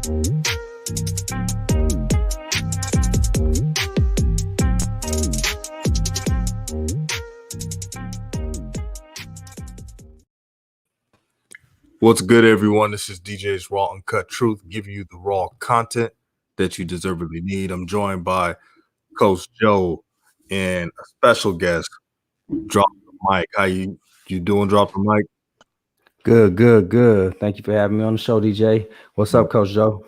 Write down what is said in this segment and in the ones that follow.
What's good, everyone? This is DJ's Raw Uncut Truth, giving you the raw content that you deservedly need. I'm joined by Coach Joe and a special guest, Drop the Mic. How you doing, Drop the Mic? Good. Thank you for having me on the show, DJ. What's up, Coach Joe?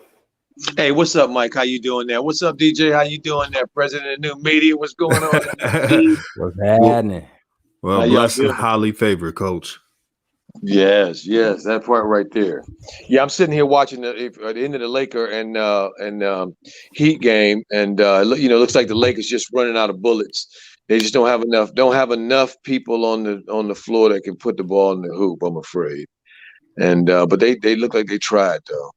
Hey, what's up, Mike? How you doing there? What's up, DJ? How you doing there? President of New Media, what's going on? What's happening? Well, blessed and highly favored, Coach. Yes, that part right there. Yeah, I'm sitting here watching at the end of the Laker and Heat game, and looks like the Lakers just running out of bullets. They just don't have enough people on the floor that can put the ball in the hoop, I'm afraid. And but they look like they tried though.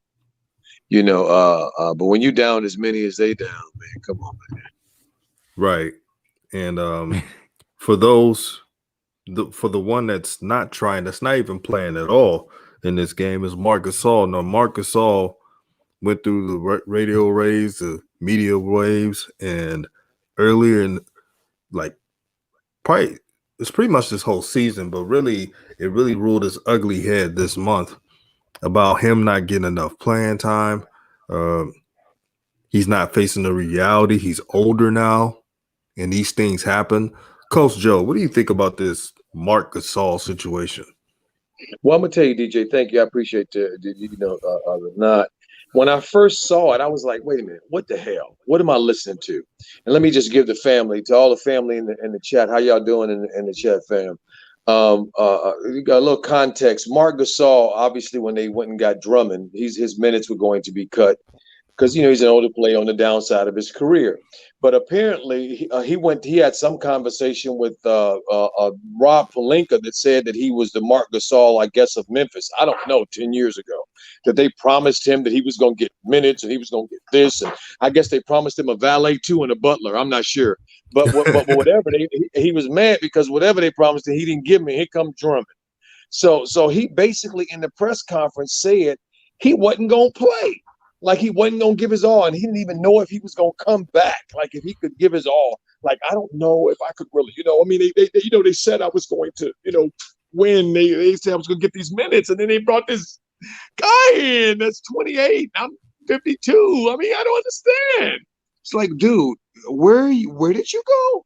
But when you down as many as they down, man, come on, man. Right. And for the one that's not trying, that's not even playing at all in this game is Marc Gasol. Now, Marc Gasol went through the radio waves, the media waves, and earlier in probably it's pretty much this whole season, but really it really ruled his ugly head this month about him not getting enough playing time. He's not facing the reality. He's older now, and these things happen. Coach Joe, what do you think about this Marc Gasol situation? Well, I'm gonna tell you, DJ. Thank you. I appreciate not. When I first saw it, I was like, "Wait a minute, what the hell? What am I listening to?" And let me just give to all the family in the chat. How y'all doing in the chat, fam? You got a little context. Marc Gasol, obviously, when they went and got Drummond, his minutes were going to be cut because he's an older player on the downside of his career. But apparently, he had some conversation with Rob Pelinka that said that he was the Marc Gasol, I guess, of Memphis. I don't know, 10 years ago, that they promised him that he was going to get minutes and he was going to get this, and I guess they promised him a valet too and a butler. I'm not sure, but whatever. He was mad because whatever they promised him, he didn't give me. Here come Drummond. So he basically in the press conference said he wasn't going to play. Like he wasn't going to give his all, and he didn't even know if he was going to come back. Like if he could give his all. Like, I don't know if I could really, they said I was going to, win. They said I was going to get these minutes, and then they brought this guy in that's 28. I'm 52. I mean, I don't understand. It's like, dude, where did you go?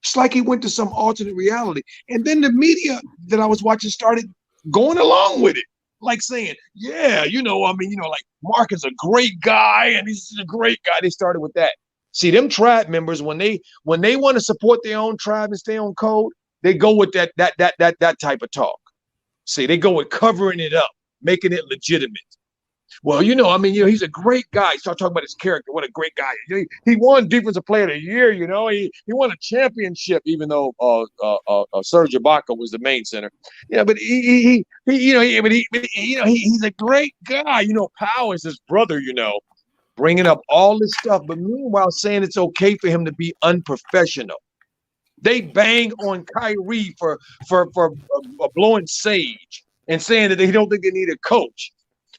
It's like he went to some alternate reality. And then the media that I was watching started going along with it. Like saying, yeah, like Marc is a great guy and he's a great guy. They started with that. See, them tribe members, when they want to support their own tribe and stay on code, they go with that type of talk. See, they go with covering it up, making it legitimate. Well, he's a great guy. Start talking about his character. What a great guy. He won Defensive Player of the Year, He won a championship, even though Serge Ibaka was the main center. Yeah, but he's a great guy. Powell is his brother, bringing up all this stuff, but meanwhile saying it's okay for him to be unprofessional. They bang on Kyrie for blowing sage and saying that they don't think they need a coach.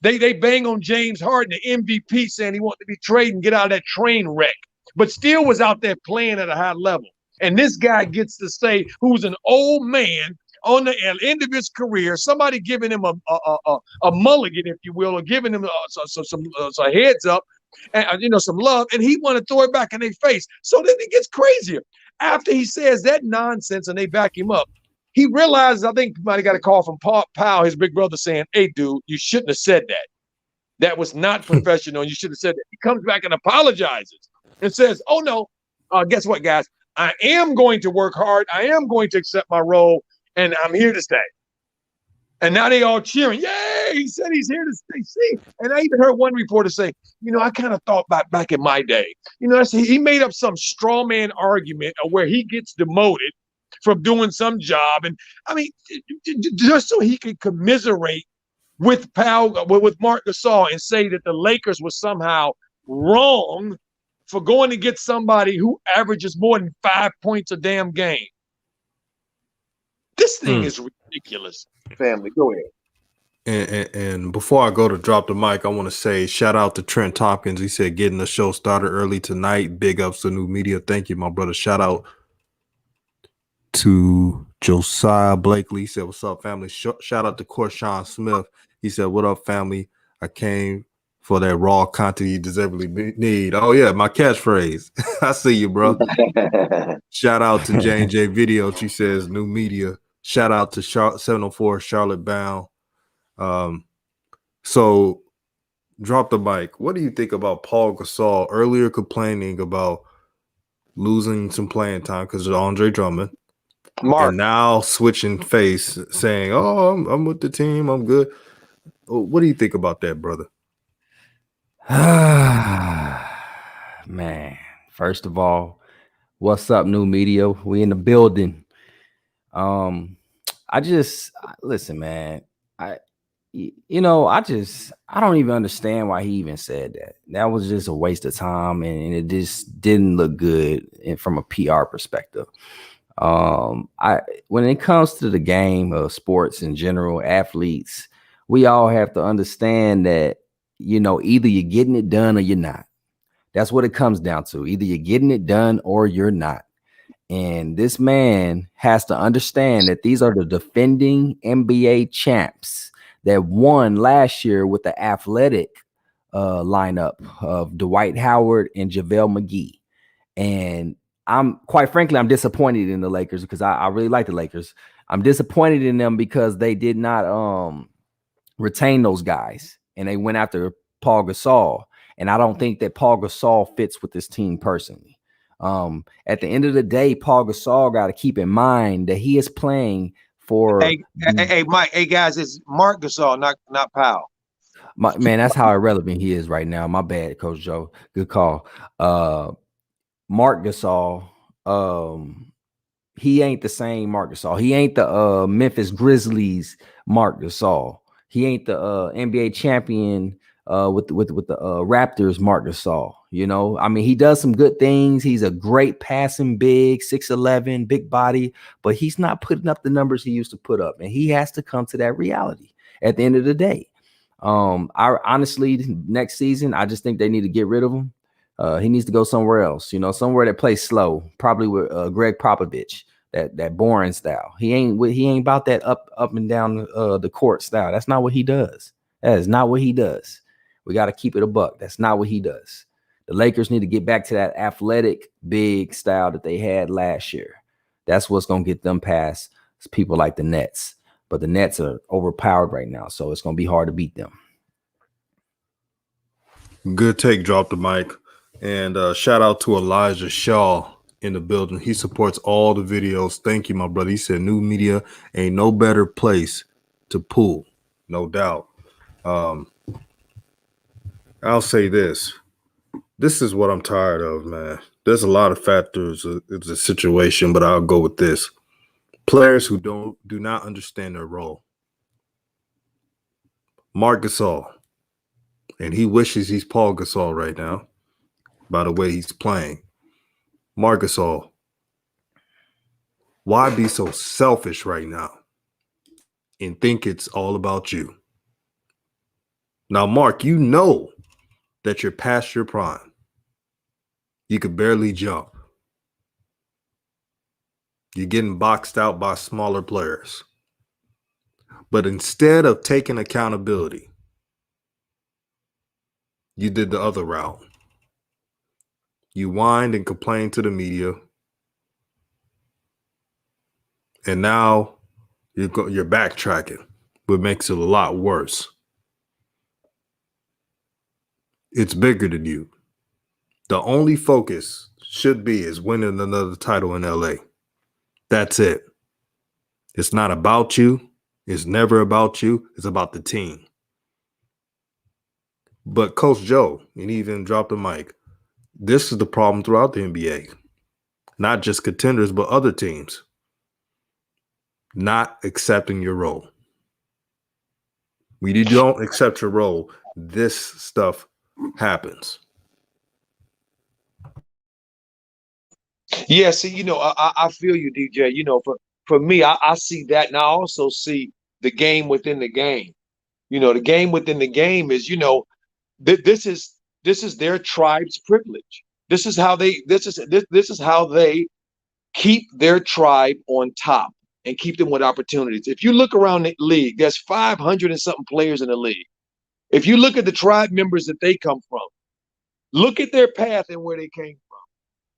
They bang on James Harden, the MVP, saying he wanted to be traded and get out of that train wreck, but still was out there playing at a high level. And this guy gets to say, who's an old man on the end of his career, somebody giving him a mulligan, if you will, or giving him some heads up and some love, and he want to throw it back in their face. So then it gets crazier. After he says that nonsense and they back him up, he realizes, I think he might have got a call from Powell, his big brother, saying, "Hey, dude, you shouldn't have said that. That was not professional. You should have said that." He comes back and apologizes and says, "Oh, no, guess what, guys? I am going to work hard. I am going to accept my role, and I'm here to stay." And now they all cheering. Yay! He said he's here to stay. See? And I even heard one reporter say, I kind of thought back in my day. He made up some straw man argument of where he gets demoted from doing some job. And I mean, just so he could commiserate with Marc Gasol and say that the Lakers were somehow wrong for going to get somebody who averages more than 5 points a damn game. This thing is ridiculous. Family, go ahead. And before I go to drop the mic, I want to say shout out to Trent Tompkins. He said getting the show started early tonight. Big ups to New Media. Thank you, my brother. Shout out to Josiah Blakely. He said, "What's up, family?" Shout out to Corshawn Smith. He said, "What up, family? I came for that raw content you deservedly need." Oh yeah, my catchphrase. I see you, bro. Shout out to J&J Video. She says New Media. Shout out to 704 Charlotte Bound. So drop the mic. What do you think about Paul Gasol earlier complaining about losing some playing time because of Andre Drummond? Mark, And now switching face, saying, "Oh, I'm with the team. I'm good." What do you think about that, brother? Man, first of all, what's up, New Media? We in the building. Listen, man. I don't even understand why he even said that. That was just a waste of time, and it just didn't look good from a PR perspective. When it comes to the game of sports in general, athletes, we all have to understand that, either you're getting it done or you're not. That's what it comes down to. Either you're getting it done or you're not. And this man has to understand that these are the defending NBA champs that won last year with the athletic lineup of Dwight Howard and JaVale McGee. And I'm disappointed in the Lakers because I really like the Lakers. I'm disappointed in them because they did not retain those guys and they went after Paul Gasol. And I don't think that Paul Gasol fits with this team personally. At the end of the day, Paul Gasol got to keep in mind that he is playing for. Hey, Mike. Hey, guys, it's Marc Gasol, not Powell. Man, that's how irrelevant he is right now. My bad, Coach Joe. Good call. Marc Gasol, he ain't the same Marc Gasol. He ain't the Memphis Grizzlies Marc Gasol. He ain't the NBA champion with the Raptors Marc Gasol. I mean, he does some good things. He's a great passing big, 6'11", big body, but he's not putting up the numbers he used to put up, and he has to come to that reality at the end of the day. I honestly, next season, I just think they need to get rid of him. He needs to go somewhere else, somewhere that plays slow, probably with Greg Popovich, that boring style. He ain't about that up and down the court style. That's not what he does. That is not what he does. We got to keep it a buck. That's not what he does. The Lakers need to get back to that athletic big style that they had last year. That's what's going to get them past people like the Nets. But the Nets are overpowered right now, so it's going to be hard to beat them. Good take, drop the mic. And shout out to Elijah Shaw in the building. He supports all the videos. Thank you, my brother. He said New Media ain't no better place to pull, no doubt. I'll say this. This is what I'm tired of, man. There's a lot of factors. It's a situation, but I'll go with this. Players who do not understand their role. Marc Gasol, and he wishes he's Paul Gasol right now by the way he's playing. Marc Gasol, why be so selfish right now and think it's all about you? Now, Mark, you know that you're past your prime. You could barely jump. You're getting boxed out by smaller players. But instead of taking accountability, you did the other route. You whined and complained to the media. And now you're backtracking, which makes it a lot worse. It's bigger than you. The only focus should be is winning another title in LA. That's it. It's not about you. It's never about you. It's about the team. But Coach Joe, and he even dropped the mic, this is the problem throughout the NBA. Not just contenders, but other teams. Not accepting your role. When you don't accept your role, this stuff happens. Yeah, see, I feel you, DJ. For me, I see that, and I also see the game within the game. The game within the game is, this is their tribe's privilege. This is how they keep their tribe on top and keep them with opportunities. If you look around the league, there's 500 and something players in the league. If you look at the tribe members that they come from, look at their path and where they came from.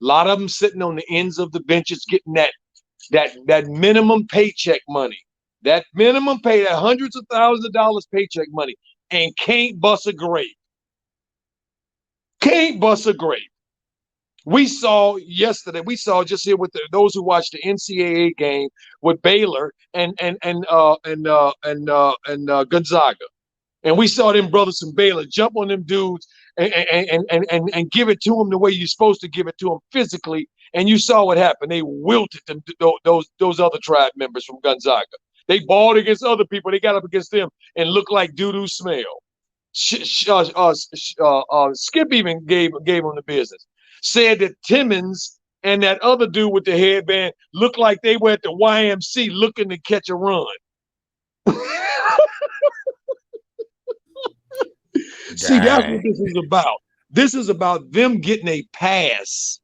A lot of them sitting on the ends of the benches getting that minimum paycheck money, that minimum pay, that hundreds of thousands of dollars paycheck money, and can't bust a grape. Can't bust a grape. We saw yesterday. We saw just here with those who watched the NCAA game with Baylor and Gonzaga, and we saw them brothers from Baylor jump on them dudes and give it to them the way you're supposed to give it to them physically. And you saw what happened. They wilted them, those other tribe members from Gonzaga. They balled against other people. They got up against them and looked like doo-doo smell. Skip even gave them the business. Said that Timmons and that other dude with the headband looked like they were at the YMC looking to catch a run. See, that's what this is about. This is about them getting a pass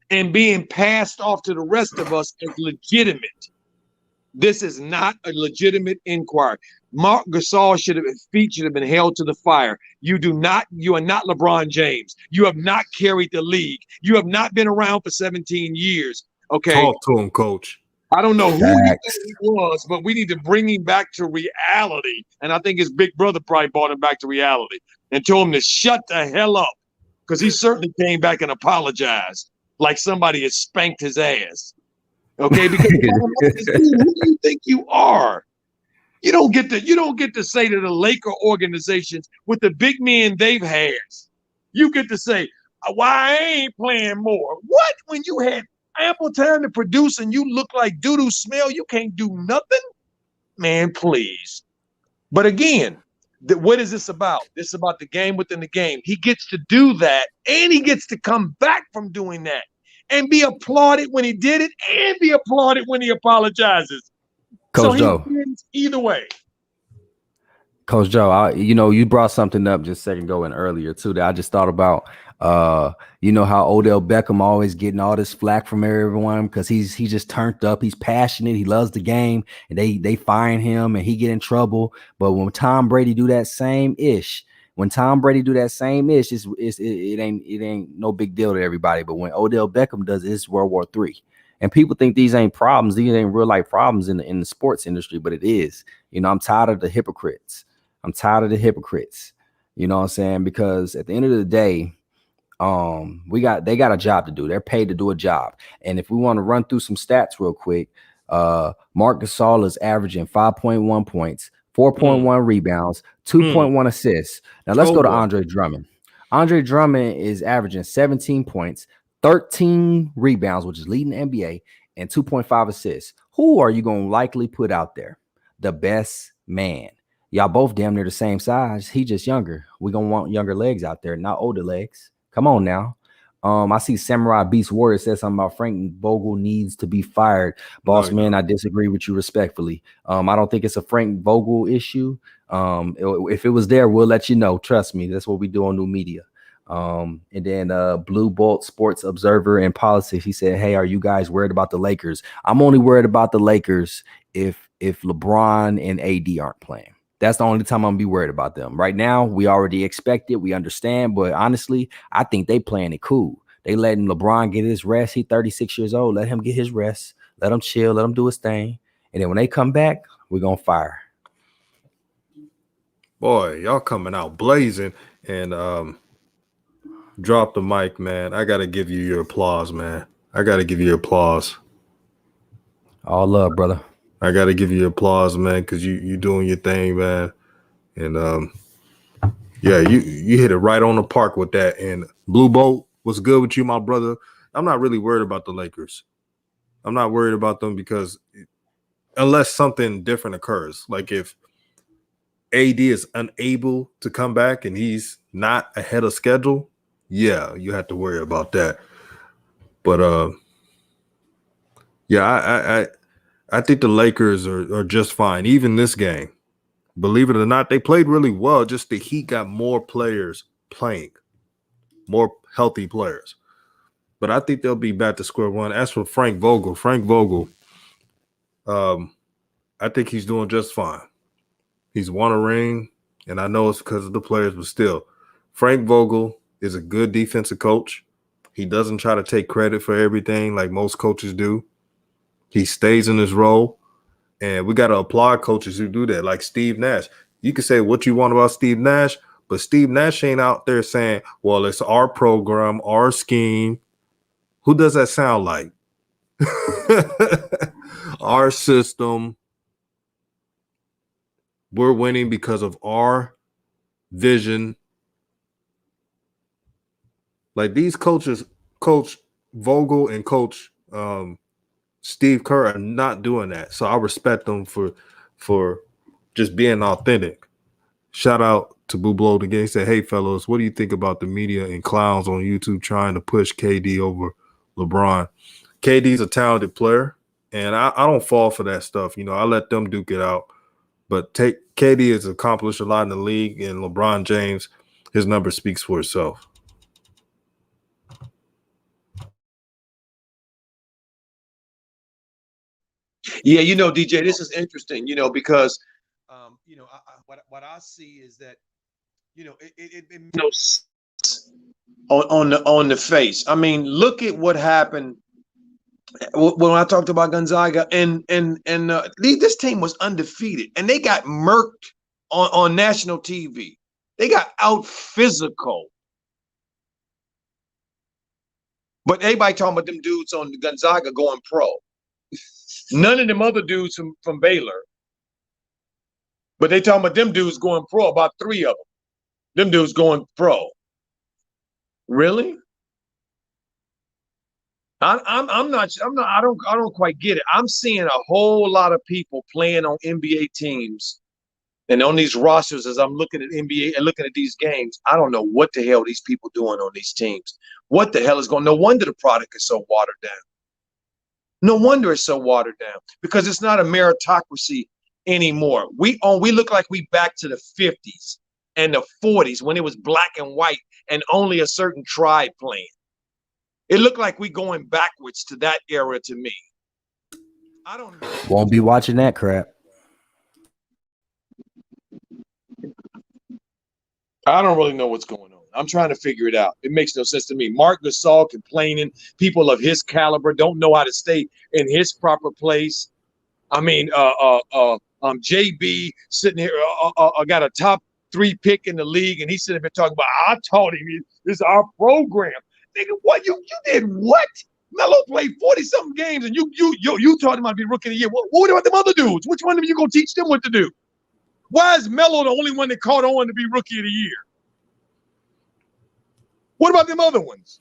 and being passed off to the rest of us as legitimate. This is not a legitimate inquiry. Marc Gasol feet should have been held to the fire. You are not LeBron James. You have not carried the league. You have not been around for 17 years. Okay. Talk to him, coach. I don't know who he was, but we need to bring him back to reality. And I think his big brother probably brought him back to reality and told him to shut the hell up, because he certainly came back and apologized like somebody had spanked his ass. Okay, because who do you think you are? You don't get to say to the Laker organizations with the big men they've had. You get to say, why I ain't playing more? What? When you had ample time to produce and you look like doo-doo smell, you can't do nothing? Man, please. But again, what is this about? This is about the game within the game. He gets to do that, and he gets to come back from doing that and be applauded when he did it and be applauded when he apologizes. Coach Joe. Wins either way. Coach Joe, you brought something up just a second ago and earlier too that I just thought about. How Odell Beckham always getting all this flack from everyone because he's just turned up. He's passionate. He loves the game, and they fine him and he get in trouble. But when Tom Brady do that same ish, it ain't no big deal to everybody. But when Odell Beckham does it, it's World War III. And people think these ain't problems. These ain't real life problems in the sports industry, but it is. I'm tired of the hypocrites. You know what I'm saying? Because at the end of the day, they got a job to do. They're paid to do a job. And if we want to run through some stats real quick, Marc Gasol is averaging 5.1 points, 4.1 rebounds, 2.1 assists. Now let's go to Andre Drummond. Andre Drummond is averaging 17 points, 13 rebounds, which is leading the NBA, and 2.5 assists. Who are you going to likely put out there? The best man. Y'all both damn near the same size. He just younger. We're going to want younger legs out there, not older legs. Come on now. I see Samurai Beast Warrior said something about Frank Vogel needs to be fired. Boss man, I disagree with you respectfully. I don't think it's a Frank Vogel issue. If it was there, we'll let you know. Trust me. That's what we do on New Media. And then Blue Bolt Sports Observer and Politics, he said, hey, are you guys worried about the Lakers? I'm only worried about the Lakers if LeBron and AD aren't playing. That's the only time I'm gonna be worried about them. Right now, we already expect it, we understand, but honestly, I think they playing it cool. They letting LeBron get his rest. He's 36 years old. Let him get his rest. Let him chill. Let him do his thing. And then when they come back, we're gonna fire. Boy, y'all coming out blazing. And drop the mic, man. I gotta give you your applause, man. I gotta give you applause. All love, brother. I gotta give you applause, man, because you doing your thing, man. And yeah, you hit it right on the park with that. And Blue Bolt, what's good with you, my brother? I'm not really worried about the Lakers. I'm not worried about them because unless something different occurs, like if AD is unable to come back and he's not ahead of schedule, yeah, you have to worry about that. But yeah, I think the Lakers are just fine. Even this game, believe it or not, they played really well. Just the Heat got more players playing, more healthy players. But I think they'll be back to square one. As for Frank Vogel, I think he's doing just fine. He's won a ring, and I know it's because of the players, but still, Frank Vogel is a good defensive coach. He doesn't try to take credit for everything like most coaches do. He stays in his role, and we got to applaud coaches who do that, like Steve Nash. You can say what you want about Steve Nash, but Steve Nash ain't out there saying, well, it's our program, our scheme. Who does that sound like? Our system. We're winning because of our vision. Like these coaches, Coach Vogel and Coach Steve Kerr are not doing that. So I respect them for just being authentic. Shout out to Boo Blow the Game. He said, hey, fellas, what do you think about the media and clowns on YouTube trying to push KD over LeBron? KD's a talented player, and I don't fall for that stuff. You know, I let them duke it out. But KD has accomplished a lot in the league, and LeBron James, his number speaks for itself. Yeah, you know, DJ, this is interesting, you know, because, you know, what I see is that, you know, it makes no sense on the face. I mean, look at what happened when I talked about Gonzaga, and this team was undefeated, and they got murked on national TV. They got out physical. But everybody talking about them dudes on Gonzaga going pro. None of them other dudes from Baylor. But they talking about them dudes going pro, about 3 of them. Them dudes going pro. Really? I don't quite get it. I'm seeing a whole lot of people playing on NBA teams and on these rosters as I'm looking at NBA and looking at these games. I don't know what the hell these people doing on these teams. What the hell is going on? No wonder the product is so watered down. No wonder it's so watered down, because it's not a meritocracy anymore. We look like we back to the 50s and the 40s when it was black and white and only a certain tribe playing. It looked like we going backwards to that era to me. I don't know. Won't be watching that crap. I don't really know what's going on. I'm trying to figure it out. It makes no sense to me. Marc Gasol complaining. People of his caliber don't know how to stay in his proper place. I mean, JB sitting here, got a top 3 pick in the league, and he's sitting there talking about, I taught him this is our program. Nigga, what you did? What? Melo played 40-something games, and you taught him how to be rookie of the year. What about them other dudes? Which one of you gonna teach them what to do? Why is Melo the only one that caught on to be rookie of the year? What about them other ones?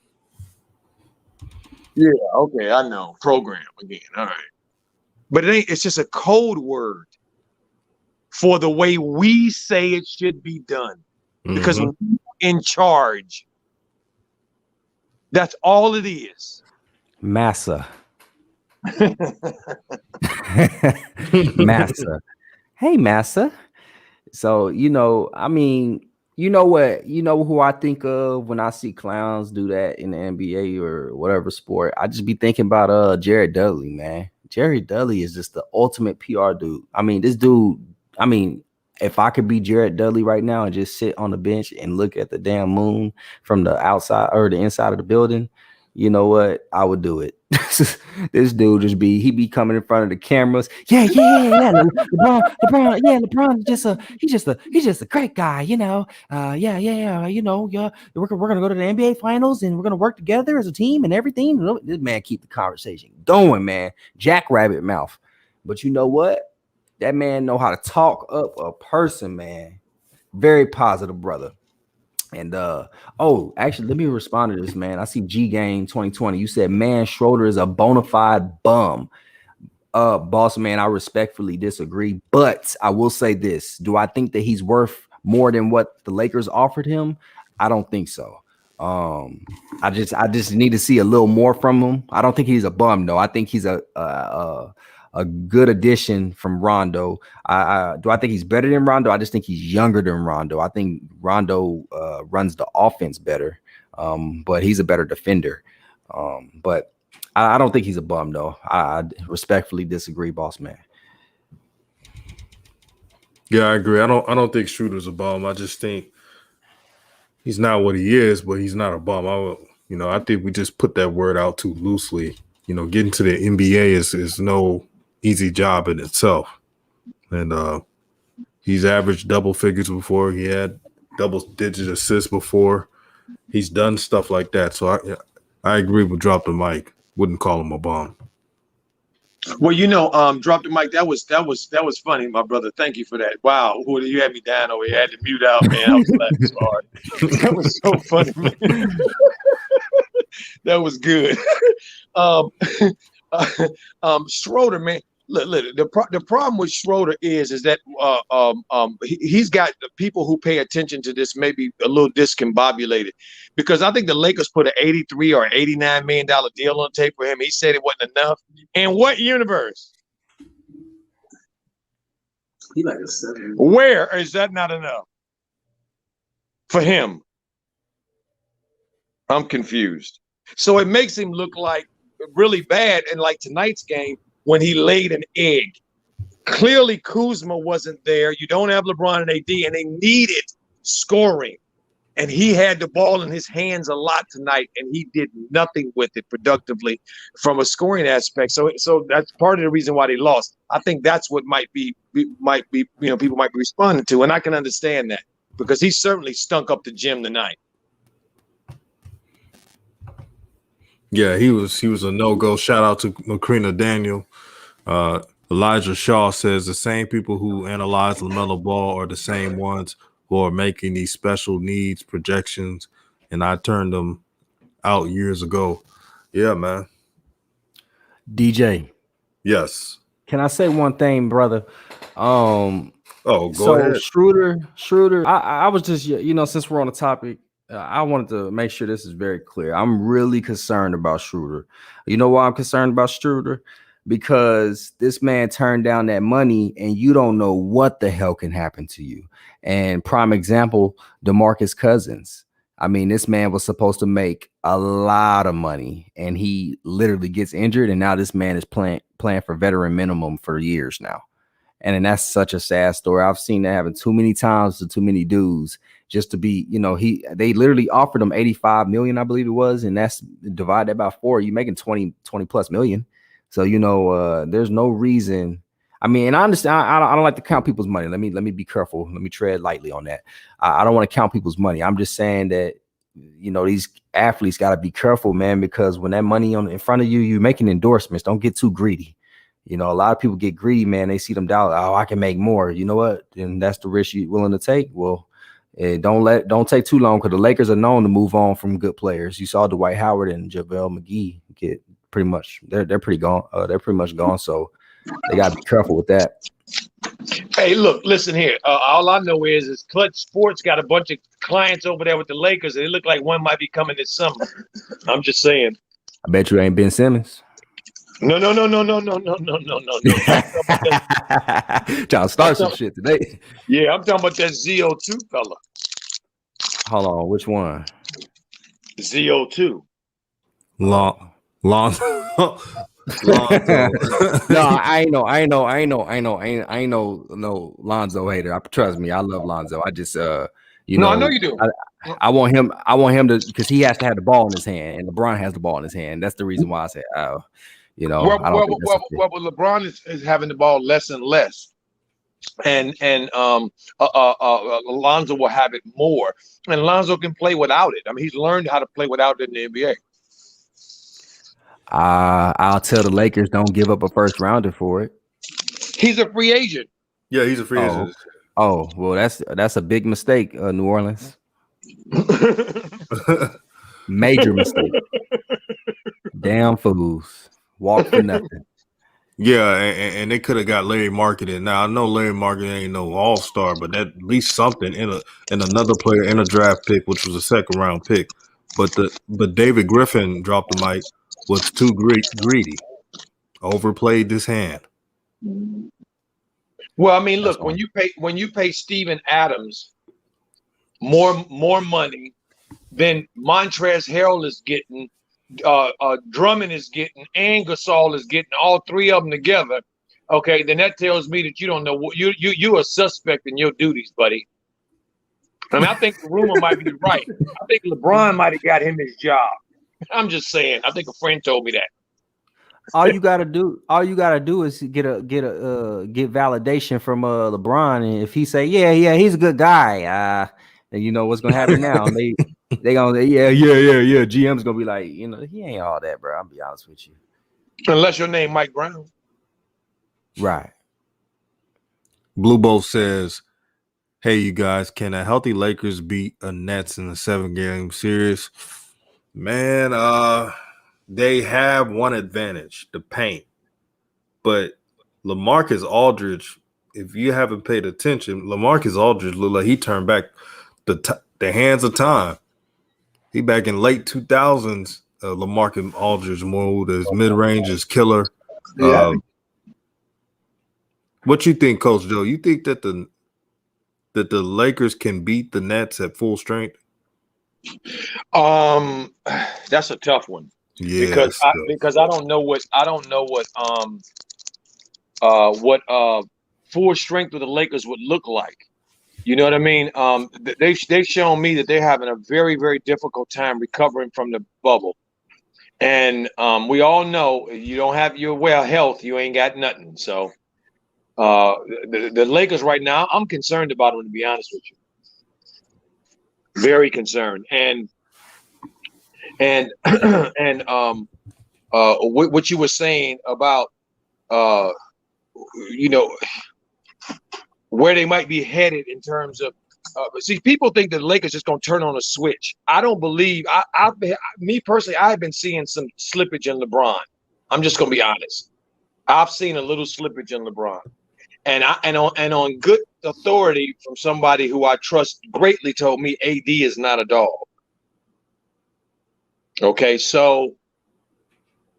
Yeah, okay, I know. Program again. All right. But it's just a code word for the way we say it should be done. Because we're in charge. That's all it is. Massa. Massa. Hey, Massa. So, you know, I mean, you know what? You know who I think of when I see clowns do that in the NBA or whatever sport? I just be thinking about Jared Dudley, man. Jared Dudley is just the ultimate PR dude. I mean, this dude, I mean, if I could be Jared Dudley right now and just sit on the bench and look at the damn moon from the outside or the inside of the building, you know what? I would do it. This dude he be coming in front of the cameras. Yeah. LeBron, he's just a great guy, you know. You know, we're gonna go to the NBA finals and we're gonna work together as a team and everything. This man keep the conversation going, man. Jackrabbit mouth. But you know what? That man know how to talk up a person, man. Very positive brother. And actually, let me respond to this, man. I see G Game 2020. You said, man, Schroeder is a bona fide bum. Boss man, I respectfully disagree, but I will say this: do I think that he's worth more than what the Lakers offered him? I don't think so. I just need to see a little more from him. I don't think he's a bum, though. I think he's a a good addition from Rondo. Do I think he's better than Rondo? I just think he's younger than Rondo. I think Rondo runs the offense better, but he's a better defender. But I don't think he's a bum, though. I respectfully disagree, boss man. Yeah, I agree. I don't think Schroeder's a bum. I just think he's not what he is, but he's not a bum. I think we just put that word out too loosely. Getting to the NBA is no easy job in itself. And he's averaged double figures before. He had double-digit assists before. He's done stuff like that. So I agree with Drop the Mic. Wouldn't call him a bum. Well, Drop the Mic. That was funny, my brother. Thank you for that. Wow, you had me down over here. I had to mute out, man. I was laughing so hard. That was so funny, man. That was good. Schroeder, man. Look, the problem with Schroeder is that he's got the people who pay attention to this maybe a little discombobulated, because I think the Lakers put an $83 or $89 million deal on tape for him. He said it wasn't enough. In what universe? He like a 7. Where is that not enough for him? I'm confused. So it makes him look like really bad. And like tonight's game, when he laid an egg, clearly Kuzma wasn't there. You don't have LeBron and AD, and they needed scoring. And he had the ball in his hands a lot tonight, and he did nothing with it productively from a scoring aspect. So that's part of the reason why they lost. I think that's what might be people might be responding to, and I can understand that, because he certainly stunk up the gym tonight. Yeah, he was a no-go. Shout out to Macrina Daniel. Elijah Shaw says the same people who analyze LaMelo Ball are the same ones who are making these special needs projections, and I turned them out years ago. Yeah, man. DJ. Yes. Can I say one thing, brother? Go ahead. Schroeder. I was just, since we're on the topic, I wanted to make sure this is very clear. I'm really concerned about Schroeder. You know why I'm concerned about Schroeder? Because this man turned down that money, and you don't know what the hell can happen to you. And prime example, DeMarcus Cousins. I mean, this man was supposed to make a lot of money, and he literally gets injured, and now this man is playing for veteran minimum for years now. And then that's such a sad story. I've seen that happen too many times to too many dudes just to be, they literally offered him 85 million, I believe it was. And that's divide that by 4. You're making 20 plus million. So, there's no reason. I mean, and I understand. I don't like to count people's money. Let me be careful. Let me tread lightly on that. I don't want to count people's money. I'm just saying that, these athletes got to be careful, man, because when that money in front of you, you're making endorsements. Don't get too greedy. A lot of people get greedy, man. They see them dollars. Oh, I can make more. You know what? And that's the risk you're willing to take. Well, don't take too long, because the Lakers are known to move on from good players. You saw Dwight Howard and JaVale McGee get pretty much. They're pretty gone. They're pretty much gone. So they got to be careful with that. Hey, look, listen here. All I know is Clutch Sports got a bunch of clients over there with the Lakers, and it look like one might be coming this summer. I'm just saying. I bet you ain't Ben Simmons. No. Trying to start some shit today. Yeah, I'm talking about that ZO2 fella. Hold on, which one? ZO2. Lonzo. No, I ain't no Lonzo hater. Trust me, I love Lonzo. I just I know you do. I want him to, because he has to have the ball in his hand, and LeBron has the ball in his hand. That's the reason why I said, I don't think LeBron is having the ball less and less, and Lonzo will have it more, and Lonzo can play without it. I mean, he's learned how to play without it in the NBA. I'll tell the Lakers don't give up a first rounder for it. He's a free agent. Yeah, he's a free agent. Oh, well, that's a big mistake, New Orleans. Major mistake. Damn fools. Walk for nothing. Yeah, and they could have got Larry Marketing. Now I know Larry Marketing ain't no all-star, but at least something in another player in a draft pick, which was a second round pick. But David Griffin, dropped the mic, was too greedy. Overplayed this hand. Well, I mean, look, when you pay Steven Adams more money than Montrezl Harrell is getting, Drummond is getting, and Gasol is getting, all three of them together. Okay, then that tells me that you don't know what you a suspect in your duties, buddy. I mean, I think the rumor might be right. I think LeBron might have got him his job. I'm just saying. I think a friend told me that. All you gotta do is get validation from LeBron, and if he say yeah he's a good guy, then you know what's gonna happen now. They gonna say, yeah. GM's gonna be like, you know, he ain't all that, bro. I'll be honest with you. Unless your name Mike Brown. Right. Blue Bowl says, "Hey, you guys, can a healthy Lakers beat a Nets in a 7-game series?" Man, they have one advantage, the paint. But LaMarcus Aldridge, if you haven't paid attention, LaMarcus Aldridge looked like he turned back the hands of time. He back in late 2000s, LaMarcus Aldridge mode. His mid-range is killer. Yeah. What you think, Coach Joe? You think that the Lakers can beat the Nets at full strength? That's a tough one. Yeah, because I don't know what full strength of the Lakers would look like. You know what I mean? They've shown me that they're having a very, very difficult time recovering from the bubble. And we all know you don't have your health, you ain't got nothing. So the Lakers right now, I'm concerned about them, to be honest with you. Very concerned. And what you were saying about where they might be headed in terms of see, people think that the Lakers just gonna turn on a switch. I don't believe. Me personally, I've been seeing some slippage in LeBron. I'm just gonna be honest. I've seen a little slippage in LeBron, and on good authority from somebody who I trust greatly told me AD is not a dog. Okay, so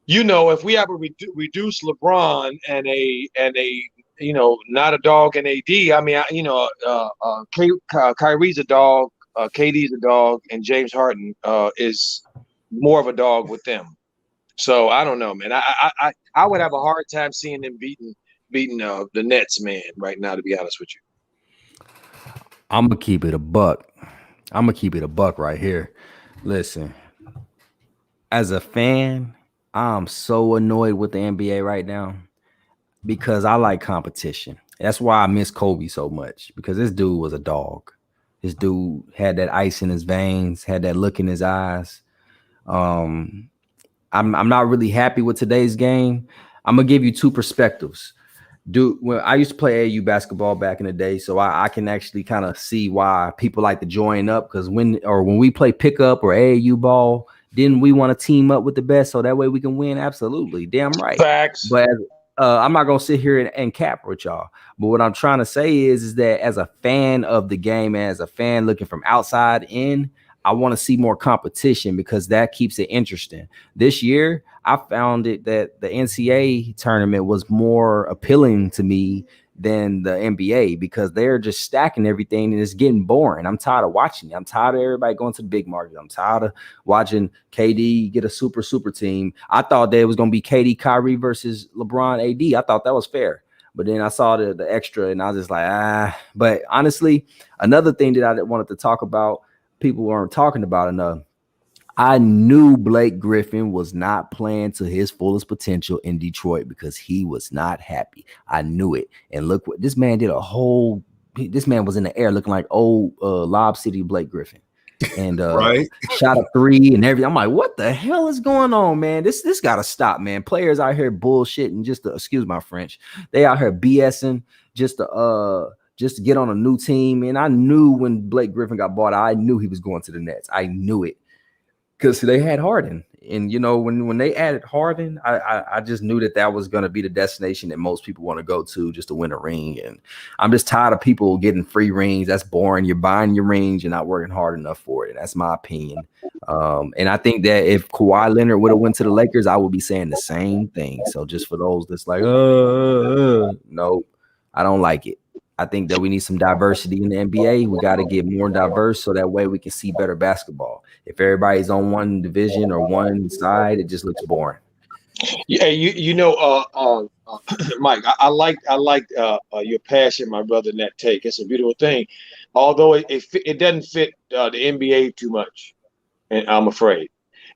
if we have a reduced LeBron and a not a dog in AD, I mean, Kyrie's a dog, KD's a dog, and James Harden is more of a dog with them. So I don't know, man. I would have a hard time seeing them beating the Nets, man, right now, to be honest with you. I'm gonna keep it a buck. Right here. Listen, as a fan, I'm so annoyed with the NBA right now because I like competition. That's why I miss Kobe so much, because this dude was a dog. This dude had that ice in his veins, had that look in his eyes. I'm not really happy with today's game. I'm gonna give you two perspectives. Dude, when I used to play AAU basketball back in the day, so I can actually kind of see why people like to join up, because when we play pickup or AAU ball, didn't we want to team up with the best so that way we can win? Absolutely. Damn right. Facts. But I'm not going to sit here and cap with y'all. But what I'm trying to say is that as a fan of the game, as a fan looking from outside in, I want to see more competition because that keeps it interesting. This year, I found it that the NCAA tournament was more appealing to me than the NBA because they're just stacking everything and it's getting boring. I'm tired of watching it. I'm tired of everybody going to the big market. I'm tired of watching KD get a super team. I thought that it was going to be KD, Kyrie versus LeBron, AD. I thought that was fair. But then I saw the extra and I was just like, But honestly, another thing that I wanted to talk about, people weren't talking about enough. I knew Blake Griffin was not playing to his fullest potential in Detroit because he was not happy. I knew it. And look what this man did this man was in the air looking like old Lob City Blake Griffin. And right. Shot a three and everything. I'm like, what the hell is going on, man? This gotta stop, man. Players out here bullshitting just to, excuse my French. They out here BSing just to get on a new team. And I knew when Blake Griffin got bought, I knew he was going to the Nets. I knew it. Because they had Harden. And, when they added Harden, I just knew that was going to be the destination that most people want to go to just to win a ring. And I'm just tired of people getting free rings. That's boring. You're buying your rings. You're not working hard enough for it. And that's my opinion. And I think that if Kawhi Leonard would have went to the Lakers, I would be saying the same thing. So just for those that's like, no, I don't like it. I think that we need some diversity in the NBA. We got to get more diverse so that way we can see better basketball. If everybody's on one division or one side, it just looks boring. Yeah, Mike, I like your passion, my brother, in that take. It's a beautiful thing, although it doesn't fit the NBA too much, and I'm afraid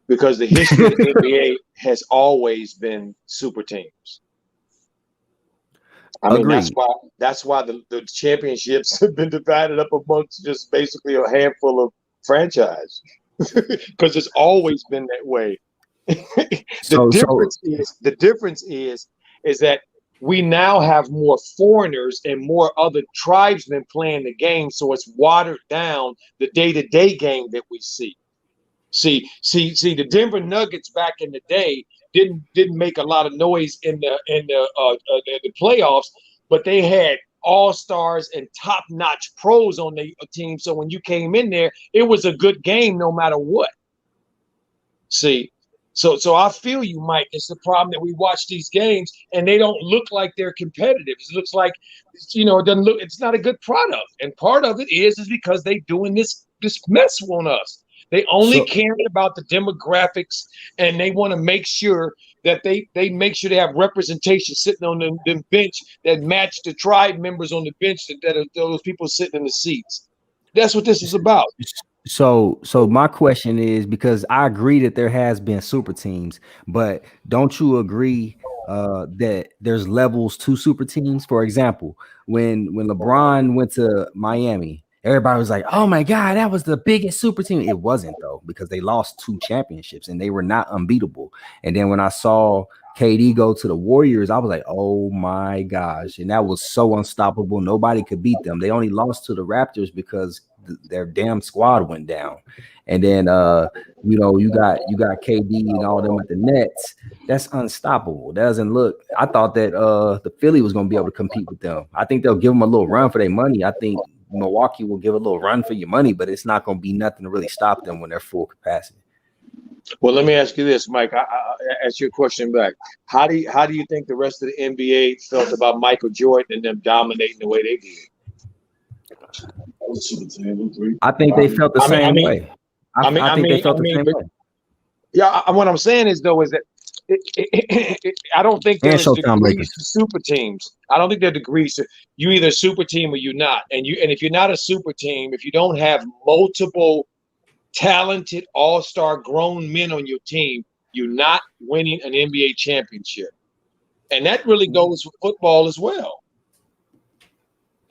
because the history of the NBA has always been super teams. I mean, Agreed. that's why the championships have been divided up amongst just basically a handful of franchise because it's always been that way. The difference is that we now have more foreigners and more other tribesmen playing the game, so it's watered down the day-to-day game that we see. See, the Denver Nuggets back in the day didn't make a lot of noise in the playoffs, but they had all-stars and top-notch pros on the team. So when you came in there, it was a good game no matter what. See, so I feel you, Mike. It's the problem that we watch these games and they don't look like they're competitive. It looks like, it doesn't look. It's not a good product, and part of it is because they doing this mess on us. They only care about the demographics, and they want to make sure that they make sure they have representation sitting on the bench that match the tribe members on the bench that are those people sitting in the seats. That's what this is about. So my question is, because I agree that there has been super teams, but don't you agree that there's levels to super teams? For example, when LeBron went to Miami, everybody was like, "Oh my God, that was the biggest super team." It wasn't, though, because they lost 2 championships and they were not unbeatable. And then when I saw KD go to the Warriors, I was like, "Oh my gosh!" And that was so unstoppable. Nobody could beat them. They only lost to the Raptors because their damn squad went down. And then you got KD and all them at the Nets. That's unstoppable. That doesn't look. I thought that the Philly was going to be able to compete with them. I think they'll give them a little run for their money. I think Milwaukee will give a little run for your money, but it's not going to be nothing to really stop them when they're full capacity. Well, let me ask you this, Mike. I ask you a question back. How do you think the rest of the NBA felt about Michael Jordan and them dominating the way they did? I think they felt the same way. I think they felt the same way. Yeah, what I'm saying is that I don't think there's degrees to super teams. I don't think there are degrees to you either super team or you're not. And if you're not a super team, if you don't have multiple talented all-star grown men on your team, you're not winning an NBA championship. And that really goes for football as well.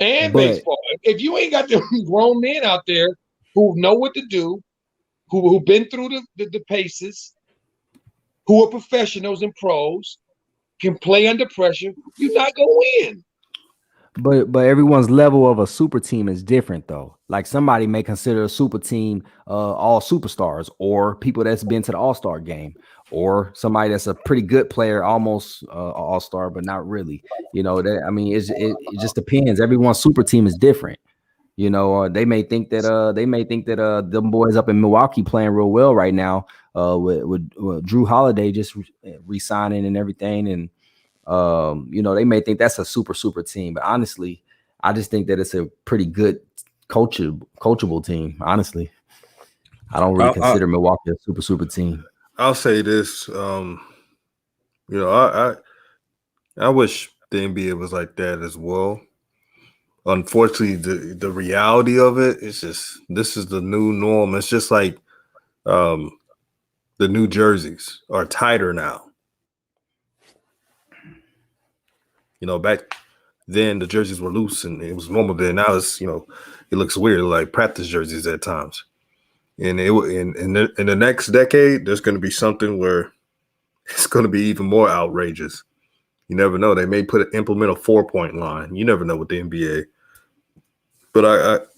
And baseball. If you ain't got the grown men out there who know what to do, who've been through the paces, who are professionals and pros, can play under pressure, you're not going to win. But everyone's level of a super team is different, though. Like somebody may consider a super team all superstars, or people that's been to the All-Star game, or somebody that's a pretty good player, almost All-Star, but not really. It just depends. Everyone's super team is different. They may think that them boys up in Milwaukee playing real well right now with Drew Holiday just re-signing and everything, and they may think that's a super team, but honestly, I just think that it's a pretty good coachable team. Honestly, I don't really consider Milwaukee a super team. I'll say this, I wish the NBA was like that as well. Unfortunately, the reality of it is just this is the new norm. It's just like the new jerseys are tighter now. Back then the jerseys were loose and it was normal. Then now it's it looks weird, like practice jerseys at times. And in the next decade, there's going to be something where it's going to be even more outrageous. You never know. They may implement a 4-point line. You never know with the NBA. But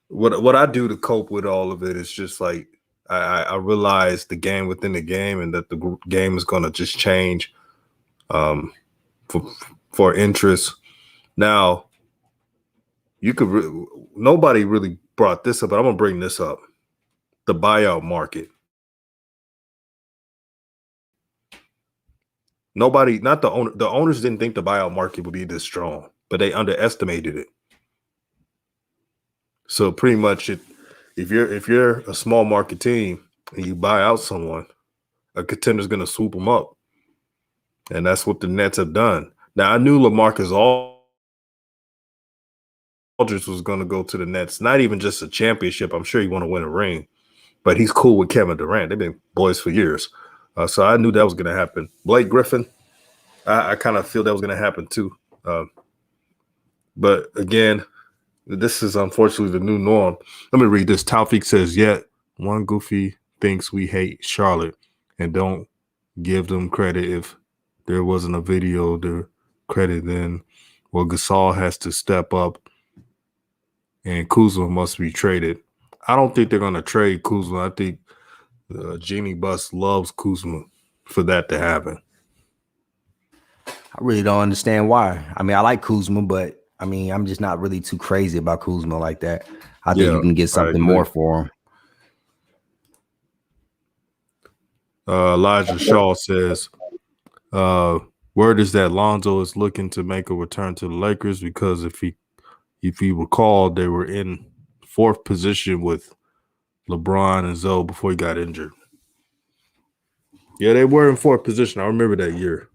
what I do to cope with all of it is just like I realize the game within the game, and that the game is going to just change for interest. Now, nobody really brought this up, but I'm going to bring this up. the buyout market. Nobody, not the owner, the owners didn't think the buyout market would be this strong, but they underestimated it. So pretty much if you're a small market team and you buy out someone, a contender's going to swoop them up. And that's what the Nets have done. Now, I knew LaMarcus Aldridge was going to go to the Nets, not even just a championship. I'm sure he want to win a ring, but he's cool with Kevin Durant. They've been boys for years. So I knew that was going to happen. Blake Griffin, I kind of feel that was going to happen too. But again, this is unfortunately the new norm. Let me read this. Taufik says, yet one goofy thinks we hate Charlotte and don't give them credit. If there wasn't a video to credit, then well, Gasol has to step up and Kuzma must be traded. I don't think they're going to trade Kuzma. I think Jeannie Buss loves Kuzma for that to happen. I really don't understand why. I mean, I like Kuzma, but I mean, I'm just not really too crazy about Kuzma like that. I think you can get something more for him. Elijah Shaw says, word is that Lonzo is looking to make a return to the Lakers because if he recalled, they were in fourth position with LeBron and Zoe before he got injured. Yeah, they were in fourth position. I remember that year.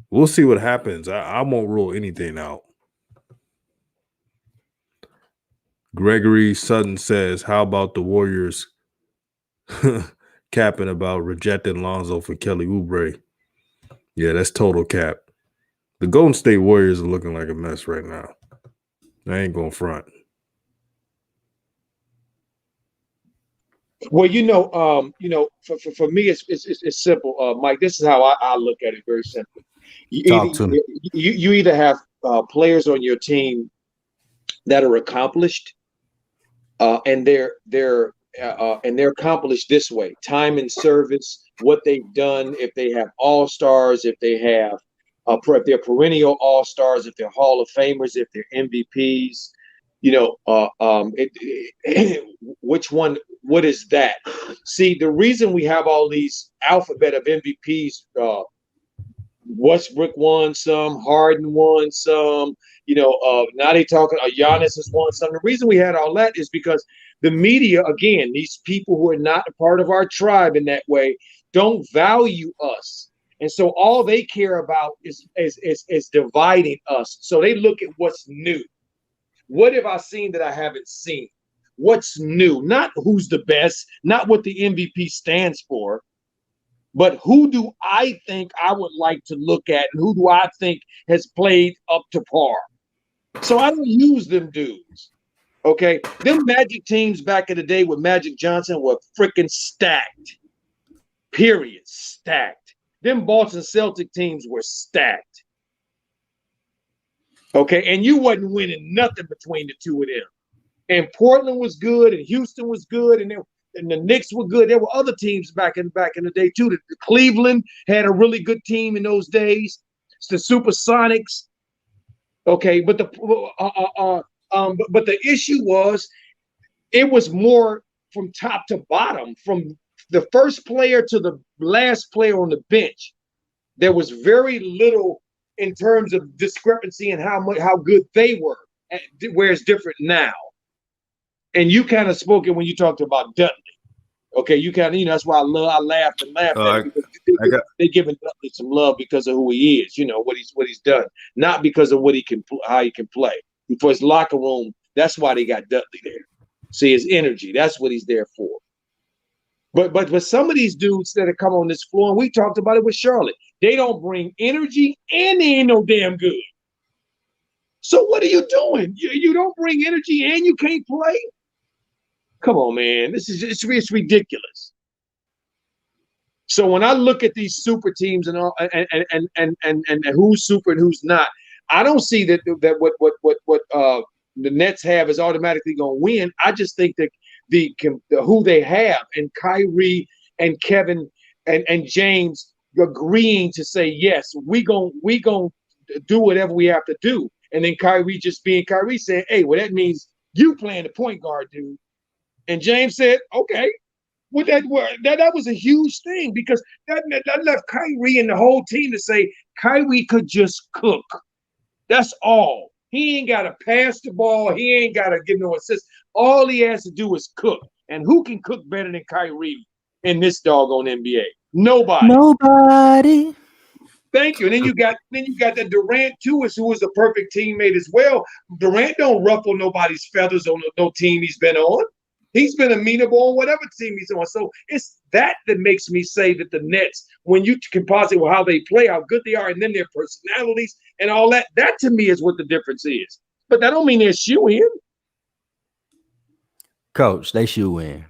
We'll see what happens. I won't rule anything out. Gregory Sutton says, how about the Warriors capping about rejecting Lonzo for Kelly Oubre? Yeah, that's total cap. The Golden State Warriors are looking like a mess right now. I ain't going front. Well, for me, it's simple, Mike. This is how I look at it. Very simple. You either have players on your team that are accomplished, and they're accomplished this way: time and service, what they've done. If they have all-stars, if they have if they're perennial all-stars, if they're Hall of Famers, if they're MVPs, which one? What is that? See, the reason we have all these alphabet of MVPs, Westbrook won some, Harden won some, now they talking, Giannis has won some. The reason we had all that is because the media, again, these people who are not a part of our tribe in that way, don't value us. And so all they care about is dividing us. So they look at what's new. What have I seen that I haven't seen? What's new? Not who's the best, not what the MVP stands for, but who do I think I would like to look at and who do I think has played up to par? So I don't use them dudes. Okay? Them Magic teams back in the day with Magic Johnson were freaking stacked. Period. Stacked. Them Boston Celtic teams were stacked. Okay? And you wasn't winning nothing between the two of them. And Portland was good, and Houston was good, and the Knicks were good. There were other teams back in the day too. The Cleveland had a really good team in those days. It's the Supersonics. Okay, but the issue was it was more from top to bottom, from the first player to the last player on the bench. There was very little in terms of discrepancy in how good they were. Where it's different now. And you kind of spoke it when you talked about Dudley. Okay, you kind of, that's why I laughed and laughed at it because they giving Dudley some love because of who he is, what he's done, not because of how he can play. For his locker room, that's why they got Dudley there. See, his energy, that's what he's there for. But some of these dudes that have come on this floor, and we talked about it with Charlotte, they don't bring energy and they ain't no damn good. So what are you doing? You don't bring energy and you can't play? Come on, man. It's ridiculous. So when I look at these super teams and all, and who's super and who's not, I don't see that what the Nets have is automatically going to win. I just think that the who they have and Kyrie and Kevin and James agreeing to say yes, we gonna do whatever we have to do. And then Kyrie just being Kyrie saying, hey, well, that means you playing the point guard, dude. And James said, okay. Well, that was a huge thing because that left Kyrie and the whole team to say Kyrie could just cook. That's all. He ain't got to pass the ball. He ain't got to give no assist. All he has to do is cook. And who can cook better than Kyrie in this doggone NBA? Nobody. Thank you. And then you got that Durant too, who was a perfect teammate as well. Durant don't ruffle nobody's feathers on no team he's been on. He's been amenable on whatever team he's on. So it's that makes me say that the Nets, when you composite with how they play, how good they are, and then their personalities and all that, that to me is what the difference is. But that don't mean they're shoe-in. Coach, they shoe-in.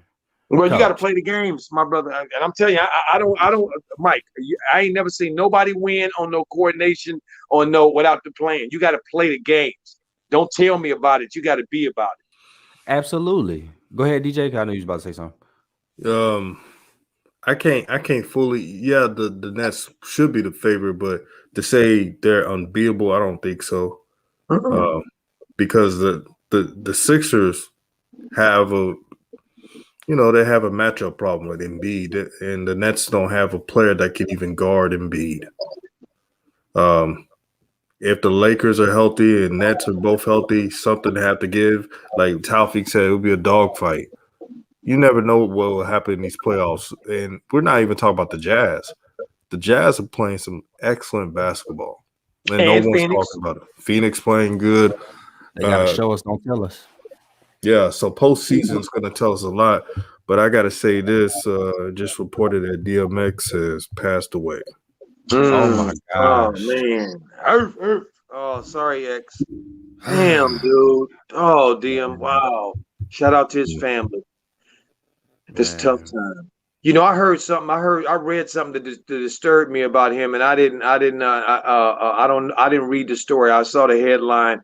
Well, you got to play the games, my brother. And I'm telling you, I don't, Mike, I ain't never seen nobody win on no coordination or no without the plan. You got to play the games. Don't tell me about it. You got to be about it. Absolutely. Go ahead, DJ. I know you was about to say something. I can't fully. Yeah, the Nets should be the favorite, but to say they're unbeatable, I don't think so. Because the Sixers have they have a matchup problem with Embiid, and the Nets don't have a player that can even guard Embiid. If the Lakers are healthy and Nets are both healthy, something to have to give. Like Taufik said, it'll be a dogfight. You never know what will happen in these playoffs. And we're not even talking about the Jazz. The Jazz are playing some excellent basketball. And no one's talking about it. Phoenix playing good. They got to show us, don't tell us. Yeah, so postseason is going to tell us a lot. But I got to say this, just reported that DMX has passed away. Oh, my gosh. Oh, man. Oh, sorry, X. Damn, dude. Oh, DM. Wow. Shout out to his family. This tough time. You know, I heard something. I read something that disturbed me about him, and I didn't read the story. I saw the headline,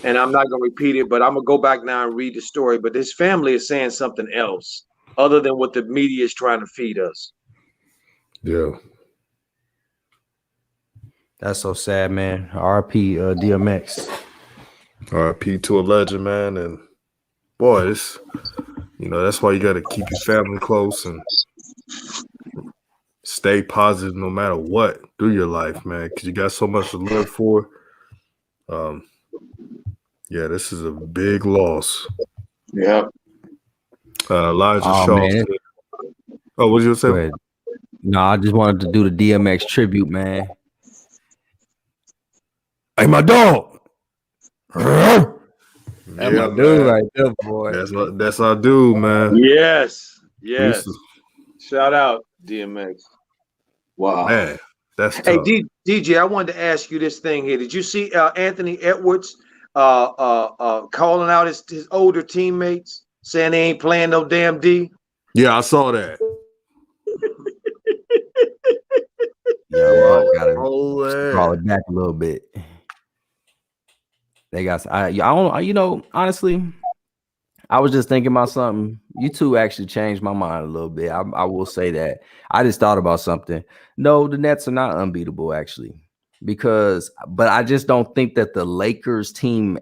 and I'm not gonna repeat it, but I'm gonna go back now and read the story. But his family is saying something else other than what the media is trying to feed us. Yeah. That's so sad, man. RP DMX. RP to a legend, man. And boy, it's that's why you got to keep your family close and stay positive no matter what through your life, man, because you got so much to live for. Yeah, this is a big loss. Yeah. Elijah Shaw. Oh, what did you say? No, I just wanted to do the DMX tribute, man. Hey, my dog. That's my dude right there, boy. That's our dude, man. Yes. Shout out DMX. Wow, man, that's tough. Hey, DJ, I wanted to ask you this thing here. Did you see Anthony Edwards calling out his older teammates, saying they ain't playing no damn D? Yeah, I saw that. I gotta crawl it back a little bit. They got. Honestly, I was just thinking about something. You two actually changed my mind a little bit. I will say that. I just thought about something. No, the Nets are not unbeatable, actually, but I just don't think that the Lakers team,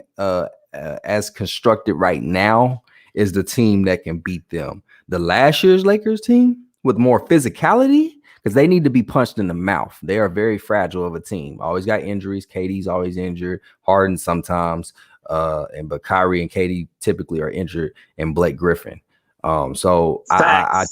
as constructed right now, is the team that can beat them. The last year's Lakers team with more physicality, because they need to be punched in the mouth. They are very fragile of a team. Always got injuries. KD's always injured. Harden sometimes. But Kyrie and KD typically are injured, and Blake Griffin. So I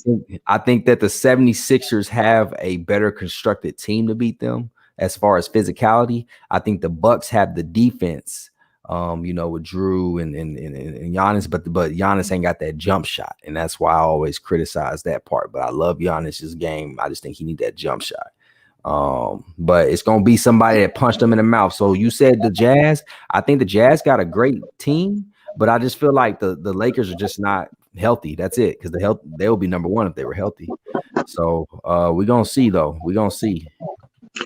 think that the 76ers have a better constructed team to beat them as far as physicality. I think the Bucks have the defense, with Drew and Giannis, but Giannis ain't got that jump shot, and that's why I always criticize that part. But I love Giannis's game. I just think he need that jump shot. But it's gonna be somebody that punched them in the mouth. So you said the Jazz. I think the Jazz got a great team, but I just feel like the Lakers are just not healthy. That's it, because they'll be number one if they were healthy. So we're gonna see though. We're gonna see.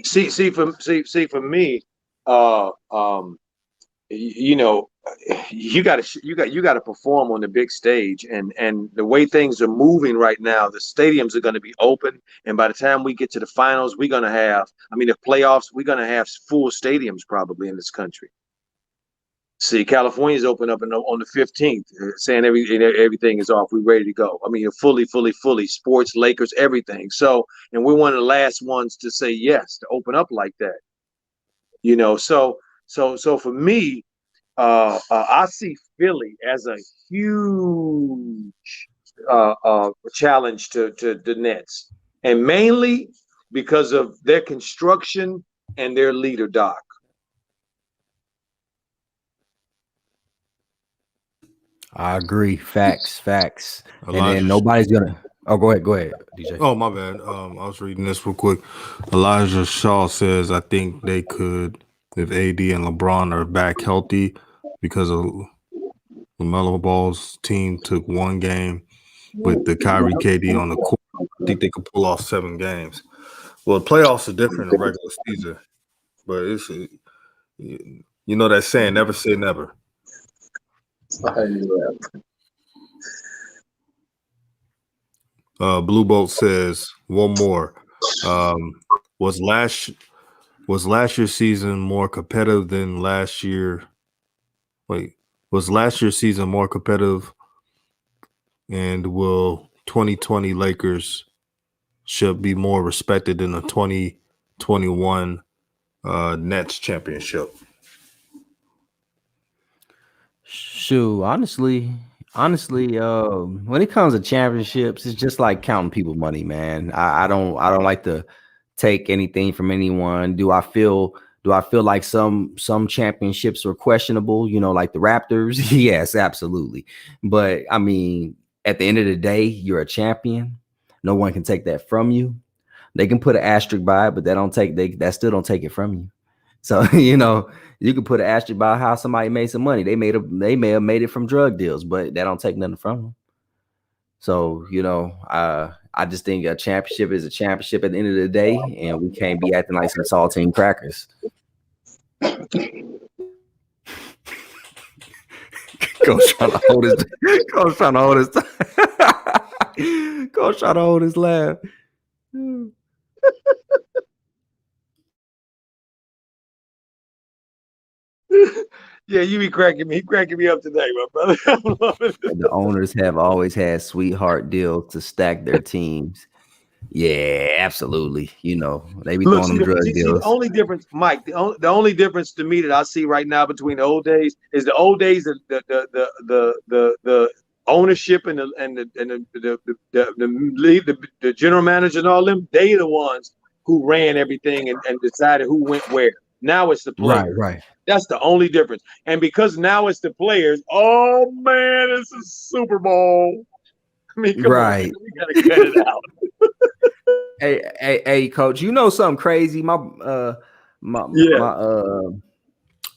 See for me, you got to perform on the big stage, and the way things are moving right now, the stadiums are going to be open, and by the time we get to the finals, the playoffs, we're going to have full stadiums probably in this country. See, California's open up on the 15th, saying everything is off. We're ready to go. I mean, fully, sports, Lakers, everything. So, and we're one of the last ones to say yes, to open up like that. You know, so for me, I see Philly as a huge challenge to the Nets, and mainly because of their construction and their leader, Doc. I agree. Facts. And then Elijah. nobody's gonna. Oh, go ahead, DJ. Oh, my bad. I was reading this real quick. Elijah Shaw says, I think they could, if AD and LeBron are back healthy, because of Lamelo Ball's team took one game with the Kyrie KD on the court. I think they could pull off 7 games. Well, the playoffs are different in regular season, but it's you know that saying, never say never. Blue Boat says one more. Was last year's season more competitive than last year? Wait, was last year's season more competitive? And will 2020 Lakers should be more respected than the 2021 Nets championship? Shoot, honestly, when it comes to championships, it's just like counting people money, man. I don't like to take anything from anyone. Do I feel like some championships are questionable, you know, like the Raptors? Yes, absolutely. But I mean, at the end of the day, you're a champion. No one can take that from you. They can put an asterisk by it, but that still don't take it from you. So, you know, you can put an asterisk by how somebody made some money. They may have made it from drug deals, but that don't take nothing from them. So, you know, I just think a championship is a championship at the end of the day, and we can't be acting like some saltine crackers. Coach trying to hold his Coach trying to hold his laugh. Yeah, you be cracking me up today, my brother. The owners have always had sweetheart deals to stack their teams. Yeah, absolutely. You know, they be throwing them drug deals. The only difference, Mike, the only difference to me that I see right now between the old days is the old days, the ownership and the general manager and all them, they the ones who ran everything and decided who went where. Now it's the players. Right. That's the only difference. And because now it's the players, oh man, it's a Super Bowl. I mean, come on, we gotta cut it out. Hey, Coach, you know something crazy? I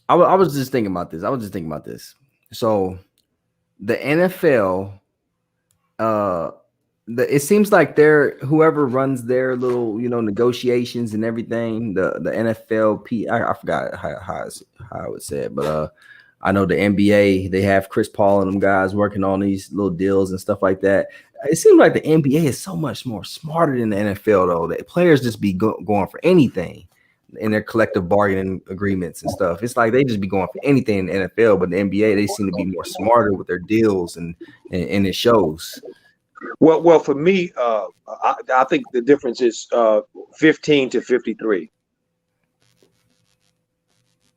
was just thinking about this. So the NFL, it seems like whoever runs their little, you know, negotiations and everything, the NFLP, I forgot how I would say it, but I know the NBA, they have Chris Paul and them guys working on these little deals and stuff like that. It seems like the NBA is so much more smarter than the NFL, though. That players just be going for anything in their collective bargaining agreements and stuff. It's like they just be going for anything in the NFL, but the NBA, they seem to be more smarter with their deals and it shows. Well, for me, I think the difference is 15 to 53.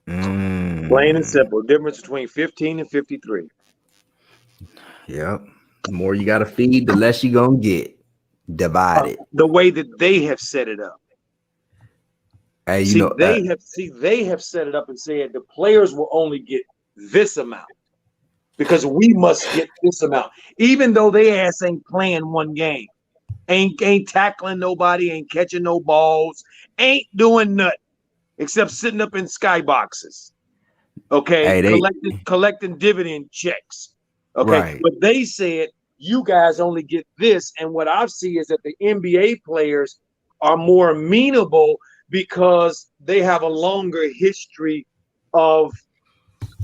Plain and simple. Difference between 15 and 53. Yep. The more you got to feed, the less you gonna get. Divided. The way that they have set it up. Hey, they have set it up and said the players will only get this amount because we must get this amount, even though they ass ain't playing one game, ain't tackling nobody, ain't catching no balls, ain't doing nothing except sitting up in skyboxes. Okay, collecting dividend checks. Okay, right. But they said you guys only get this, and what I've seen is that the NBA players are more amenable because they have a longer history of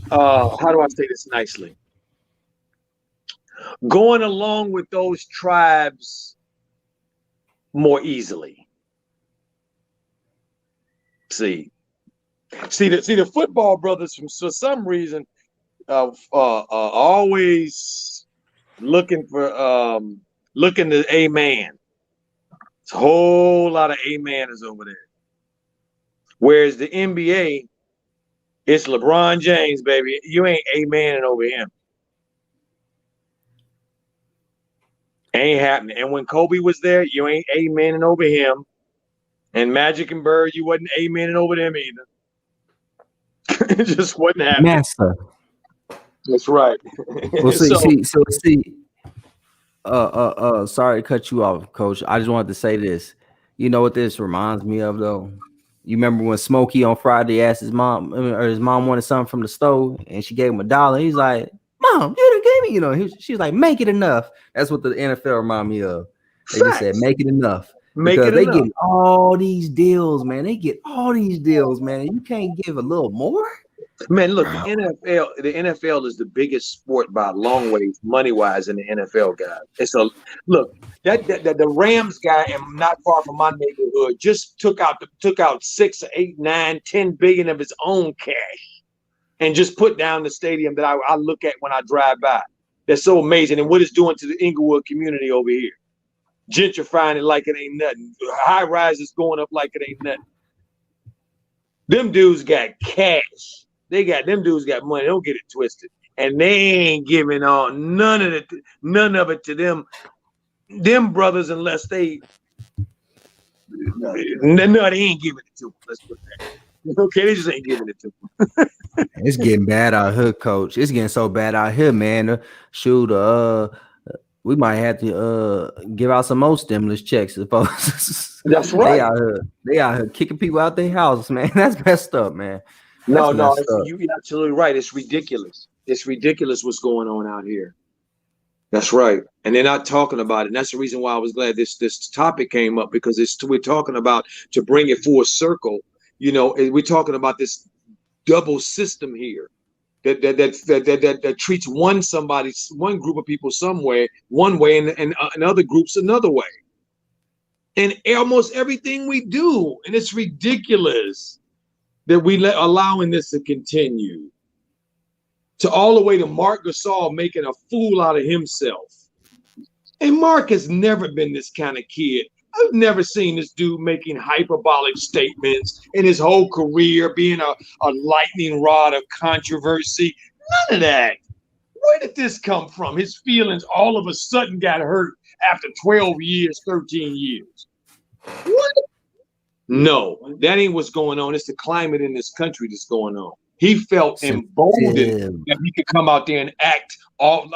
how do I say this nicely? Going along with those tribes more easily. See the football brothers for some reason always looking to amen. It's a whole lot of ameners over there. Whereas the NBA, it's LeBron James, baby. You ain't amening over him. Ain't happening. And when Kobe was there, you ain't amening over him. And Magic and Bird, you wasn't amening over them either. It just wasn't happening. Master. That's right. Well, see. Sorry to cut you off, Coach. I just wanted to say this. You know what this reminds me of, though? You remember when Smokey on Friday asked his mom, or his mom wanted something from the store, and she gave him $1. He's like, "Mom, you done gave me," she was like, "Make it enough." That's what the NFL remind me of. They just said, "Make it enough." Because they get all these deals, man. They get all these deals, man. You can't give a little more. Man, look, the NFL is the biggest sport by a long ways, money-wise, in the NFL, guys. It's a look, that the Rams guy and not far from my neighborhood just took out 6, 8, 9, 10 billion of his own cash and just put down the stadium that I look at when I drive by. That's so amazing. And what it's doing to the Inglewood community over here. Gentrifying it like it ain't nothing. High rises going up like it ain't nothing. Them dudes got cash. Them dudes got money. Don't get it twisted. And they ain't giving on none of it to them brothers unless they ain't giving it to them. Let's put that. Okay, they just ain't giving it to them. It's getting bad out here, Coach. It's getting so bad out here, man. Shoot, we might have to give out some more stimulus checks. That's right. They out here kicking people out their houses, man. That's messed up, man. You're absolutely right. It's ridiculous. It's ridiculous what's going on out here. That's right. And they're not talking about it. And that's the reason why I was glad this topic came up, because we're talking about, to bring it full circle, we're talking about this double system here that treats one group of people one way and other groups another way. And almost everything we do, and it's ridiculous that allowing this to continue. To all the way to Marc Gasol making a fool out of himself. And Marc has never been this kind of kid. I've never seen this dude making hyperbolic statements in his whole career, being a lightning rod of controversy. None of that. Where did this come from? His feelings all of a sudden got hurt after 12 years, 13 years. What? No, that ain't what's going on. It's the climate in this country that's going on. He felt emboldened that he could come out there and act all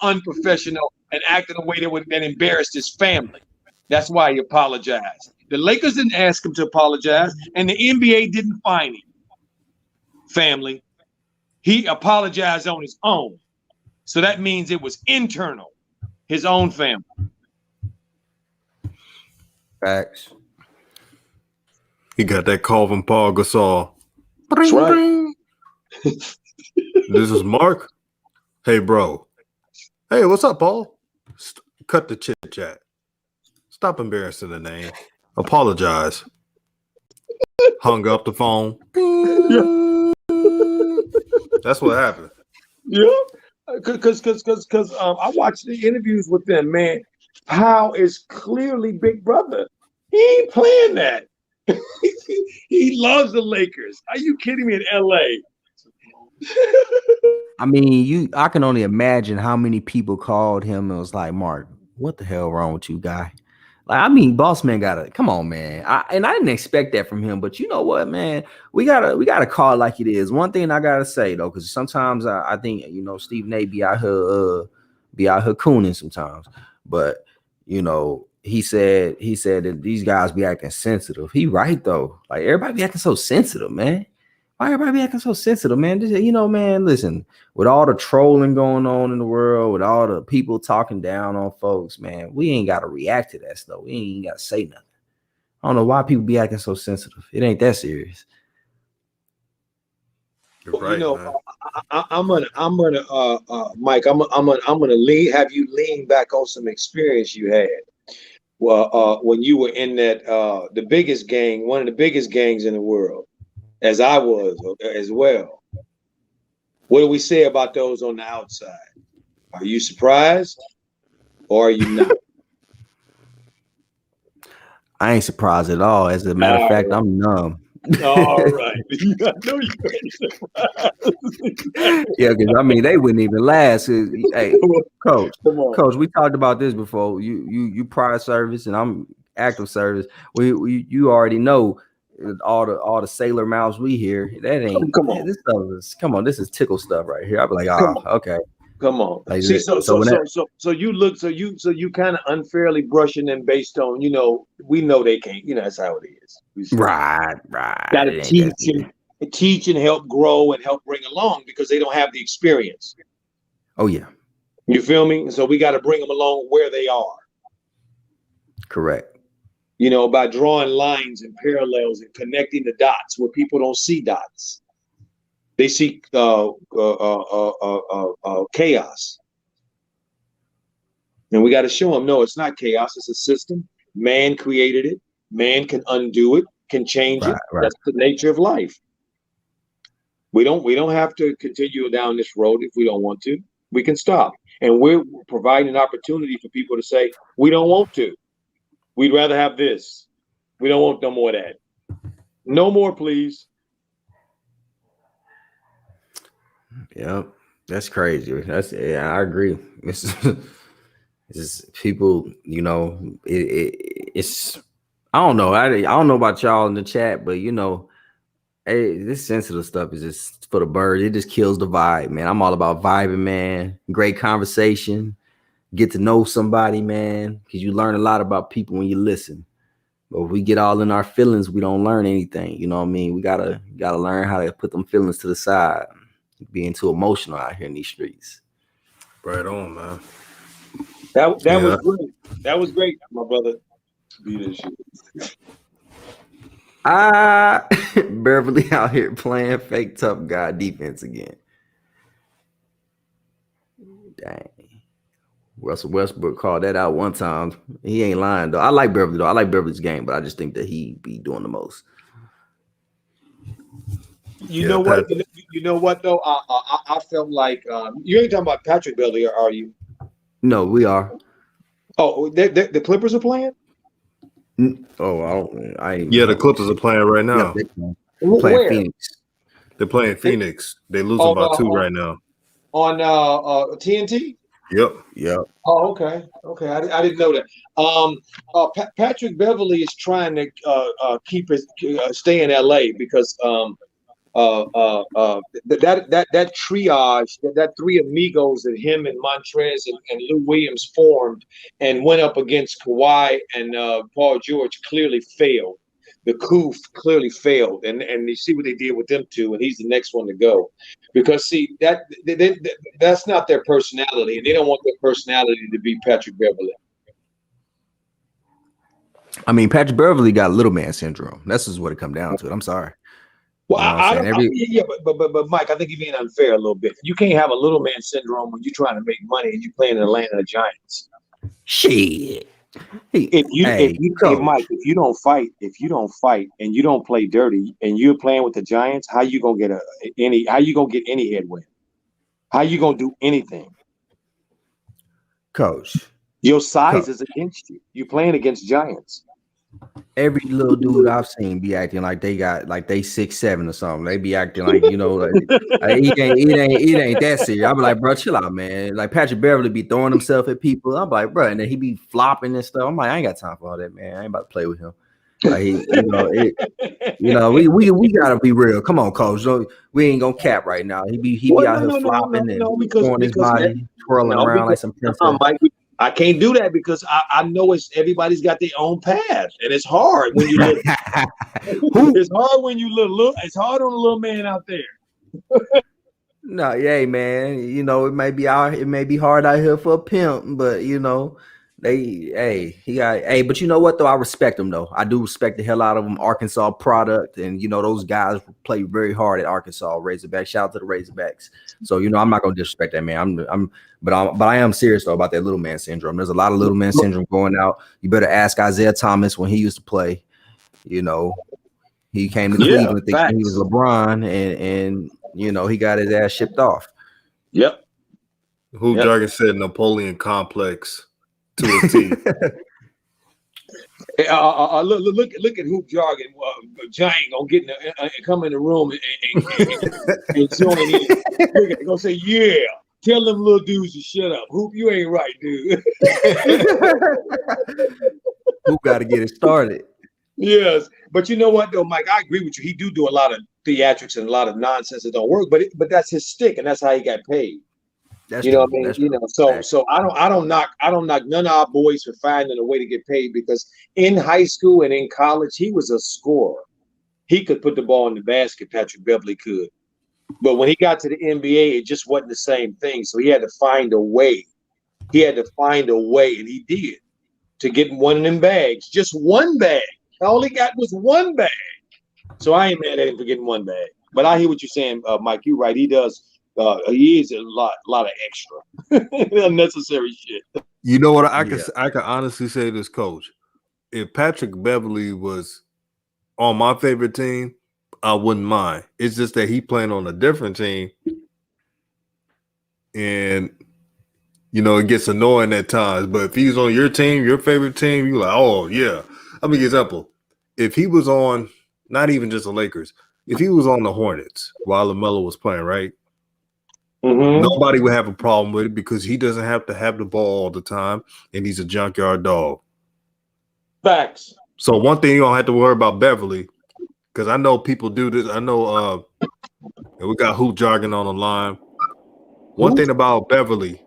unprofessional and act in a way that embarrassed his family. That's why he apologized. The Lakers didn't ask him to apologize, and the NBA didn't fine him. Family. He apologized on his own. So that means it was internal, his own family. Facts. He got that call from Paul Gasol. That's right. This is Mark. Hey, bro. Hey, what's up, Paul? Cut the chit chat. Stop embarrassing the name. Apologize. Hung up the phone. Yeah. That's what happened. Yeah. Because I watched the interviews with them, man. Powell is clearly Big Brother. He ain't playing that. He loves the Lakers. Are you kidding me? In LA. I mean, I can only imagine how many people called him and was like, "Mark, what the hell wrong with you, guy?" Like, I mean, boss man come on, man. I didn't expect that from him, but you know what, man? We gotta call it like it is. One thing I gotta say though, because sometimes I think Stephen A be out here cooning sometimes, but he said that these guys be acting sensitive. He right though. Like, everybody be acting so sensitive, man. Why everybody be acting so sensitive, man? Man, listen, with all the trolling going on in the world, with all the people talking down on folks, man, we ain't got to react to that stuff. We ain't got to say nothing. I don't know why people be acting so sensitive. It ain't that serious. You're right, man. I'm gonna Mike, I'm gonna have you lean back on some experience you had. Well, when you were in that the biggest gang, one of the biggest gangs in the world, as I was as well. What do we say about those on the outside? Are you surprised or are you not? I ain't surprised at all. As a matter of fact, I'm numb. All right. I know you ain't surprised. Yeah, because I mean they wouldn't even last. Hey, coach, we talked about this before. You prior service and I'm active service. You already know all the sailor mouths we hear. That ain't come on. This stuff is this is tickle stuff right here. I'll be like, okay. Come on. Like, see, so you kind of unfairly brushing them based on, we know they can't, that's how it is. Right. Gotta teach and help grow and help bring along because they don't have the experience. Oh yeah. You feel me? So we got to bring them along where they are. Correct. By drawing lines and parallels and connecting the dots where people don't see dots. They see chaos. And we got to show them, no, it's not chaos. It's a system. Man created it. Man can undo it, can change it. Right. That's the nature of life. We don't have to continue down this road if we don't want to. We can stop. And we're providing an opportunity for people to say, we don't want to. We'd rather have this. We don't want no more of that. No more, please. Yep, that's crazy. I agree. It's people, it's I don't know. I don't know about y'all in the chat, but hey, this sensitive stuff is just for the birds. It just kills the vibe, man. I'm all about vibing, man. Great conversation. Get to know somebody, man, because you learn a lot about people when you listen. But if we get all in our feelings, we don't learn anything. You know what I mean? We gotta learn how to put them feelings to the side. Being too emotional out here in these streets. Right on, man. That was great. That was great, my brother. Beverley out here playing fake tough guy defense again. Dang. Russell Westbrook called that out one time. He ain't lying though. I like Beverley though. I like Beverley's game, but I just think that he be doing the most. You know what though? I felt like you ain't talking about Patrick Beverley, are you? No, we are. Oh, the Clippers are playing? Oh, the Clippers are playing right now. They're playing Phoenix. They're playing Phoenix. They're losing by 2 right now. On TNT? Yep. Oh, okay. I didn't know that. Patrick Beverley is trying to stay in LA because that triage, that three amigos that him and Montrez and Lou Williams formed and went up against Kawhi and Paul George clearly failed. The coup clearly failed, and you see what they did with them two, and he's the next one to go, because see that's not their personality, and they don't want their personality to be Patrick Beverley. I mean, Patrick Beverley got little man syndrome. That's just what it comes down to. I'm sorry. Well, but Mike, I think you're being unfair a little bit. You can't have a little man syndrome when you're trying to make money and you're playing in Atlanta Giants. Shit. If you don't fight and you don't play dirty and you're playing with the Giants, how you gonna get any headwind? How you gonna do anything? Coach, your size is against you. You're playing against Giants. Every little dude I've seen be acting like they 6'7" or something. They be acting like, it ain't that serious. I be like, bro, chill out, man. Like Patrick Beverley be throwing himself at people. I'm like, bro, and then he be flopping and stuff. I'm like, I ain't got time for all that, man. I ain't about to play with him. Like we gotta be real. Come on, coach. We ain't gonna cap right now. He be out here flopping and throwing his body, twirling around like some princess. I can't do that because I know everybody's got their own path, and it's hard when you look. It's hard when you look. It's hard on a little man out there. No, yeah, man. It may be hard out here for a pimp, but but you know what though? I respect him though. I do respect the hell out of him. Arkansas product, and those guys play very hard at Arkansas. Razorbacks. Shout out to the Razorbacks. So I'm not gonna disrespect that man. But I am serious though about that little man syndrome. There's a lot of little man syndrome going out. You better ask Isaiah Thomas when he used to play. He came to Cleveland thinking he was LeBron, and you know, he got his ass shipped off. Yep. Who Jargon said Napoleon complex to a T. Look at Hoop Jargon. Giant gonna get come in the room and join in. Look at gonna say, yeah. Tell them little dudes to shut up. Hoop, you ain't right, dude. Hoop got to get it started. Yes, but you know what though, Mike? I agree with you. He do a lot of theatrics and a lot of nonsense that don't work. But that's his stick, and that's how he got paid. That's you know true. what I mean? So I don't knock none of our boys for finding a way to get paid, because in high school and in college he was a scorer. He could put the ball in the basket. Patrick Beverley could, but when he got to the NBA, it just wasn't the same thing. So he had to find a way. And he did, to get one of them bags. Just one bag. All he got was one bag. So I ain't mad at him for getting one bag. But I hear what you're saying, Mike. You're right. He does. He is a lot of extra, unnecessary shit. You know what? I can honestly say this, Coach. If Patrick Beverley was on my favorite team, I wouldn't mind. It's just that he playing on a different team, and you know it gets annoying at times. But if he's on your team, your favorite team, you're like, oh yeah. I mean, example. If he was on, not even just the Lakers, if he was on the Hornets while Lamelo was playing, right? Mm-hmm. Nobody would have a problem with it because he doesn't have to have the ball all the time, and he's a junkyard dog. Facts. So one thing you don't have to worry about Beverley, because I know people do this. I know we got Hoop Jargon on the line. One thing about Beverley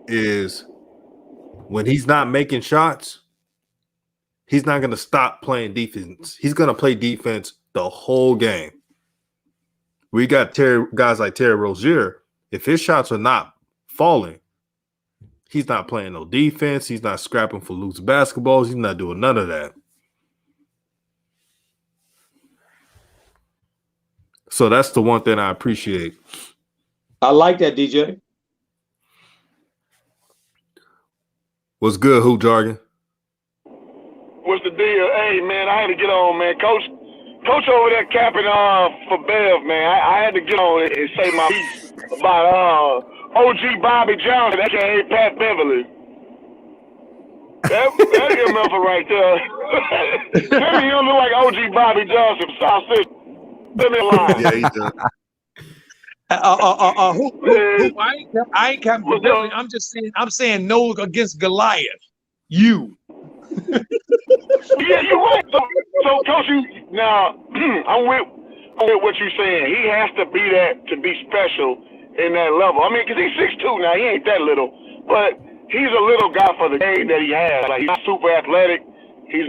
is when he's not making shots, he's not going to stop playing defense. He's going to play defense the whole game. We got guys like Terry Rozier. If his shots are not falling, he's not playing no defense. He's not scrapping for loose basketballs. He's not doing none of that. So that's the one thing I appreciate. I like that, DJ. What's good, Hoop Jargon? What's the deal? Hey, man, I had to get on, man. Coach over there capping for Bev, man. I had to get on and say my piece about OG Bobby Johnson, aka Pat Beverley. That MF right there. Maybe he don't look like OG Bobby Johnson from South City. Let me lie. Yeah, he does. I ain't capping for Beverley. I'm saying no against Goliath. You. Yeah, you're right. So Coach, now I'm with what you're saying. He has to be that to be special in that level. I mean, because he's 6'2" now. He ain't that little, but he's a little guy for the game that he has. Like, he's not super athletic. He's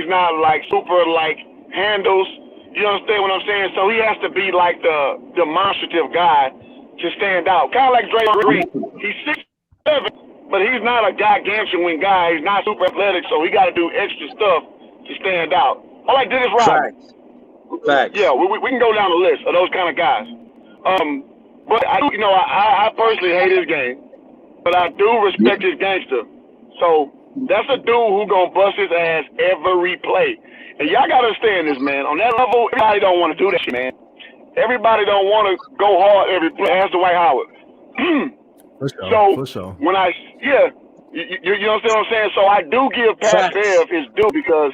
not like super like handles. You understand what I'm saying? So he has to be like the demonstrative guy to stand out. Kind of like Dre Green. He's 6'7", but he's not a gargantuan guy. He's not super athletic, so he got to do extra stuff to stand out. I like Dennis Rodman. Facts. Yeah, we can go down the list of those kind of guys. But I personally hate his game, but I do respect his gangster. So that's a dude who gonna bust his ass every play. And y'all gotta understand this, man. On that level, everybody don't want to do that shit, man. Everybody don't want to go hard every play. Ask Dwight Howard. For sure. When you know what I'm saying? So I do give Pat Bev his due, because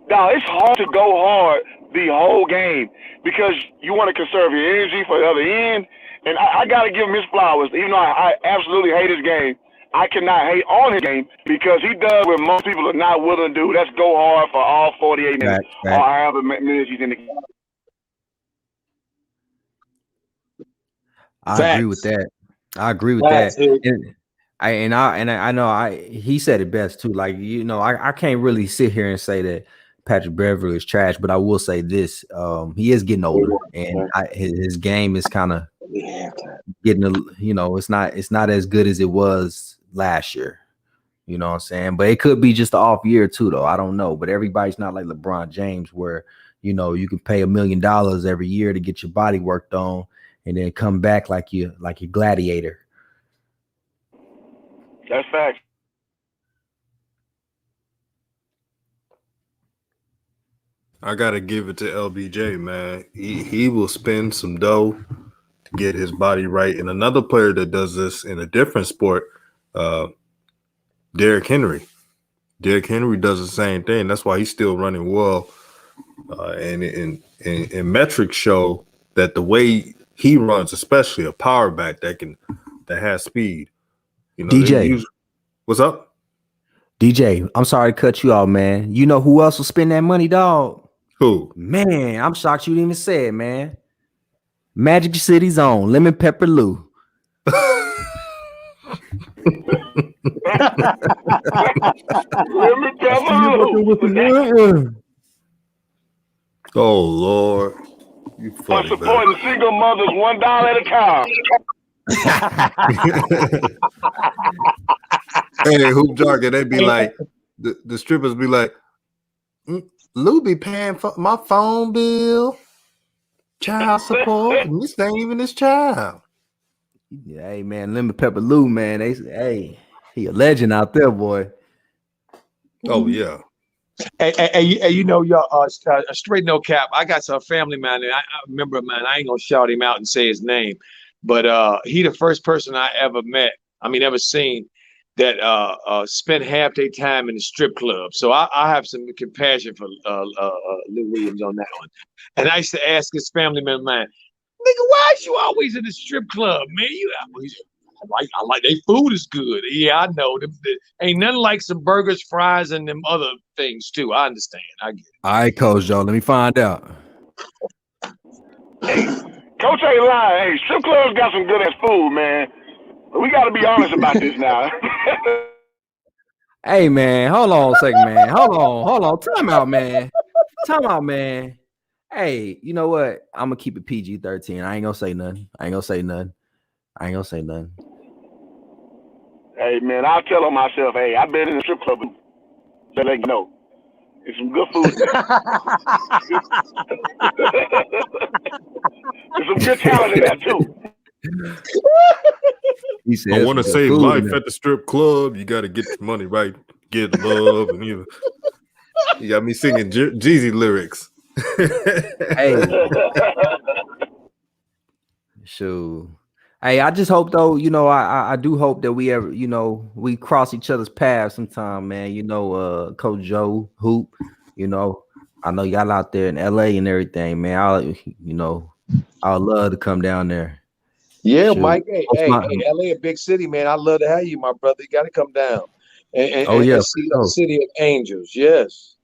now it's hard to go hard the whole game because you want to conserve your energy for the other end. And I got to give him his flowers. Even though I absolutely hate his game, I cannot hate on his game because he does what most people are not willing to do. That's go hard for all 48 minutes or however minutes he's in the game. I agree with that. And I know he said it best too. Like, you know, I can't really sit here and say that Patrick Beverley is trash, but I will say this: he is getting older, and his game is kind of getting, you know, it's not as good as it was last year. You know what I'm saying? But it could be just an off year too, though. I don't know. But everybody's not like LeBron James, where, you know, you can pay $1 million every year to get your body worked on, and then come back like you gladiator. That's facts. I gotta give it to LBJ, man. He will spend some dough to get his body right. And another player that does this in a different sport, Derrick Henry. Derrick Henry does the same thing. That's why he's still running well. And metrics show that the way he runs, especially a power back that has speed. You know, DJ. What's up? DJ, I'm sorry to cut you off, man. You know who else will spend that money, dog? Who? Man, I'm shocked you didn't even say it, man. Magic City's own Lemon Pepper Lou. Lemon Pepper Lou. Oh Lord, you funny, I'm supporting single mothers $1 at a time. Hey, hoop jargon, they be like, the strippers be like, Lou be paying for my phone bill, child support, and this ain't even his child. Yeah, hey man, Lemon Pepper Lou, man. Hey, he a legend out there, boy. Oh yeah. Hey, you know, y'all, straight no cap. I got some family, man, and I remember, man, I ain't gonna shout him out and say his name, but he the first person I ever met, ever seen that spent half their time in the strip club. So I have some compassion for Lou Williams on that one. And I used to ask his family member, man, nigga, why is you always in the strip club, man? I like their food is good. Yeah, I know. Ain't nothing like some burgers, fries, and them other things too. I understand. I get it. All right, Coach Joe, let me find out. Hey, Coach ain't lying. Hey, strip clubs got some good ass food, man. But we got to be honest about this now. Hey man, hold on a second, man. Hold on. Time out, man. Hey, you know what? I'm gonna keep it PG-13. I ain't gonna say nothing. Hey, man, I'll tell on myself, hey, I've been in the strip club. So let you know. It's some good food. There's some good talent in that, too. He said, I want to save life at the strip club. You got to get your money right, get love, and you got me singing Jeezy lyrics. Hey, sure. Hey, I just hope though, you know, I do hope that we ever, you know, we cross each other's paths sometime, man. You know, Coach Joe Hoop, you know, I know y'all out there in LA and everything, man. I'd love to come down there. Yeah, Shoot. Mike. Hey, LA, a big city, man. I'd love to have you, my brother. You got to come down and see the city of angels. Yes.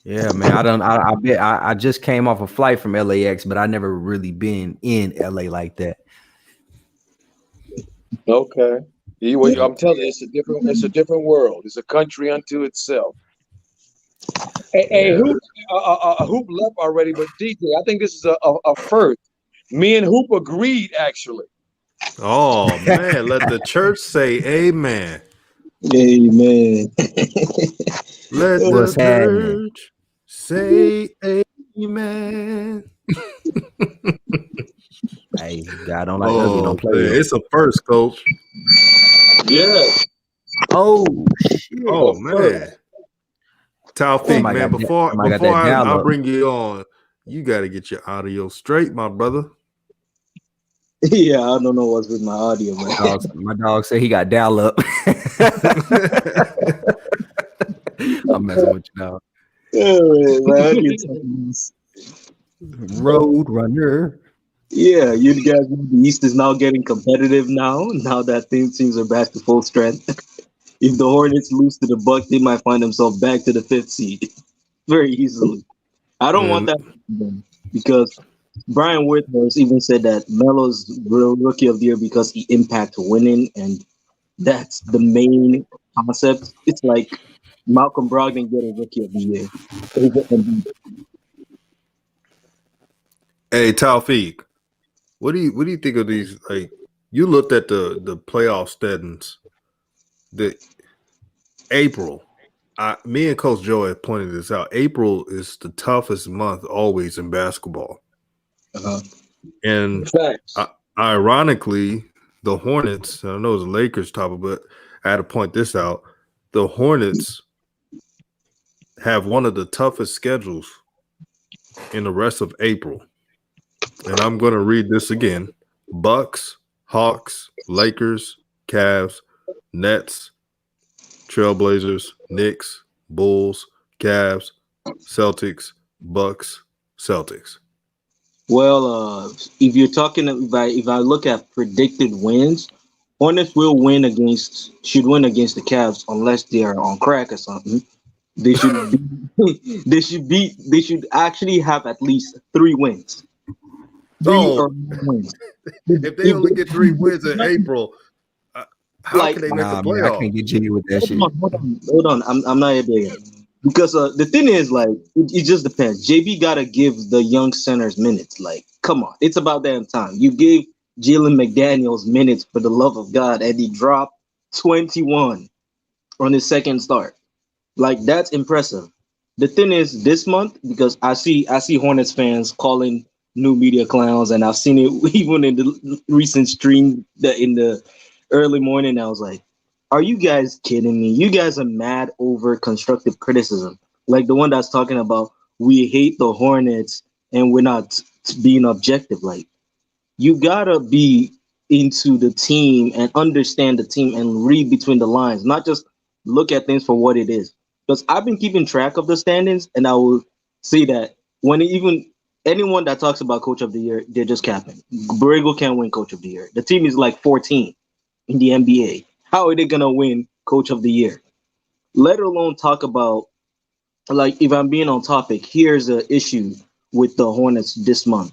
Yeah, man. I just came off a flight from LAX, but I never really been in LA like that. Okay. I'm telling you, it's a different world. It's a country unto itself. Hey, Hoop left already, but DJ, I think this is a first. Me and Hoop agreed, actually. Oh man, let the church say amen. Amen. Let the church say amen. Hey, God don't like ugly, don't play with. It's a first, Coach. Yeah. Oh shit. Oh man. Taufik, man, before I bring you on, you got to get your audio straight, my brother. Yeah, I don't know what's with my audio, man. My dog said he got dial up. I'm messing with you now. Road runner. Yeah, you guys know the East is now getting competitive now that teams are back to full strength. If the Hornets lose to the Bucks, they might find themselves back to the 5th seed very easily. I don't want that to happen because Brian Whitehurst even said that Melo's real rookie of the year because he impacted winning, and that's the main concept. It's like Malcolm Brogdon getting rookie of the year. Hey, Taufik, what do you think of these? Like, you looked at the playoff standings. The April, me and Coach Joe have pointed this out. April is the toughest month always in basketball. And ironically, the Hornets, I know it's the Lakers topic, but I had to point this out. The Hornets have one of the toughest schedules in the rest of April. And I'm going to read this again. Bucks, Hawks, Lakers, Cavs, Nets, Trailblazers, Knicks, Bulls, Cavs, Celtics, Bucks, Celtics. Well, if you're talking, if I look at predicted wins, Hornets should win against the Cavs unless they are on crack or something. They should they should actually have at least 3 wins. So, Wins. if they only get 3 wins in April, how can they make the playoffs? I can't get jiggy with that shit. Hold on. I'm not there yet. Because the thing is, like, it just depends. JB gotta give the young centers minutes. Like, come on, it's about damn time. You gave Jalen McDaniels minutes for the love of God, and he dropped 21 on his second start. Like, that's impressive. The thing is, this month, because I see Hornets fans calling new media clowns, and I've seen it even in the recent stream in the early morning. I was like, are you guys kidding me? You guys are mad over constructive criticism. Like the one that's talking about we hate the Hornets and we're not being objective. Like, you gotta be into the team and understand the team and read between the lines, not just look at things for what it is. Because I've been keeping track of the standings, and I will say that when even anyone that talks about coach of the year, they're just capping. Borrego can't win coach of the year. The team is like 14 in the NBA. How are they gonna win coach of the year? Let alone talk about, like, if I'm being on topic, here's an issue with the Hornets this month.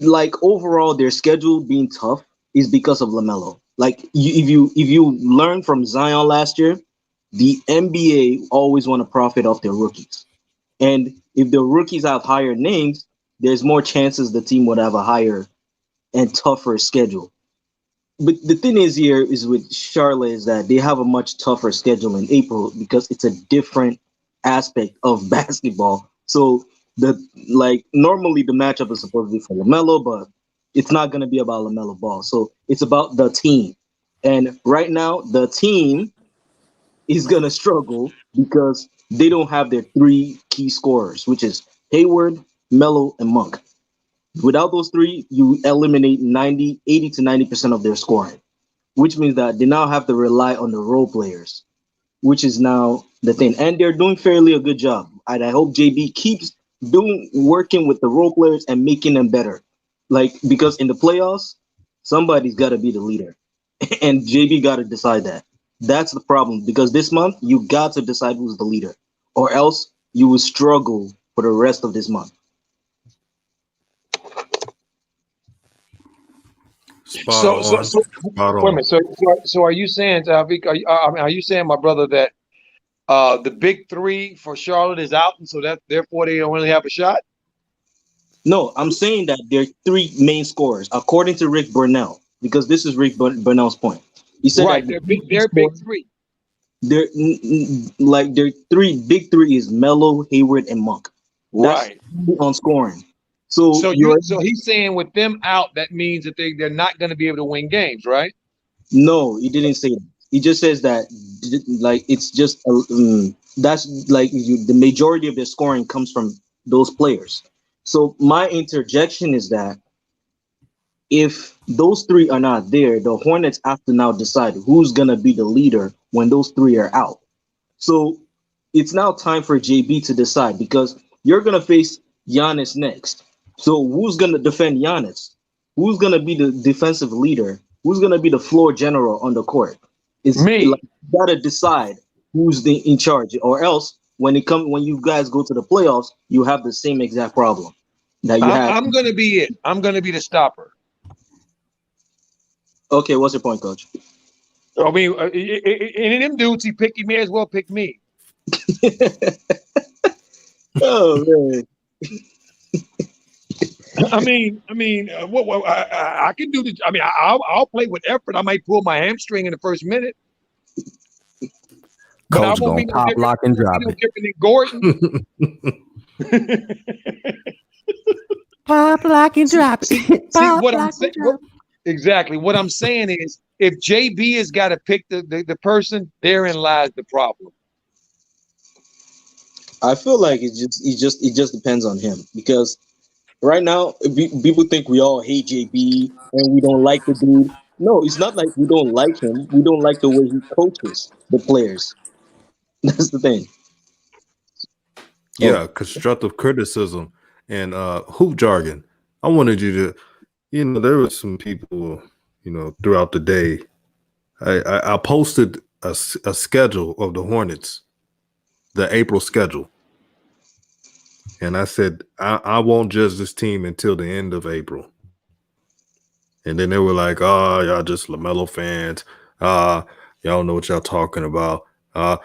Like, overall, their schedule being tough is because of LaMelo. Like, if you learn from Zion last year, the NBA always want to profit off their rookies. And if the rookies have higher names, there's more chances the team would have a higher and tougher schedule. But the thing is here is with Charlotte is that they have a much tougher schedule in April because it's a different aspect of basketball. So normally the matchup is supposed to be for LaMelo, but it's not going to be about Lamelo Ball. So it's about the team. And right now the team is going to struggle because they don't have their 3 key scorers, which is Hayward, Melo, and Monk. Without those 3, you eliminate 80 to 90% of their scoring, which means that they now have to rely on the role players, which is now the thing. And they're doing fairly a good job. And I hope JB keeps working with the role players and making them better. Like, because in the playoffs, somebody's got to be the leader. And JB got to decide that. That's the problem. Because this month, you got to decide who's the leader. Or else you will struggle for the rest of this month. So wait a minute. So are you saying, Vic, are you saying, my brother, that the big 3 for Charlotte is out, and so that therefore they don't really have a shot? No, I'm saying that there are 3 main scorers, according to Rick Burnell, because this is Rick Burnell's point. He said right, they're big 3. They're their 3 big 3 is Melo, Hayward, and Monk. That's right on scoring. So he's saying with them out, that means that they're not going to be able to win games, right? No, he didn't say that. He just says that, like, it's just that's like the majority of their scoring comes from those players. So my interjection is that if those 3 are not there, the Hornets have to now decide who's gonna be the leader when those 3 are out. So it's now time for JB to decide, because you're gonna face Giannis next. So who's gonna defend Giannis? Who's gonna be the defensive leader? Who's gonna be the floor general on the court? It's me. Like, you gotta decide who's in charge, or else when you guys go to the playoffs, you have the same exact problem that you have. I'm gonna be it. I'm gonna be the stopper. Okay, what's your point, Coach? I mean, and them dudes he may as well pick me. Oh man. I mean, I can do this. I mean, I'll play with effort. I might pull my hamstring in the first minute. But Coach gonna pop, lock, and drop it. Gordon. Pop, lock, and drop it. See what I'm saying? Exactly. What I'm saying is, if JB has got to pick the person, therein lies the problem. I feel like it just depends on him because right now people think we all hate JB and we don't like the dude. No, it's not like we don't like him. We don't like the way he coaches the players. That's the thing. Yeah, constructive criticism and hoop jargon. I wanted you to, there were some people, throughout the day. I posted a schedule of the Hornets, the April schedule. And I said, I won't judge this team until the end of April. And then they were like, oh, y'all just LaMelo fans. Y'all don't know what y'all talking about. And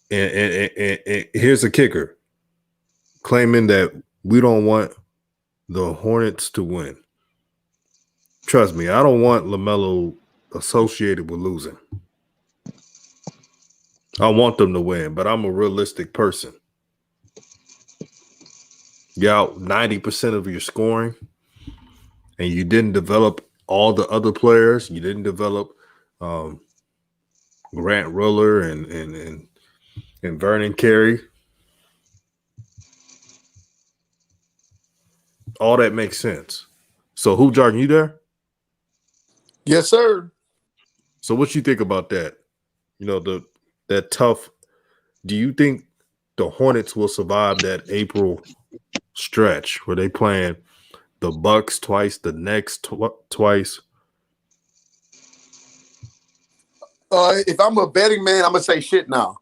here's the kicker. Claiming that we don't want the Hornets to win. Trust me, I don't want LaMelo associated with losing. I want them to win, but I'm a realistic person. You're out 90% of your scoring, and you didn't develop all the other players. You didn't develop Grant Ruller and Vernon Carey. All that makes sense. So, Hoop Jargon, you there? Yes, sir. So, what you think about that? That tough. Do you think the Hornets will survive that April stretch where they playing the Bucks twice, the Knicks twice? If I'm a betting man, I'm gonna say shit now.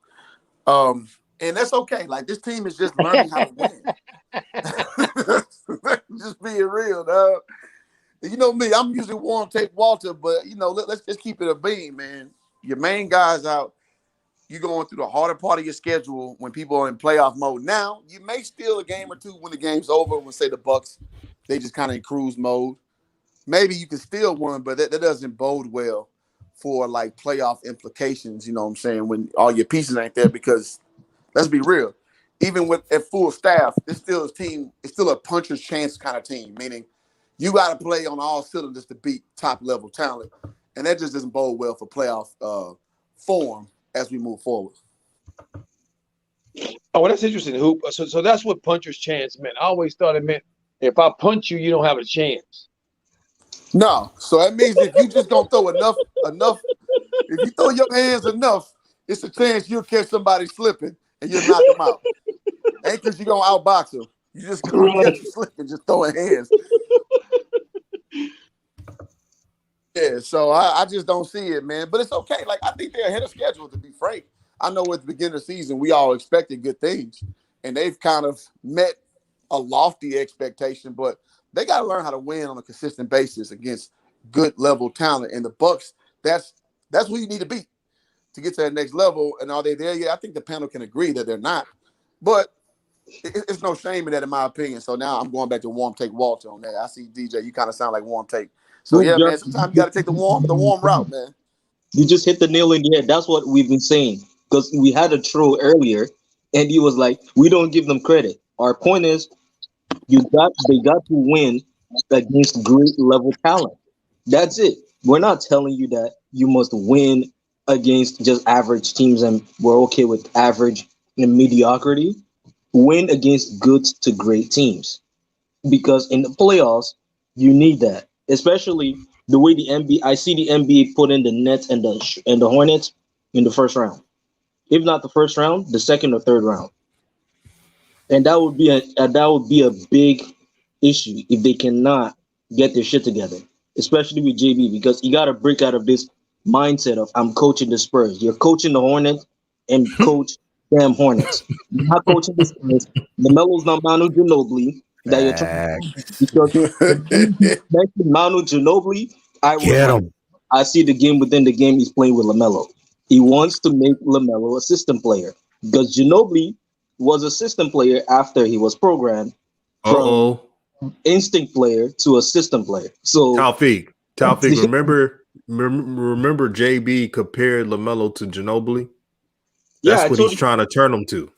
And that's okay. Like, this team is just learning how to win. Just being real, dog. You know me, I'm usually warm take Walter, but let's just keep it a beam, man. Your main guys out. You're going through the harder part of your schedule when people are in playoff mode. Now, you may steal a game or two when the game's over. When, say, the Bucks, they just kind of in cruise mode. Maybe you can steal one, but that doesn't bode well for, like, playoff implications, you know what I'm saying, when all your pieces ain't there because, let's be real, even at full staff, it's still a puncher's chance kind of team, meaning you got to play on all cylinders to beat top-level talent, and that just doesn't bode well for playoff form as we move forward. Oh, well, that's interesting, Hoop. So that's what puncher's chance meant. I always thought it meant if I punch you, you don't have a chance. No, so that means if you just gonna throw enough, if you throw your hands enough, it's a chance you'll catch somebody slipping and you'll knock them out. Ain't because you're gonna outbox them. You just gonna catch them slipping, just throwing hands. Yeah, so I just don't see it, man. But it's okay. Like, I think they're ahead of schedule, to be frank. I know at the beginning of the season, we all expected good things, and they've kind of met a lofty expectation, but they got to learn how to win on a consistent basis against good level talent. And the Bucks, that's who you need to beat to get to that next level. And are they there yet? I think the panel can agree that they're not. But it's no shame in that, in my opinion. So now I'm going back to warm take Walter on that. I see DJ, you kind of sound like warm take. So yeah, man, sometimes you got to take the warm route, man. You just hit the nail in the head. That's what we've been saying. Because we had a troll earlier, and he was like, we don't give them credit. Our point is, they got to win against great level talent. That's it. We're not telling you that you must win against just average teams and we're okay with average and mediocrity. Win against good to great teams. Because in the playoffs, you need that. Especially the way the NBA, I see the NBA put in the Nets and the Hornets in the first round. If not the first round, the second or third round. And that would be a big issue if they cannot get their shit together, especially with JB, because you got to break out of this mindset of I'm coaching the Spurs. You're coaching the Hornets and coach damn Hornets. You're not coaching the Spurs. LaMelo's not Manu Ginobili that you're trying to because Manu Ginobili, I see the game within the game he's playing with LaMelo. He wants to make LaMelo a system player because Ginobili was a system player after he was programmed from instinct player to a system player. So Taufik, remember JB compared LaMelo to Ginobili? That's what he's trying to turn him to.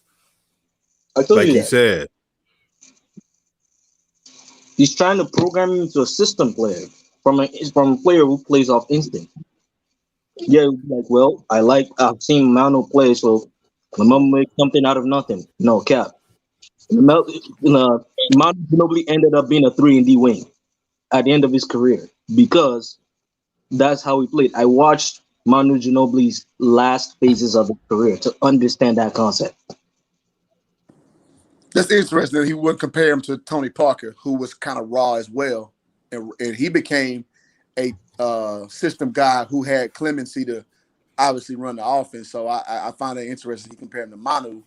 I told like you he that. said. He's trying to program him into a system player from a player who plays off instinct. Yeah, like, well, I've seen Manu play, so Manu make something out of nothing. No cap. Manu Ginobili ended up being a 3-and-D wing at the end of his career because that's how he played. I watched Manu Ginobili's last phases of his career to understand that concept. That's interesting that he wouldn't compare him to Tony Parker, who was kind of raw as well. And he became a system guy who had clemency to obviously run the offense. So I find it interesting he compared him to Manu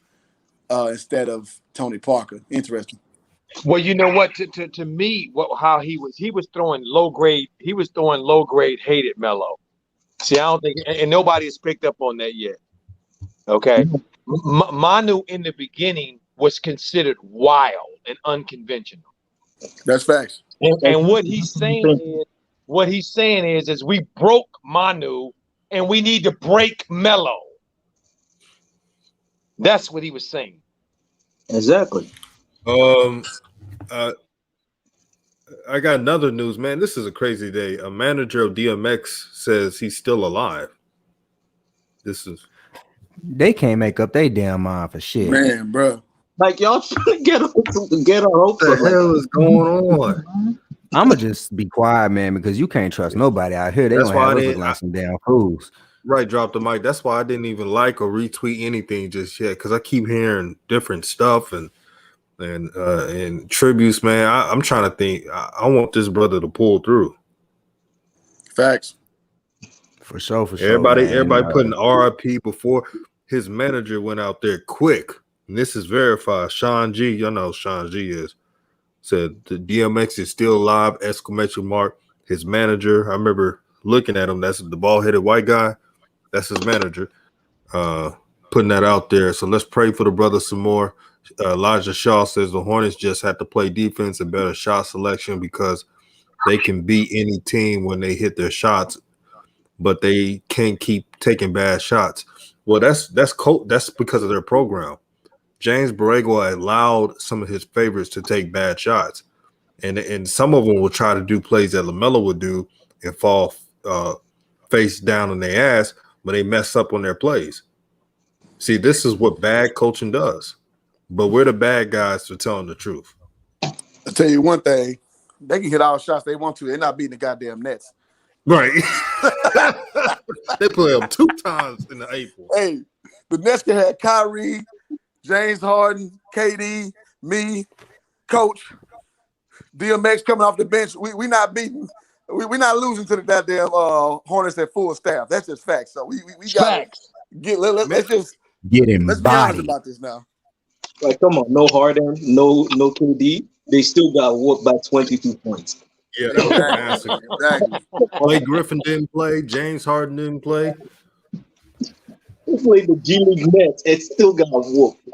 instead of Tony Parker. Interesting. Well, you know what? To me, how he was throwing low grade. He was throwing low grade hated Melo. See, I don't think, and nobody has picked up on that yet. Okay, Manu in the beginning was considered wild and unconventional. That's facts. And what he's saying is we broke Manu and we need to break Melo. That's what he was saying. Exactly. I got another news, man. This is a crazy day. A manager of DMX says he's still alive. They can't make up their damn mind for shit. Man, bro. Like y'all trying to get our hopes What the hell is going on? I'ma just be quiet, man, because you can't trust nobody out here. They That's gonna why have I us didn't- look like some damn fools. Right, drop the mic. That's why I didn't even like or retweet anything just yet, because I keep hearing different stuff and tributes, man. I'm trying to think. I want this brother to pull through. Facts. For sure. Everybody man. putting RIP before his manager went out there quick. And this is verified. Sean G, y'all know who Sean G is. Said the DMX is still alive, exclamation mark. His manager, I remember looking at him, that's the bald-headed white guy. That's his manager. Putting that out there. So let's pray for the brother some more. Elijah Shaw says the Hornets just have to play defense and better shot selection because they can beat any team when they hit their shots, but they can't keep taking bad shots. Well, that's because of their program. James Borrego allowed some of his favorites to take bad shots, and some of them will try to do plays that Lamelo would do and fall face down on their ass, but they mess up on their plays. See, this is what bad coaching does. But we're the bad guys for telling the truth. I'll tell you one thing. They can hit all shots they want to. They're not beating the goddamn Nets. Right. They play them 2 times in the April. Hey, the Nets can have Kyrie, James Harden, KD, me, Coach, DMX coming off the bench. We not beating. We not losing to the goddamn Hornets at full staff. That's just facts. So we got to let's just get him. Let's be honest about this now. Like, come on, no Harden, no KD. They still got whooped by 22 points. Yeah, that was massive. Exactly. Blake Griffin didn't play. James Harden didn't play. They played the G League Nets. It still got whooped.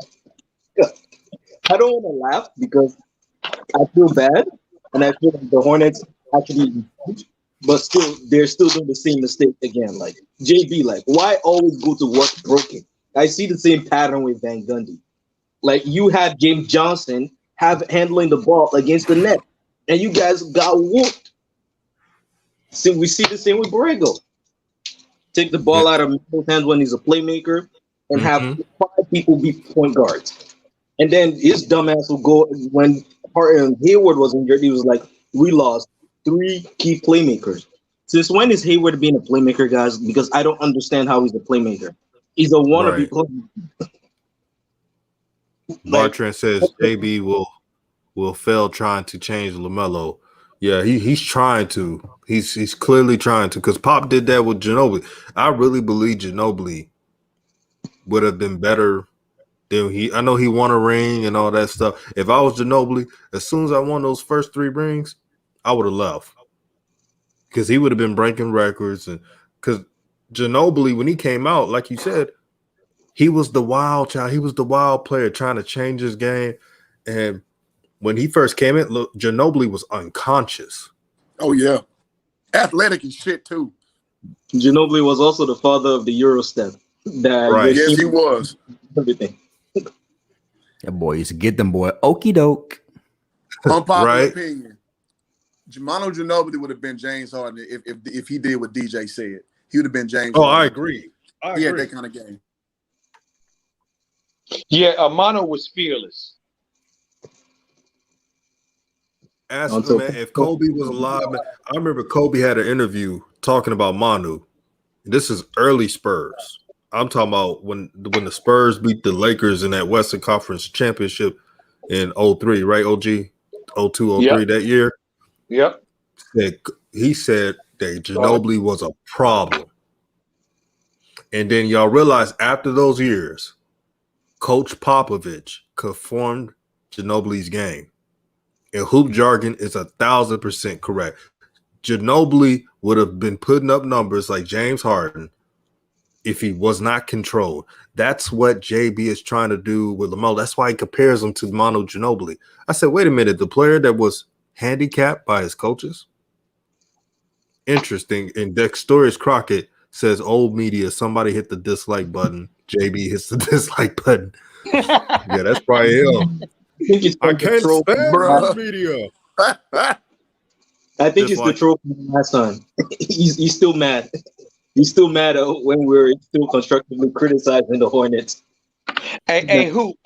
I don't want to laugh because I feel bad, and I feel like the Hornets actually, but still, they're still doing the same mistake again. Like JB, like why always go to what's broken? I see the same pattern with Van Gundy. Like you had James Johnson handling the ball against the net, and you guys got whooped. So we see the same with Borrego. Take the ball out of his hands when he's a playmaker, and have 5 people be point guards. And then his dumbass will go when Hayward was injured. He was like, "We lost 3 key playmakers." Since when is Hayward being a playmaker, guys? Because I don't understand how he's a playmaker. He's a wannabe playmaker. Bartrand says JB will fail trying to change LaMelo. Yeah, he's trying to. He's clearly trying to, because Pop did that with Ginobili. I really believe Ginobili would have been better than he. I know he won a ring and all that stuff. If I was Ginobili, as soon as I won those first 3 rings, I would have left, because he would have been breaking records. And because Ginobili, when he came out, like you said, he was the wild child. He was the wild player trying to change his game. And when he first came in, look, Ginobili was unconscious. Oh, yeah. Athletic and shit, too. Ginobili was also the father of the Eurostep. Right. Yes, he was. Everything. That boy used to get them, boy. Okie doke. Unpopular Right. opinion. Manu Ginobili would have been James Harden if he did what DJ said. He would have been James Harden. I agree. He had that kind of game. Yeah, Manu was fearless. Ask him, man, if Kobe was alive. Man, I remember Kobe had an interview talking about Manu. This is early Spurs. I'm talking about when the Spurs beat the Lakers in that Western Conference Championship in 03, right, OG? 02, 03 that year. Yep. He said that Ginobili was a problem. And then y'all realize after those years, Coach Popovich conformed Ginobili's game. And hoop jargon is 1,000% correct. Ginobili would have been putting up numbers like James Harden if he was not controlled. That's what JB is trying to do with Lamelo. That's why he compares him to Manu Ginobili. I said, wait a minute, the player that was handicapped by his coaches? Interesting. And Dexterious Crockett says, old media, somebody hit the dislike button. JB hits the dislike button. Yeah, that's probably him. I can't stand the media. I think it's the troll from last time. He's still mad. He's still mad when we're still constructively criticizing the Hornets. Hey, Hoop,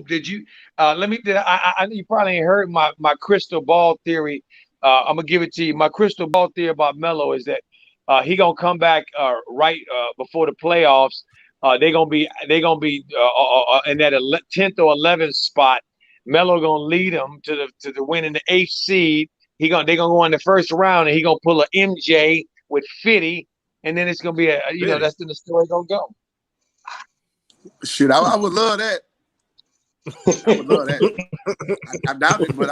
did you you probably ain't heard my crystal ball theory. I'm gonna give it to you. My crystal ball theory about Melo is that he gonna come back right before the playoffs. They're gonna be in that 10th or 11th spot. Melo gonna lead them to the win in the 8th seed. They gonna go in the first round, and he gonna pull a MJ with 50, and then it's gonna be that's when the story gonna go. Shit, I would love that. I would love that. I doubt it, but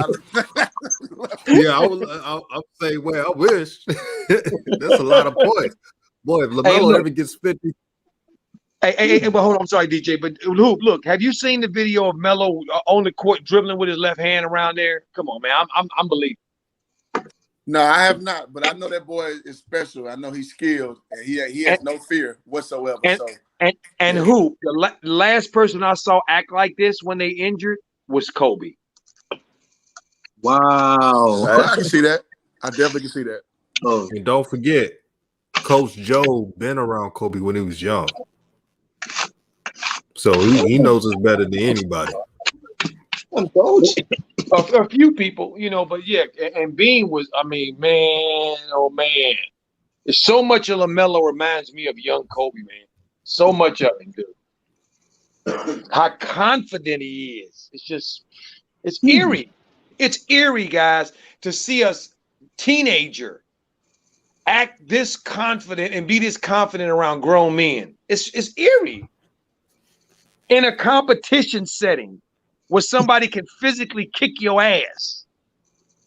yeah, I'll say, well, I wish. That's a lot of points. Boy, if Lamelo ever gets 50. Hey, but hold on, I'm sorry, DJ, but look, have you seen the video of Melo on the court dribbling with his left hand around there? Come on, man, I'm believing. No, I have not, but I know that boy is special. I know he's skilled, and he has no fear whatsoever. And who the last person I saw act like this when they injured was Kobe. Wow, I can see that. I definitely can see that. Oh, and don't forget, Coach Joe been around Kobe when he was young, so he knows us better than anybody. A few people, but yeah, and Bean was, man, oh man. It's so much of LaMelo reminds me of young Kobe, man. So much of it, dude. How confident he is. It's eerie. It's eerie, guys, to see a teenager act this confident and be this confident around grown men. It's eerie. In a competition setting, where somebody can physically kick your ass.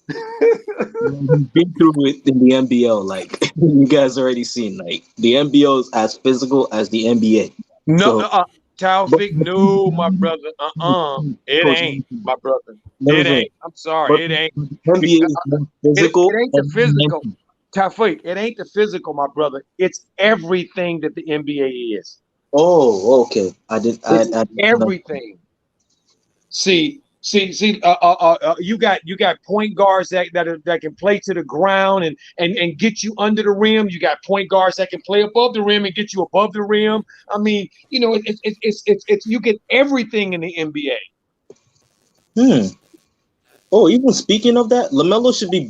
We've been through it in the NBL, like you guys already seen. Like the NBL is as physical as the NBA. No, Taufik, no, my brother. It ain't, my brother. It ain't. I'm sorry, it ain't. NBA is more physical. It ain't the physical. Taufik, it ain't the physical, my brother. It's everything that the NBA is. Oh, okay. I everything. See, you got point guards that can play to the ground and get you under the rim. You got point guards that can play above the rim and get you above the rim. I mean, it's you get everything in the NBA. Oh, even speaking of that, LaMelo should be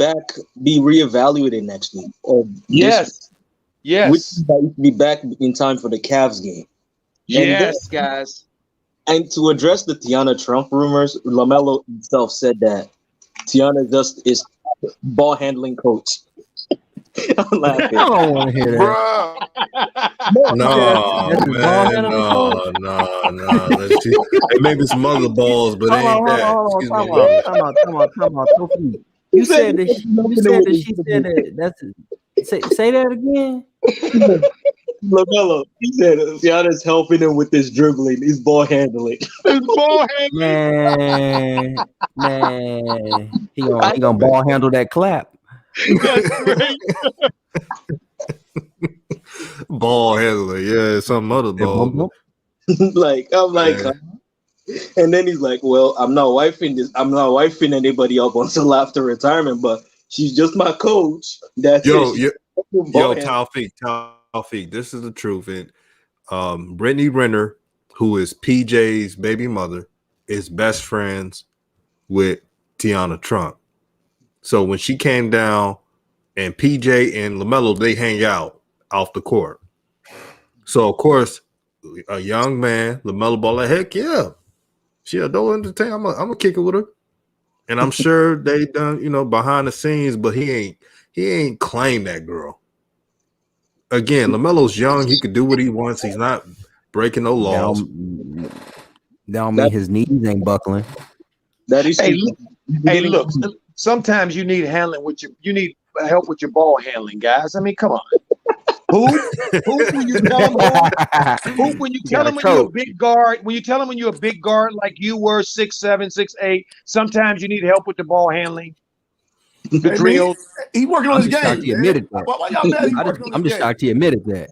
reevaluated next week. Yes. Be back in time for the Cavs game. Yes, guys. And to address the Tiana Trump rumors, LaMelo himself said that Tiana just is ball handling coach. I'm laughing. I don't want to hear that. No. Maybe some other balls, but ain't that. Come on. You said that she said that. That's say that again. LaMelo, he said Tiana's helping him with his dribbling, his ball handling. Man, he gonna ball handle that clap. Ball handler, yeah, some other ball. I'm like, and then he's like, "Well, I'm not wifing anybody up until after retirement, but she's just my coach." That's Taufik, this is the truth. And Brittany Renner, who is PJ's baby mother, is best friends with Tiana Trump. So when she came down, and PJ and LaMelo, they hang out off the court. So of course, a young man, LaMelo Ball, like, heck yeah, she adult entertain. I'm gonna kick it with her, and I'm sure they done, behind the scenes, but he ain't claimed that girl. Again, LaMelo's young; he could do what he wants. He's not breaking no laws. Don't mean his knees ain't buckling. That is. Hey, look. Sometimes you need you need help with your ball handling, guys. I mean, come on. Who when you tell them when you tell them when you're a big guard, when you tell them when you're a big guard like you were 6'7", 6'8", sometimes you need help with the ball handling. The drills. He working on his game. He admitted that. Why y'all mad? I'm just shocked he admitted that.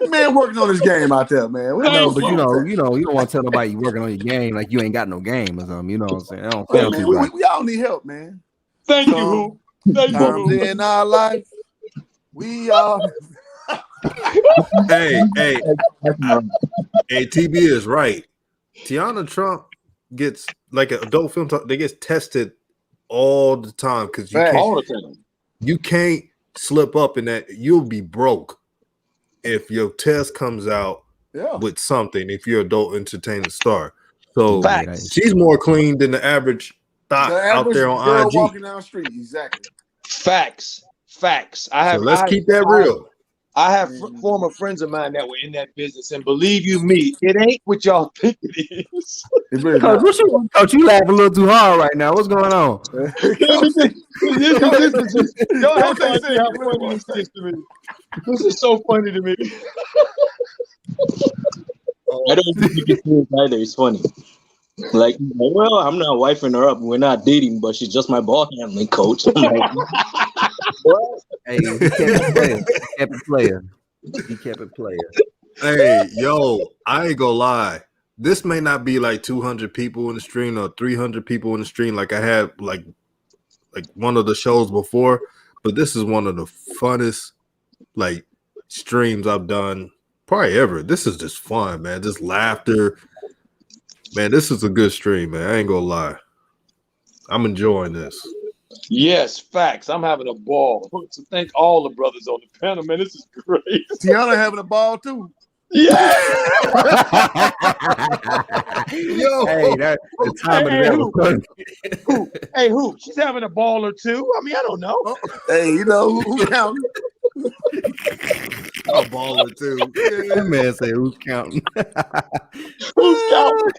Man, working on his game out there, man. No, but you don't want to tell nobody you working on your game like you ain't got no game or something. You know what I'm saying? I don't feel too right. We all need help, man. Thank you. Times in our life, we all. Hey, TB is right. Tiana Trump gets like an adult film. They get tested all the time because you can't slip up in that. You'll be broke if your test comes out with something. If you're adult entertainment star, so she's more clean than the average thought out there on IG. Walking down the street, exactly. Facts. Let's keep that real. I have former friends of mine that were in that business, and believe you me, it ain't what y'all think it is. Coach, you laughing a little too hard right now. What's going on? This is so funny to me. I don't think you can say it either. It's funny. Like, well, I'm not wifing her up. We're not dating, but she's just my ball handling coach. I'm like, hey, he kept it player. Hey, yo, I ain't gonna lie. This may not be like 200 people in the stream or 300 people in the stream like I had like one of the shows before, but this is one of the funnest like streams I've done probably ever. This is just fun, man. Just laughter. Man, this is a good stream, man. I ain't gonna lie. I'm enjoying this. Yes, facts. I'm having a ball. So thank all the brothers on the panel, man. This is great. Tiana having a ball too. Yeah. Yo. Hey, that's the time of who? Hey, who? She's having a ball or two. I mean, I don't know. Hey, you know who's counting? A ball or two. That man say who's counting? Who's counting?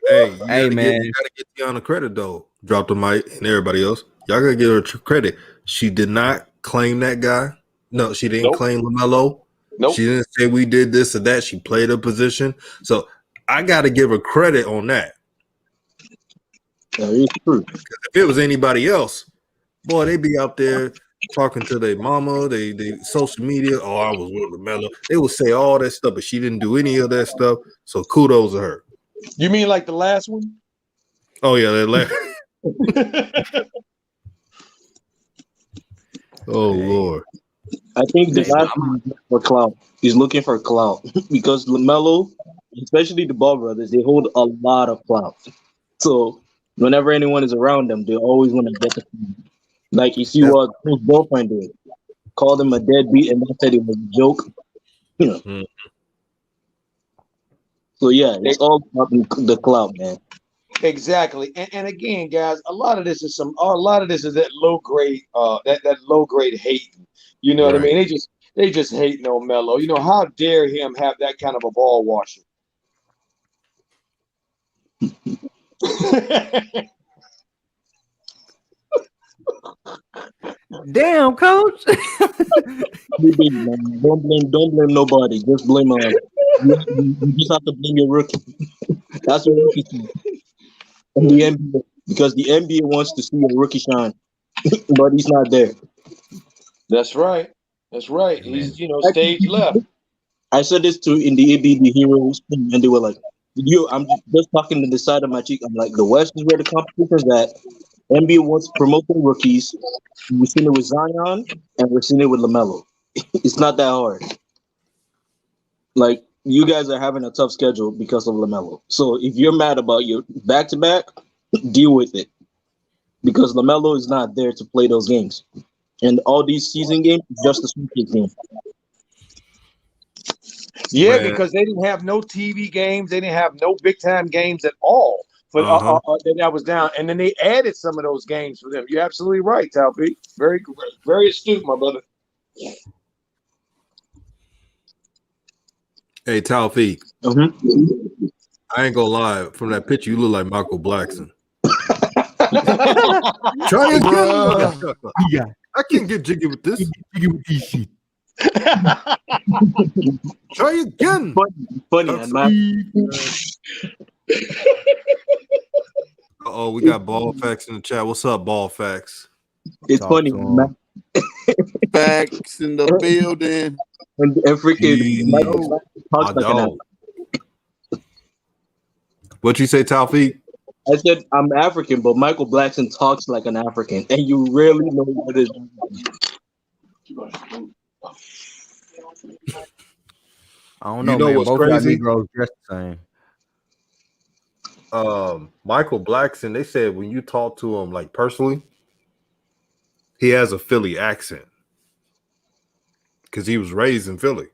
Hey, man, you gotta get Tiana credit though. Drop the mic and everybody else. Y'all gotta give her credit. She did not claim that guy. No, she didn't claim LaMelo. Nope. She didn't say we did this or that. She played a position. So I gotta give her credit on that. that is true. If it was anybody else, boy, they'd be out there talking to their mama, they social media. Oh, I was with LaMelo. They would say all that stuff, but she didn't do any of that stuff. So kudos to her. You mean like the last one? Oh yeah, that last. Oh Lord. I think the last one is for clout. He's looking for clout because LaMelo, especially the Ball brothers, they hold a lot of clout. So whenever anyone is around them, they always want to get the like you see what his girlfriend did. Called him a deadbeat and then said it was a joke. You know. Mm-hmm. So yeah, it's all about the clout, man. Exactly. And again, guys, a lot of this is that low grade that low grade hate. You know what I mean? They just hate no Melo. You know, how dare him have that kind of a ball washer? Damn, coach. Don't blame nobody. Just blame you just have to blame your rookie. That's what rookie do. And the NBA, because the NBA wants to see a rookie shine, but he's not there. That's right. He's stage left. I said this in the ABD Heroes, and they were like, I'm just talking to the side of my cheek. I'm like, the West is where the competition is at. NBA wants to promote the rookies. We've seen it with Zion, and we've seen it with LaMelo. It's not that hard. Like, you guys are having a tough schedule because of LaMelo. So if you're mad about your back-to-back, deal with it. Because LaMelo is not there to play those games. And all these season games, just a sweeping game. Yeah, Man. because they didn't have no TV games. They didn't have no big-time games at all for that was down. And then they added some of those games for them. You're absolutely right, Talpi. Very, very astute, my brother. Hey, Taufeeq. I ain't gonna lie. From that picture, you look like Michael Blackson. Try again. Yeah. I can't get jiggy with this. Try again. Funny, man. Oh, we got Ball Facts in the chat. What's up, Ball Facts? It's funny, man. Facts in the building. And freaking Michael talks like an African. What you say, Taufeeq? I said I'm African, but Michael Blackson talks like an African, and you rarely know what it is. I don't know, You know man. what's Both crazy? Negroes dressed the same. Michael Blackson, they said when you talk to him like personally, he has a Philly accent because he was raised in Philly.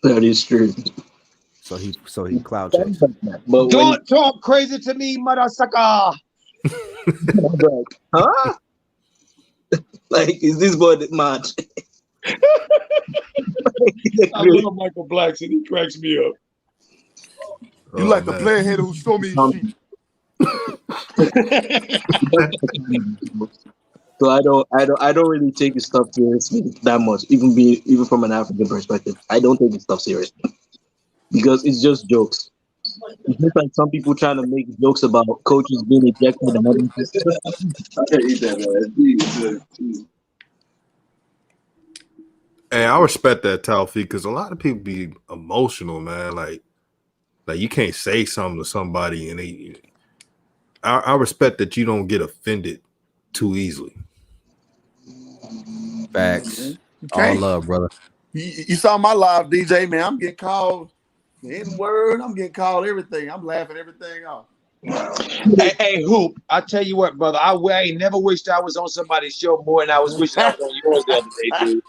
That is true. So he cloud chased. But Don't talk crazy to me, mother sucker. huh? Like, is this boy that much? I love Michael Blackson. He cracks me up. You like the player head who show me shit. So I don't really take his stuff seriously that much, even from an African perspective. I don't take his stuff seriously because it's just jokes. It's just like some people trying to make jokes about coaches being ejected and everything. I can't eat that, man. Hey, I respect that, Taufeeq, because a lot of people be emotional, man. Like you can't say something to somebody, and I respect that you don't get offended too easily. Facts. All love, brother. You saw my live, DJ, man. I'm getting called the N-word. I'm getting called everything. I'm laughing everything off. Hey, Hoop, I tell you what, brother, I ain't never wished I was on somebody's show more than I was wishing I was on yours the other day, dude.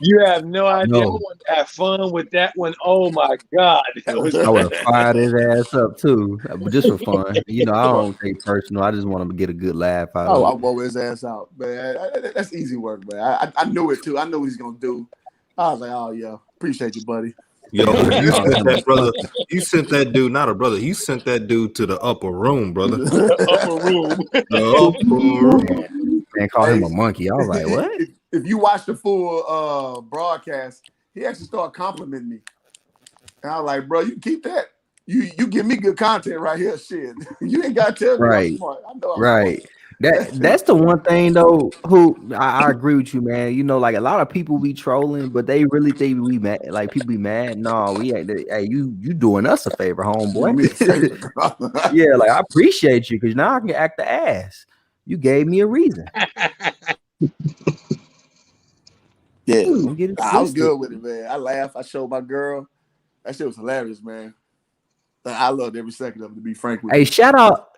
You have no idea. I wanted to have fun with that one. Oh, my God. I would have fired his ass up, too, just for fun. You know, I don't take personal. I just want him to get a good laugh out of it. I'll blow his ass out, man. That's easy work, man. I knew it, too. I knew what he's going to do. I was like, oh, yeah, appreciate you, buddy. Yo, you sent that brother. You sent that dude, not a brother. You sent that dude to the upper room, brother. Upper room. The upper room. Man, call him a monkey. I was like, what? If you watch the full broadcast, he actually started complimenting me. And I was like, bro, you keep that. You give me good content right here. Shit. You ain't got to tell me I'm smart. I know I'm right. smart. That's the one thing though. Who I agree with you, man. You know, like a lot of people be trolling, but they really think we mad. Like people be mad. No, we ain't. Hey, you doing us a favor, homeboy. Yeah, like I appreciate you because now I can act the ass. You gave me a reason. Yeah, I was good with it, man. I laughed. I showed my girl. That shit was hilarious, man. I loved every second of it. To be frank with you. Hey, shout out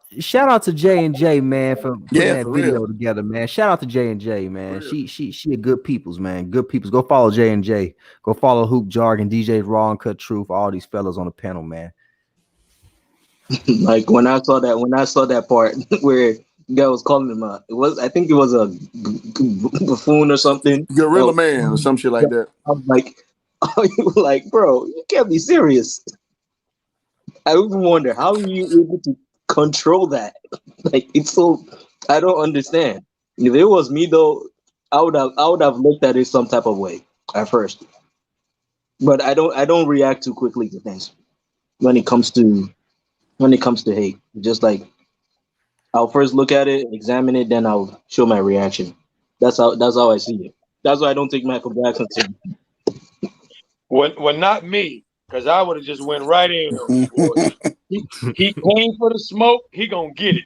to J&J, man, for putting that video together, man. Shout out to J&J, man. She a good people's, man. Good people's. Go follow J&J. Go follow Hoop Jargon, DJ's Raw and Cut Truth, all these fellas on the panel, man. Like when I saw that part where the guy was calling him I think it was a buffoon or something. Gorilla Man or some shit like that. I was like, bro, you can't be serious. I even wonder how are you able to control that? Like it's so I don't understand. If it was me though, I would have looked at it some type of way at first. But I don't react too quickly to things when it comes to hate. Just like I'll first look at it, examine it, then I'll show my reaction. That's how I see it. That's why I don't take Michael Jackson seriously. Well, not me, because I would have just went right in. He came for the smoke. He gonna get it.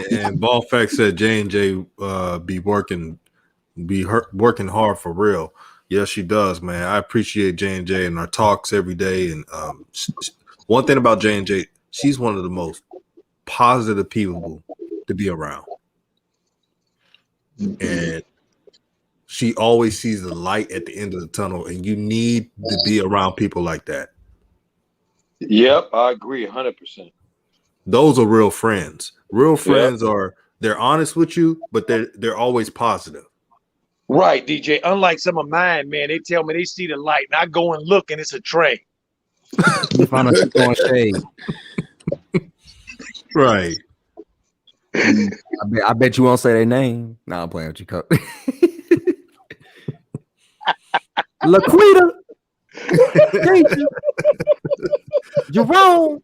And Ball Fact said J&J be working working hard for real. Yes, she does, man. I appreciate J&J and our talks every day. And one thing about J&J, she's one of the most positive people to be around. And she always sees the light at the end of the tunnel, and you need to be around people like that. Yep, I agree 100%. Those are real friends. Real friends they're honest with you, but they're always positive. Right, DJ. Unlike some of mine, man, they tell me they see the light, and I go and look, and it's a train. You found out she's throwing shade. Right. I bet you won't say their name. Nah, I'm playing with you, Coach. Laquita. Jerome.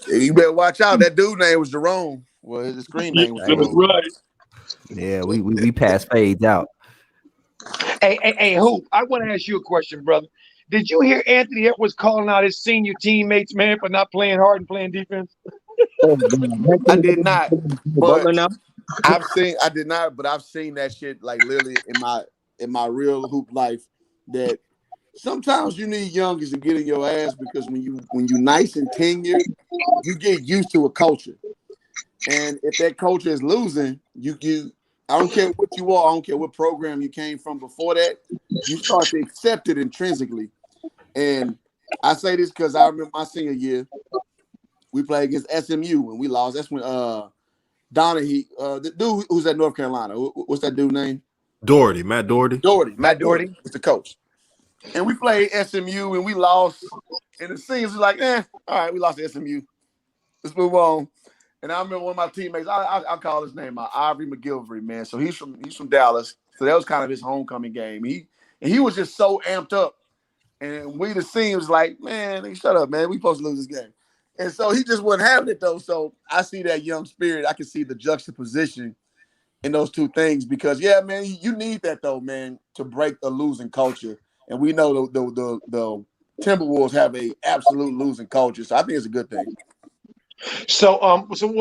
You better watch out. That dude name was Jerome. Well, his screen name was Jerome. Right. Yeah, we pass fades out. Hey, Hoop, I want to ask you a question, brother. Did you hear Anthony Edwards calling out his senior teammates, man, for not playing hard and playing defense? I did not. But I did not, but I've seen that shit like literally in my real hoop life. That sometimes you need youngers to get in your ass because when you nice and tenured, you get used to a culture. And if that culture is losing, I don't care what you are, I don't care what program you came from before that, you start to accept it intrinsically. And I say this because I remember my senior year, we played against SMU and we lost. That's when Donahue, the dude who's at North Carolina, what's that dude's name? Doherty, Matt Doherty. Matt Doherty was the coach. And we played SMU and we lost. And the seniors was like, all right, we lost to SMU. Let's move on. And I remember one of my teammates, I call his name Ivory McGilvery, man. So he's from Dallas. So that was kind of his homecoming game. He was just so amped up. And we the seniors like, man, shut up, man. We supposed to lose this game. And so he just wasn't having it though. So I see that young spirit. I can see the juxtaposition in those two things because man, you need that though, man, to break a losing culture. And we know the Timberwolves have a absolute losing culture. So I think it's a good thing. So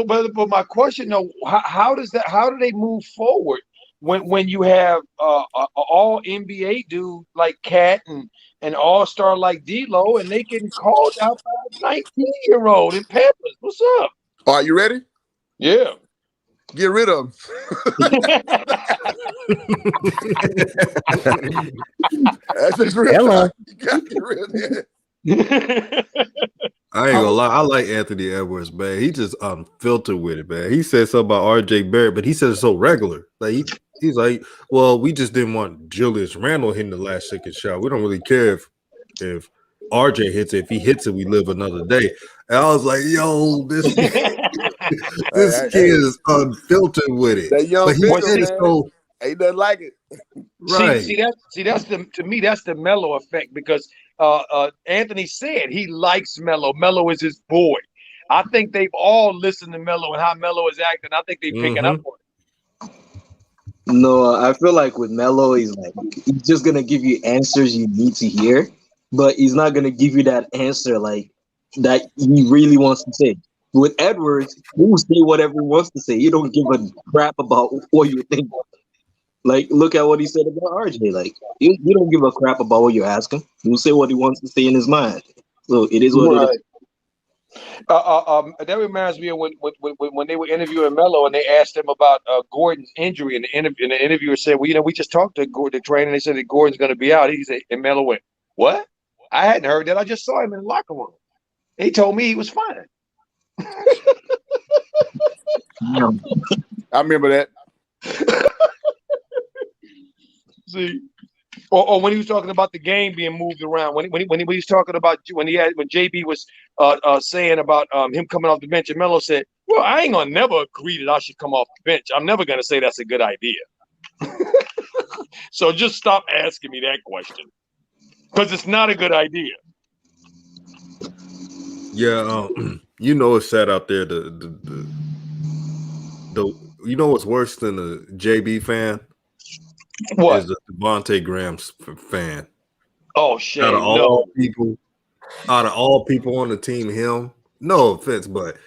but my question though, how do they move forward when you have all NBA dude like Cat and an all-star like D-Lo and they getting called out by a 19-year-old in Pampers? What's up? All right, you ready? Yeah. Get rid of him. That's just real. Hello. You gotta get rid of him. I ain't gonna lie. I like Anthony Edwards, man. He just unfiltered with it, man. He said something about RJ Barrett, but he said it so regular. Like he's like, well, we just didn't want Julius Randle hitting the last second shot. We don't really care if RJ hits it. If he hits it, we live another day. And I was like, yo, this kid is unfiltered with it. That young but he Mitchell, said it so ain't nothing like it. right. See, that's the Melo effect because Anthony said he likes Melo. Melo is his boy. I think they've all listened to Melo and how Melo is acting. I think they're picking up on it. No, I feel like with Melo, he's just gonna give you answers you need to hear, but he's not gonna give you that answer like that he really wants to say. With Edwards, he will say whatever he wants to say. You don't give a crap about what you think. Like, look at what he said about RJ. Like, you don't give a crap about what you ask him. He'll say what he wants to say in his mind. So it is what it is. That reminds me of when they were interviewing Melo and they asked him about Gordon's injury, and the interviewer said, "Well, we just talked to the trainer, and they said that Gordon's going to be out." He said, and Melo went, "What? I hadn't heard that. I just saw him in the locker room. He told me he was fine." I remember that. See, or when he was talking about the game being moved around, when he was talking about when JB was saying about him coming off the bench, and Melo said, "Well, I ain't gonna never agree that I should come off the bench. I'm never gonna say that's a good idea." So just stop asking me that question because it's not a good idea. Yeah, you know it's sad out there. The you know what's worse than a JB fan? What? Is a Devontae Graham fan. Oh shit! Out of all people on the team, him. No offense, but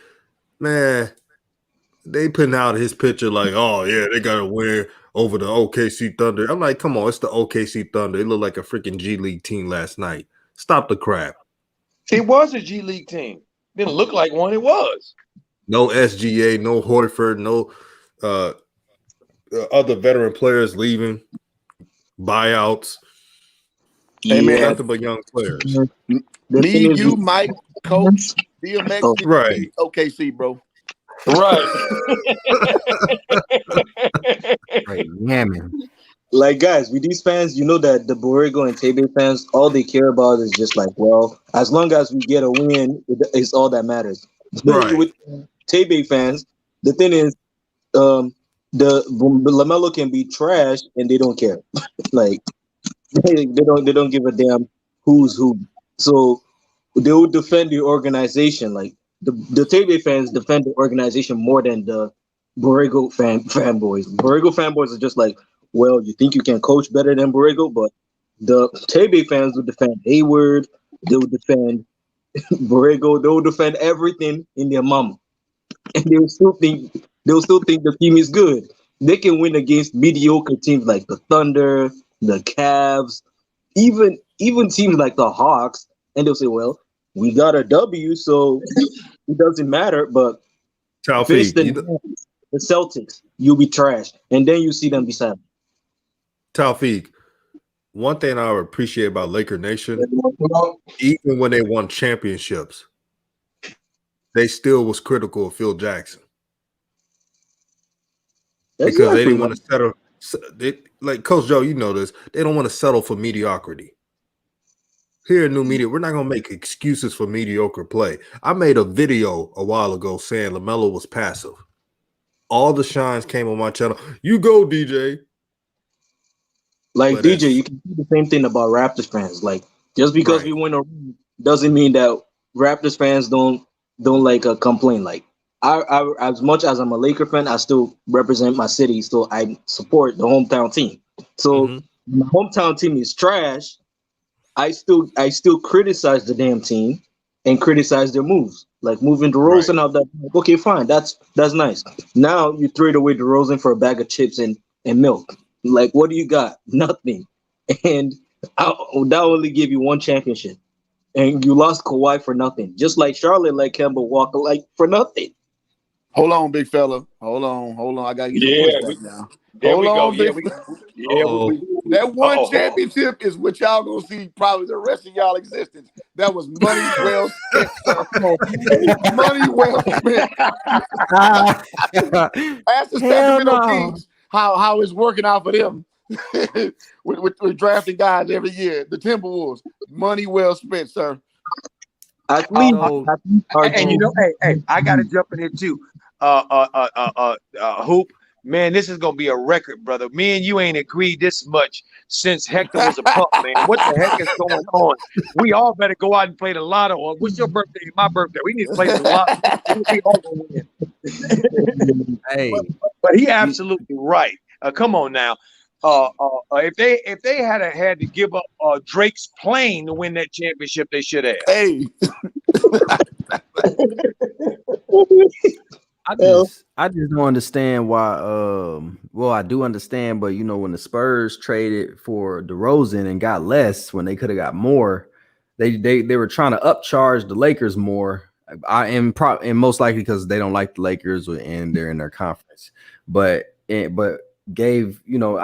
man, they putting out his picture like, oh yeah, they gotta win. over the OKC Thunder. I'm like, come on, it's the OKC Thunder. It looked like a freaking G League team last night. Stop the crap. It was a G League team. Didn't look like one. It was. No SGA, no Horford, no other veteran players leaving, buyouts. Hey, man. Nothing but young players. Me, you, Mike, Coach, DMX, right. OKC, bro. Right. Right, yeah, man. Like, guys, with these fans, you know that the Borrego and Tebe fans, all they care about is just like, well, as long as we get a win, it's all that matters. Right. With Tebe fans, the thing is, the Lamelo can be trash and they don't care. Like, they don't give a damn who's who. So they will defend the organization. Like the Tebe fans defend the organization more than the Borrego fanboys. Borrego fanboys are just like, well, you think you can coach better than Borrego, but the Tebe fans will defend Hayward. They will defend Borrego. They will defend everything in their mama, and they will still think the team is good. They can win against mediocre teams like the Thunder, the Cavs, even teams like the Hawks, and they'll say, well, we got a W, so it doesn't matter. But face the Celtics, you'll be trash. And then you see them beside. Taufeeq, one thing I appreciate about Laker Nation, even when they won championships, they still was critical of Phil Jackson. Because they didn't want to settle. Like Coach Joe, you know this. They don't want to settle for mediocrity. Here in New Media, we're not going to make excuses for mediocre play. I made a video a while ago saying LaMelo was passive. All the shines came on my channel. You go, DJ. Like, DJ, you can do the same thing about Raptors fans. Like, just because we win a ring doesn't mean that Raptors fans don't like complain. Like, I as much as I'm a Laker fan, I still represent my city, so I support the hometown team. So my hometown team is trash. I still criticize the damn team and criticize their moves, like moving DeRozan out. That okay, fine, that's nice. Now you trade away DeRozan for a bag of chips and milk. Like, what do you got? Nothing. And that only gave you one championship, and you lost Kawhi for nothing. Just like Charlotte, like Kemba Walker, like for nothing. Hold on, big fella. Hold on. I gotta get your pushback now. Hold on, big that one championship is what y'all gonna see probably the rest of y'all existence. That was money well spent, sir. Money well spent. Ask the Sacramento Kings how it's working out for them with drafting guys every year. The Timberwolves, money well spent, sir. At least, and you know, hey, I gotta jump in here too. Hoop, man, this is gonna be a record, brother. Me and you ain't agreed this much since Hector was a pup, man. What the heck is going on? We all better go out and play the lotto. What's your birthday? My birthday. We need to play the lotto. Hey, but he absolutely right. Come on now. If they had to give up Drake's plane to win that championship, they should have. Hey. I just don't understand why. Well, I do understand, but you know, when the Spurs traded for DeRozan and got less when they could have got more, they were trying to upcharge the Lakers more. And most likely because they don't like the Lakers and they're in their conference. But gave, you know,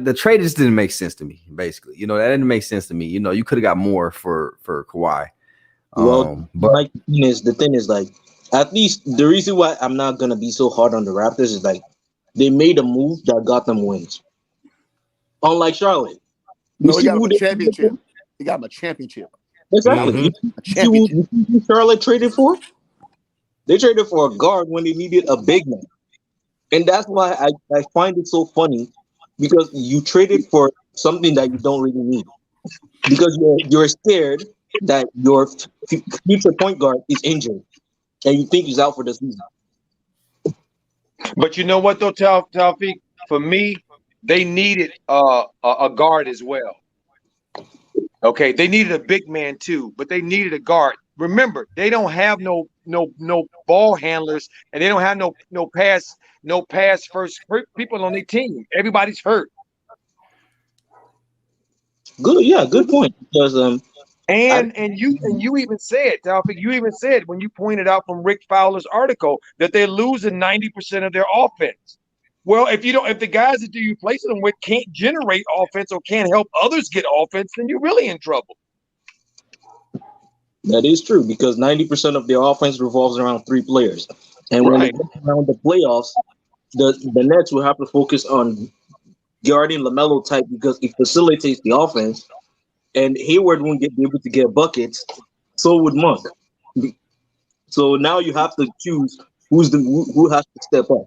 the trade just didn't make sense to me. Basically, you know, that didn't make sense to me. You know, you could have got more for Kawhi. But the thing is like, at least the reason why I'm not gonna be so hard on the Raptors is like they made a move that got them wins. Unlike Charlotte, he got them a championship. He got them a championship. Exactly. You see who Charlotte traded for? They traded for a guard when they needed a big man, and that's why I find it so funny because you traded for something that you don't really need because you're scared that your future point guard is injured. And you think he's out for the season. But you know what, though, Taufeeq? For me, they needed a guard as well. Okay, they needed a big man too, but they needed a guard. Remember, they don't have no ball handlers, and they don't have no pass no pass first people on their team. Everybody's hurt. Good, yeah, good point. Because And you even said, Taufik, you even said when you pointed out from Rick Fowler's article that they're losing 90% of their offense. Well, if the guys that you place them with can't generate offense or can't help others get offense, then you're really in trouble. that is true because 90% of their offense revolves around 3 players, and when Right. it gets around the playoffs, the Nets will have to focus on guarding LaMelo type because it facilitates the offense, and Hayward won't be able to get buckets. So would Monk. So now you have to choose who has to step up.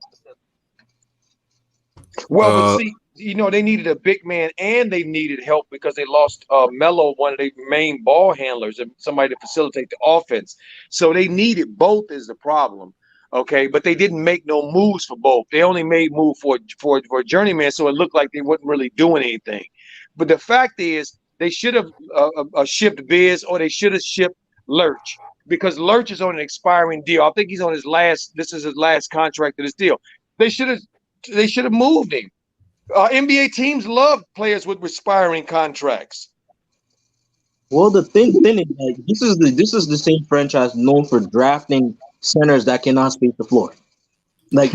Well, but see, they needed a big man and they needed help because they lost Melo, one of their main ball handlers, and somebody to facilitate the offense. So they needed both is the problem. Okay, but they didn't make no moves for both. They only made move for a journeyman, so it looked like they wasn't really doing anything. But the fact is, they should have shipped Biz or they should have shipped Lurch because Lurch is on an expiring deal. I think he's on this is his last contract of this deal. They should have moved him. NBA teams love players with expiring contracts. Well, the thing is, like, this is the same franchise known for drafting centers that cannot space the floor. Like,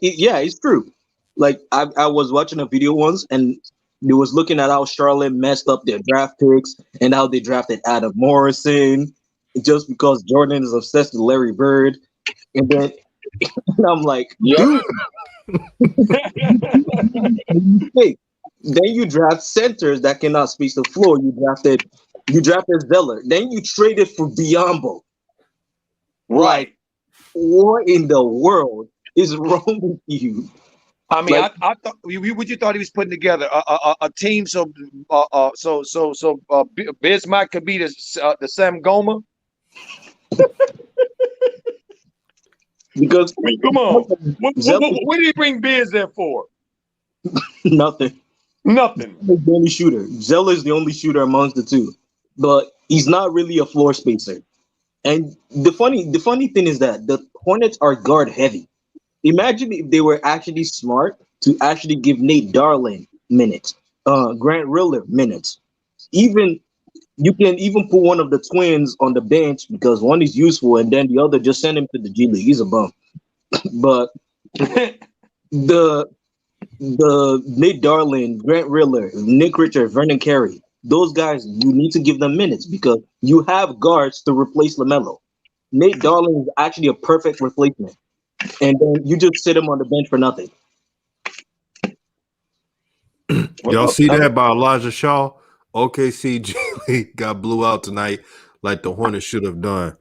yeah, it's true. Like, I was watching a video once, and they was looking at how Charlotte messed up their draft picks and how they drafted Adam Morrison just because Jordan is obsessed with Larry Bird, and then and I'm like, dude. Then you draft centers that cannot space the floor. You drafted Zeller. Then you traded for Biombo. Right. Like, what in the world is wrong with you? I mean, Like, I thought what you thought he was putting together a team so Bismack could be the Sam Goma. because I mean, come on, what did he bring Biz there for? nothing. Nothing. He's the only shooter. Zeller is the only shooter amongst the two, but he's not really a floor spacer. And the funny thing is that the Hornets are guard heavy. Imagine if they were actually smart to actually give Nate Darling minutes, Grant Riller minutes. Even you can even put one of the twins on the bench because one is useful, and then the other just send him to the G League. He's a bum. But the Nate Darling, Grant Riller, Nick Richard, Vernon Carey, those guys, you need to give them minutes because you have guards to replace LaMelo. Nate Darling is actually a perfect replacement. And then you just sit him on the bench for nothing. Y'all see that by Elijah Shaw? OKC G League got blew out tonight like the Hornets should have done.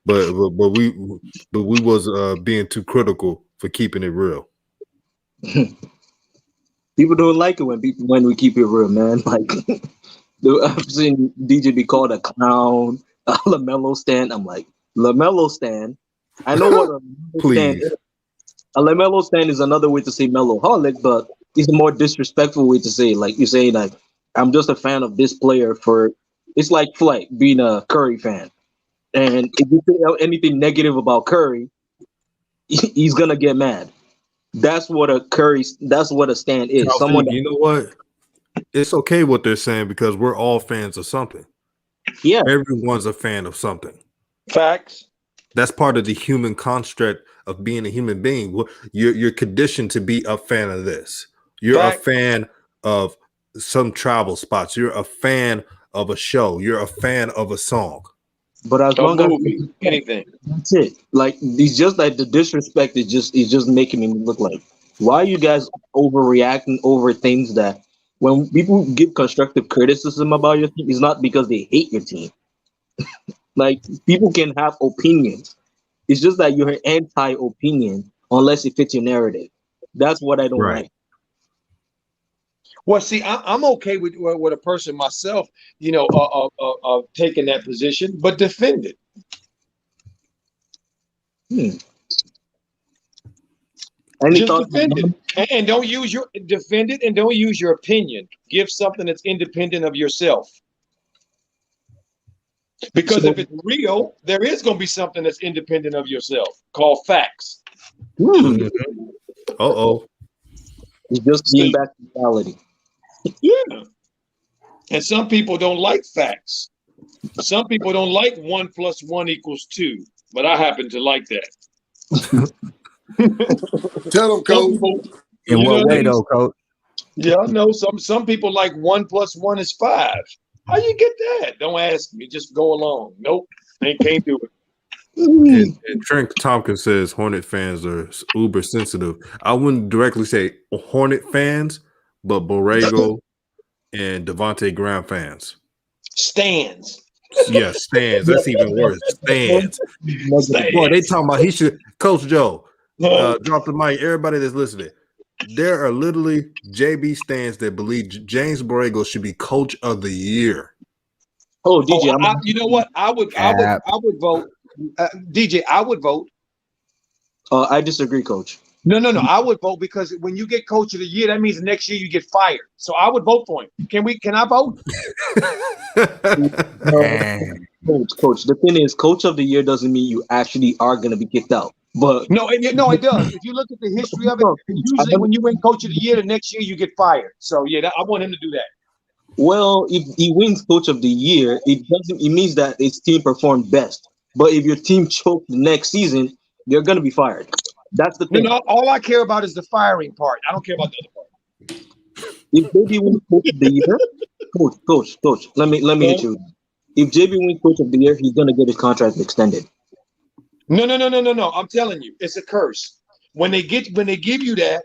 But we was being too critical for keeping it real. People don't like it when we keep it real, man. Like I've seen DJ be called a clown, a LaMelo stan. I'm like, LaMelo stan. I know what a LaMelo stan is. A LaMelo stan is another way to say Meloholic, but it's a more disrespectful way to say it. Like you're saying, like, I'm just a fan of this player it's like Flight being a Curry fan. And if you say anything negative about Curry, he's gonna get mad. That's what a stan is. Someone you know what? It's okay what they're saying because we're all fans of something. Yeah. Everyone's a fan of something. Facts. That's part of the human construct of being a human being. You're conditioned to be a fan of this. You're a fan of some travel spots. You're a fan of a show. You're a fan of a song. But as long as anything, that's it. Like it's just like the disrespect is just making me look like, why are you guys overreacting over things that when people give constructive criticism about your team, it's not because they hate your team. Like people can have opinions. It's just that you're anti-opinion unless it fits your narrative. That's what I don't like. Well, see, I'm okay with a person myself, taking that position, but defend it. Just defend it, and don't use defend it, and don't use your opinion. Give something that's independent of yourself. Because if it's real, there is going to be something that's independent of yourself called facts. Uh oh. It's just being back to reality. Yeah. And some people don't like facts. Some people don't like 1 + 1 = 2, but I happen to like that. Tell them, Coach. In what way, though, Coach? Yeah, I know some people like 1 + 1 = 5. How you get that? Don't ask me. Just go along. Nope, they can't do it. And Trent Tompkins says Hornet fans are uber sensitive. I wouldn't directly say Hornet fans, but Borrego and Devontae Graham fans. Stands. Yeah, stands. That's even worse. Stands. Boy, they talking about he should. Coach Joe, drop the mic. Everybody that's listening, there are literally JB stands that believe James Borrego should be Coach of the Year. Oh, DJ, you know what? I would vote. DJ, I would vote. I disagree, Coach. No. I would vote because when you get Coach of the Year, that means next year you get fired. So I would vote for him. Can I vote? Coach. The thing is, Coach of the Year doesn't mean you actually are going to be kicked out. But no, it does. If you look at the history of it, usually when you win Coach of the Year, the next year you get fired. So yeah, I want him to do that. Well, if he wins Coach of the Year, it means that his team performed best. But if your team choked the next season, they're going to be fired. That's the thing. No, all I care about is the firing part. I don't care about the other part. If JB wins Coach of the Year, Coach, let me hit you. If JB wins Coach of the Year, he's going to get his contract extended. No. I'm telling you, it's a curse. When they give you that,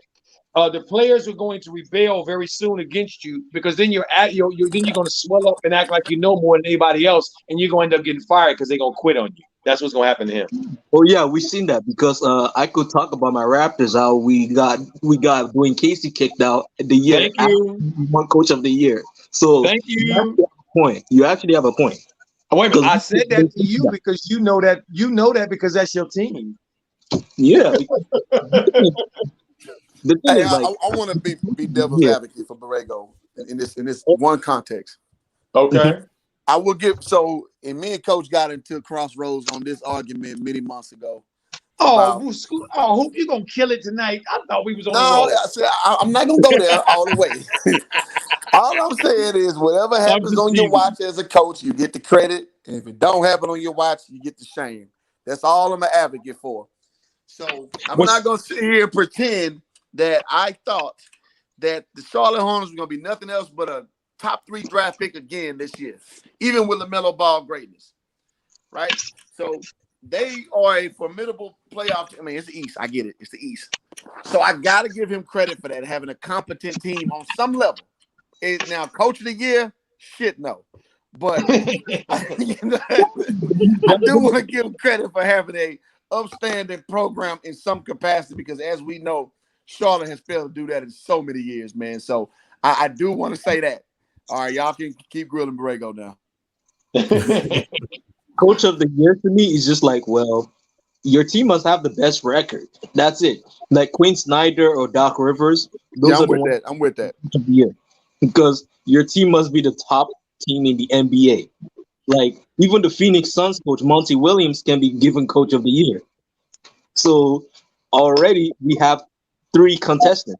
the players are going to rebel very soon against you because then you're going to swell up and act like you know more than anybody else, and you're going to end up getting fired because they're going to quit on you. That's what's going to happen to him. Oh yeah, we've seen that because I could talk about my Raptors how we got Dwayne Casey kicked out the year after he won Coach of the Year. So thank you. You actually have a point. Wait a minute, I said that to you because you know that because that's your team. Yeah. The thing is, I want to be devil's advocate for Borrego in this one context. Okay. I will and me and Coach got into a crossroads on this argument many months ago. Hope you're gonna kill it tonight. I thought we was on the road. I'm not gonna go there all the way. All I'm saying is whatever happens on your watch as a coach, you get the credit. And if it don't happen on your watch, you get the shame. That's all I'm an advocate for. So I'm not gonna sit here and pretend that I thought that the Charlotte Hornets were gonna be nothing else but a top 3 draft pick again this year, even with Lamelo Ball greatness, right? So they are a formidable playoff. I mean, it's the East. I get it. It's the East. So I got to give him credit for that, having a competent team on some level. Now, Coach of the Year, shit, no. But I do want to give him credit for having a upstanding program in some capacity because, as we know, Charlotte has failed to do that in so many years, man. So I do want to say that. All right, y'all can keep grilling Borrego now. Coach of the Year for me is just like, well, your team must have the best record. That's it. Like Quinn Snyder or Doc Rivers. I'm with that. Of the year. Because your team must be the top team in the NBA. Like even the Phoenix Suns coach Monty Williams can be given Coach of the Year. So already we have 3 contestants.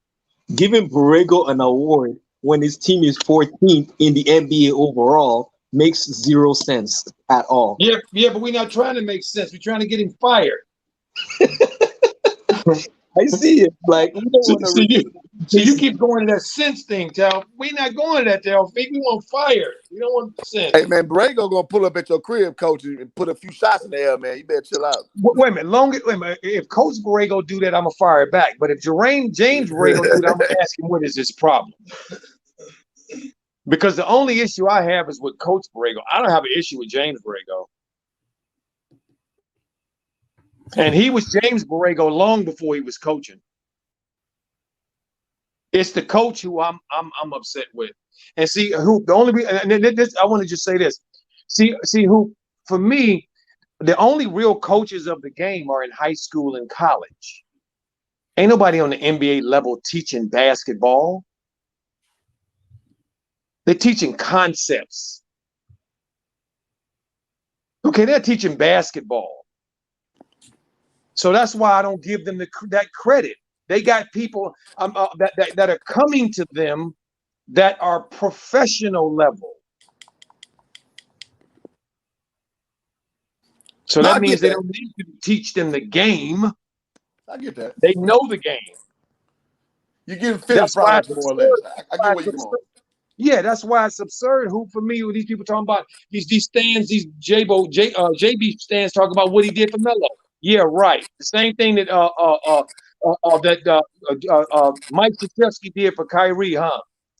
Giving Borrego an award when his team is 14th in the NBA overall makes 0 sense at all. Yeah, but we're not trying to make sense. We're trying to get him fired. I see it. Like you keep going to that sense thing, Tal. We're not going to that, Tal. We want fired. We don't want sense. Hey man, Borrego gonna pull up at your crib, Coach, and put a few shots in the air, man. You better chill out. Wait a minute. If Coach Borrego do that, I'm gonna fire it back. But if James Borrego do that, I'm gonna ask him what is his problem. Because the only issue I have is with Coach Borrego. I don't have an issue with James Borrego. And he was James Borrego long before he was coaching. It's the coach who I'm upset with. And see who the only I want to just say this. See who for me, the only real coaches of the game are in high school and college. Ain't nobody on the NBA level teaching basketball. They're teaching concepts. Okay, they're teaching basketball. So that's why I don't give them that credit. They got people that are coming to them that are professional level. So that means they don't need to teach them the game. I get that. They know the game. You're getting finished products more or less. I get where you're going. Yeah, that's why it's absurd. Who for me with these people talking about these stands, these JB stands talking about what he did for Melo. Yeah, right. The same thing that Mike Krzyzewski did for Kyrie,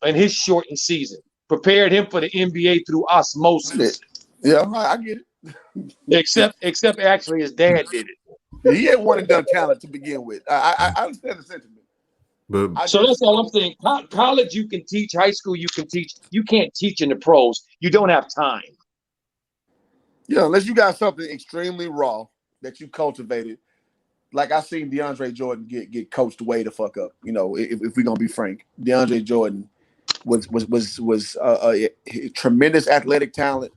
in his shortened season, prepared him for the NBA through osmosis. Yeah, I get it. Except actually his dad did it. He had one and done talent to begin with. I understand the sentiment. So that's all I'm saying. College you can teach, high school you can teach. You can't teach in the pros. You don't have time. Yeah, unless you got something extremely raw that you cultivated. Like I seen DeAndre Jordan get coached way the fuck up. You know, if we're gonna be frank, DeAndre Jordan was a tremendous athletic talent.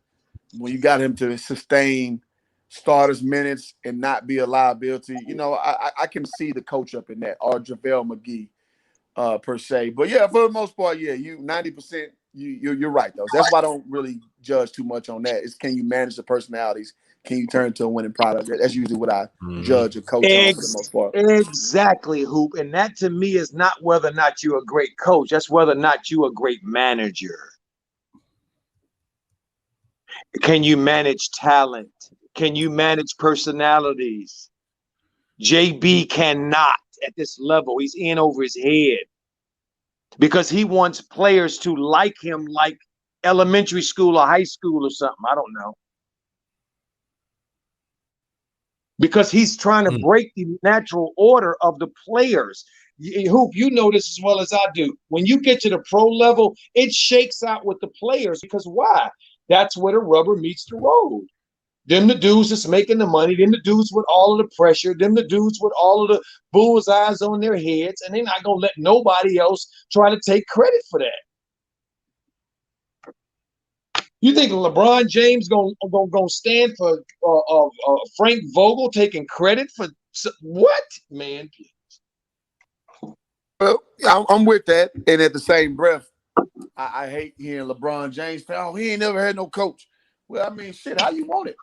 When you got him to sustain starters minutes and not be a liability, you know, I can see the coach up in that, or JaVale McGee. Per se, but yeah, for the most part, yeah, you 90%. You're right though. That's why I don't really judge too much on that. Is can you manage the personalities? Can you turn into a winning product? That's usually what I judge a coach on for the most part. Exactly, Hoop, and that to me is not whether or not you're a great coach. That's whether or not you're a great manager. Can you manage talent? Can you manage personalities? JB cannot. At this level, he's in over his head because he wants players to like him like elementary school or high school or something. I don't know. Because he's trying to break the natural order of the players. Hoop, you know this as well as I do. When you get to the pro level, it shakes out with the players because why? That's where the rubber meets the road. Them the dudes that's making the money, them the dudes with all of the pressure, them the dudes with all of the bullseyes on their heads, and they're not going to let nobody else try to take credit for that. You think LeBron James going to stand for Frank Vogel taking credit for what, man? Well, I'm with that, and at the same breath, I hate hearing LeBron James say, "Oh, he ain't never had no coach." Well, I mean, shit, how you want it?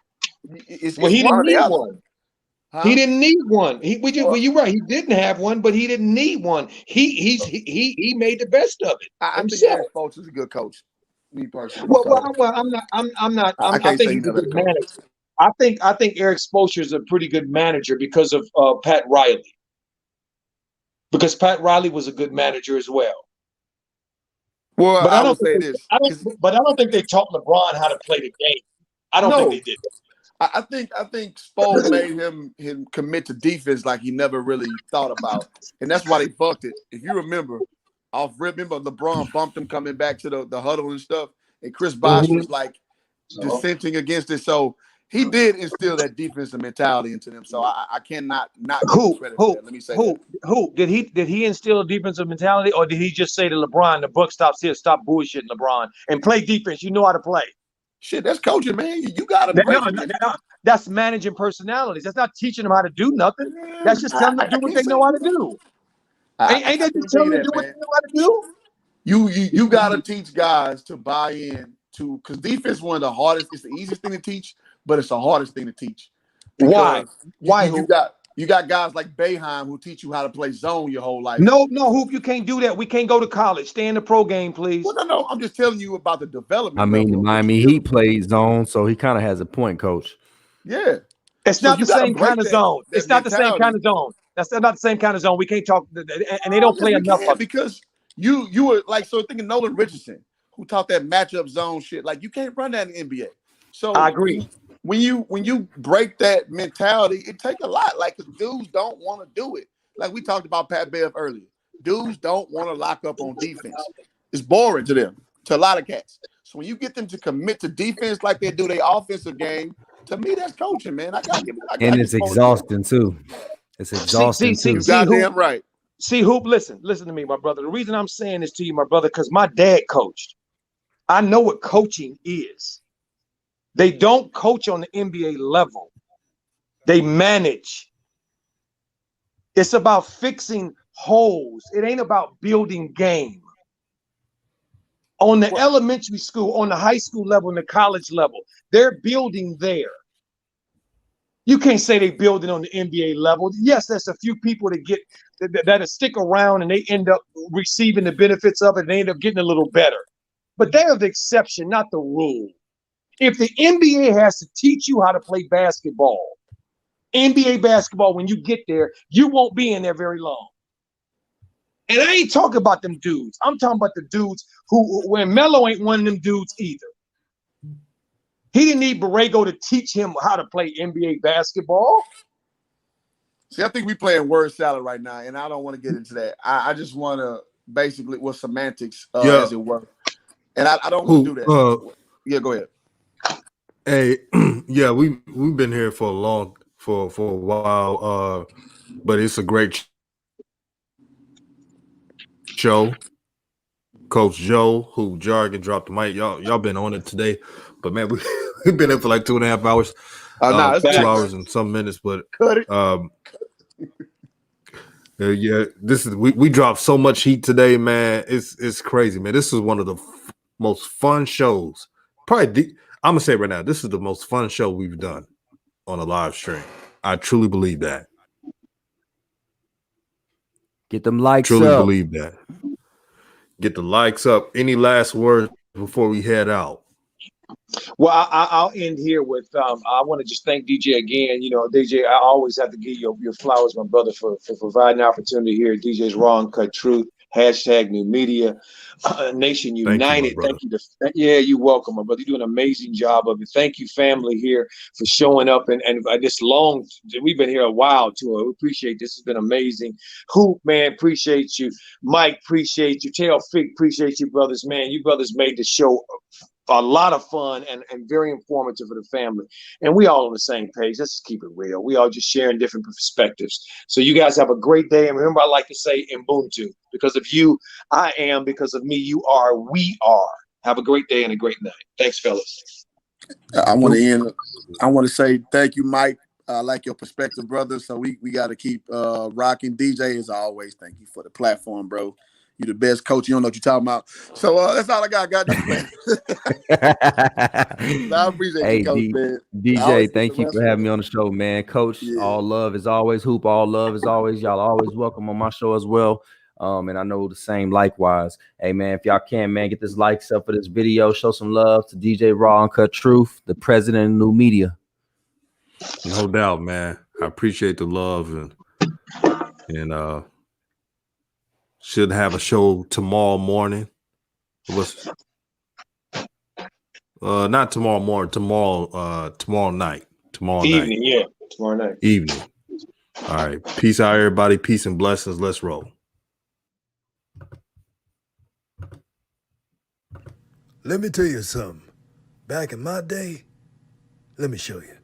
It's he didn't need one. Huh? He didn't need one. You're right. He didn't have one, but he didn't need one. He made the best of it. I think Eric Spoelstra is a good coach. Me personally. I'm not. I think he's a good manager. I think Eric Spoelstra is a pretty good manager because of Pat Riley. Because Pat Riley was a good manager as well. Well, but I don't say this. But I don't think they taught LeBron how to play the game. I don't think they did. I think Spo made him commit to defense like he never really thought about, and that's why they fucked it. If you remember LeBron bumped him coming back to the huddle and stuff, and Chris Bosh was like dissenting against it. So he did instill that defensive mentality into them. So I cannot not give credit for that. Let me say who did he instill a defensive mentality, or did he just say to LeBron, "The buck stops here. Stop bullshitting, LeBron, and play defense. You know how to play." Shit, that's coaching, man. You got to. That's managing personalities. That's not teaching them how to do nothing. That's just telling them to do what they know how to do. Ain't that just telling them to do what they know how to do? You got to teach guys to buy in to, because defense is one of the hardest. It's the easiest thing to teach, but it's the hardest thing to teach. Why? You got guys like Boeheim who teach you how to play zone your whole life. No, Hoop, you can't do that. We can't go to college. Stay in the pro game, please. Well, no. I'm just telling you about the development. I mean, the Miami Heat plays zone, so he kind of has a point, Coach. Yeah. It's not the same kind of zone. It's not the same kind of zone. That's not the same kind of zone. We can't talk, and they don't play enough of it. Because you were like, so thinking Nolan Richardson, who taught that matchup zone shit. Like, you can't run that in the NBA. So I agree. When you break that mentality, it takes a lot. Like, because dudes don't want to do it. Like we talked about Pat Bev earlier. Dudes don't want to lock up on defense. It's boring to them, to a lot of cats. So when you get them to commit to defense like they do their offensive game, to me, that's coaching, man. And it's exhausting too. It's exhausting too. You goddamn right. See, Hoop, listen to me, my brother. The reason I'm saying this to you, my brother, because my dad coached. I know what coaching is. They don't coach on the NBA level. They manage. It's about fixing holes. It ain't about building game. On the elementary school, on the high school level, and the college level, they're building there. You can't say they building on the NBA level. Yes, there's a few people that stick around and they end up receiving the benefits of it and they end up getting a little better. But they're the exception, not the rule. If the NBA has to teach you how to play basketball, NBA basketball, when you get there, you won't be in there very long. And I ain't talking about them dudes. I'm talking about the dudes when Melo ain't one of them dudes either. He didn't need Borrego to teach him how to play NBA basketball. See, I think we playing word salad right now, and I don't want to get into that. I just want to basically with semantics, as it were. And I don't want to do that. Yeah, go ahead. Hey, yeah, we've been here for a while, but it's a great show. Coach Joe, who jargon dropped the mic. Y'all been on it today, but man, we've been in for like 2.5 hours. 2 hours and some minutes, but yeah, we dropped so much heat today, man. It's crazy, man. This is one of the most fun shows. Probably, I'm gonna say right now, this is the most fun show we've done on a live stream. I truly believe that. Get them likes truly up. Believe that. Get the likes up. Any last words before we head out? Well, I'll end here with I want to just thank DJ again. You know, DJ, I always have to give you your flowers, my brother, for providing opportunity here. DJ's Raw Uncut Truth, #New Media, Nation United. Thank you. You're welcome, my brother. You do an amazing job of it. Thank you, family here, for showing up and this long. We've been here a while too. We appreciate this. Has been amazing. Hoop, man, appreciate you. Mike, appreciate you. Tail Fig, appreciate you, brothers. Man, you brothers made the show a lot of fun and very informative for the family. And we all on the same page. Let's just keep it real. We all just sharing different perspectives. So you guys have a great day. And remember, I like to say Ubuntu. Because of you, I am. Because of me, you are. We are. Have a great day and a great night. Thanks, fellas. I want to end. I want to say thank you, Mike. I like your perspective, brother. So we got to keep rocking. DJ, as always, thank you for the platform, bro. You the best coach. You don't know what you're talking about. So that's all I got. I appreciate you, Coach, man. DJ, thank you for having me on the show, man. Coach, all love is always. Hoop, all love is always. Y'all always welcome on my show as well. And I know the same likewise. Hey, man, if y'all can, man, get this likes up for this video. Show some love to DJ Raw Uncut Truth, the president of New Media. No doubt, man. I appreciate the love and should have a show tomorrow morning. Not tomorrow morning, tomorrow night. Tomorrow night. Evening. All right. Peace out, everybody. Peace and blessings. Let's roll. Let me tell you something. Back in my day, let me show you.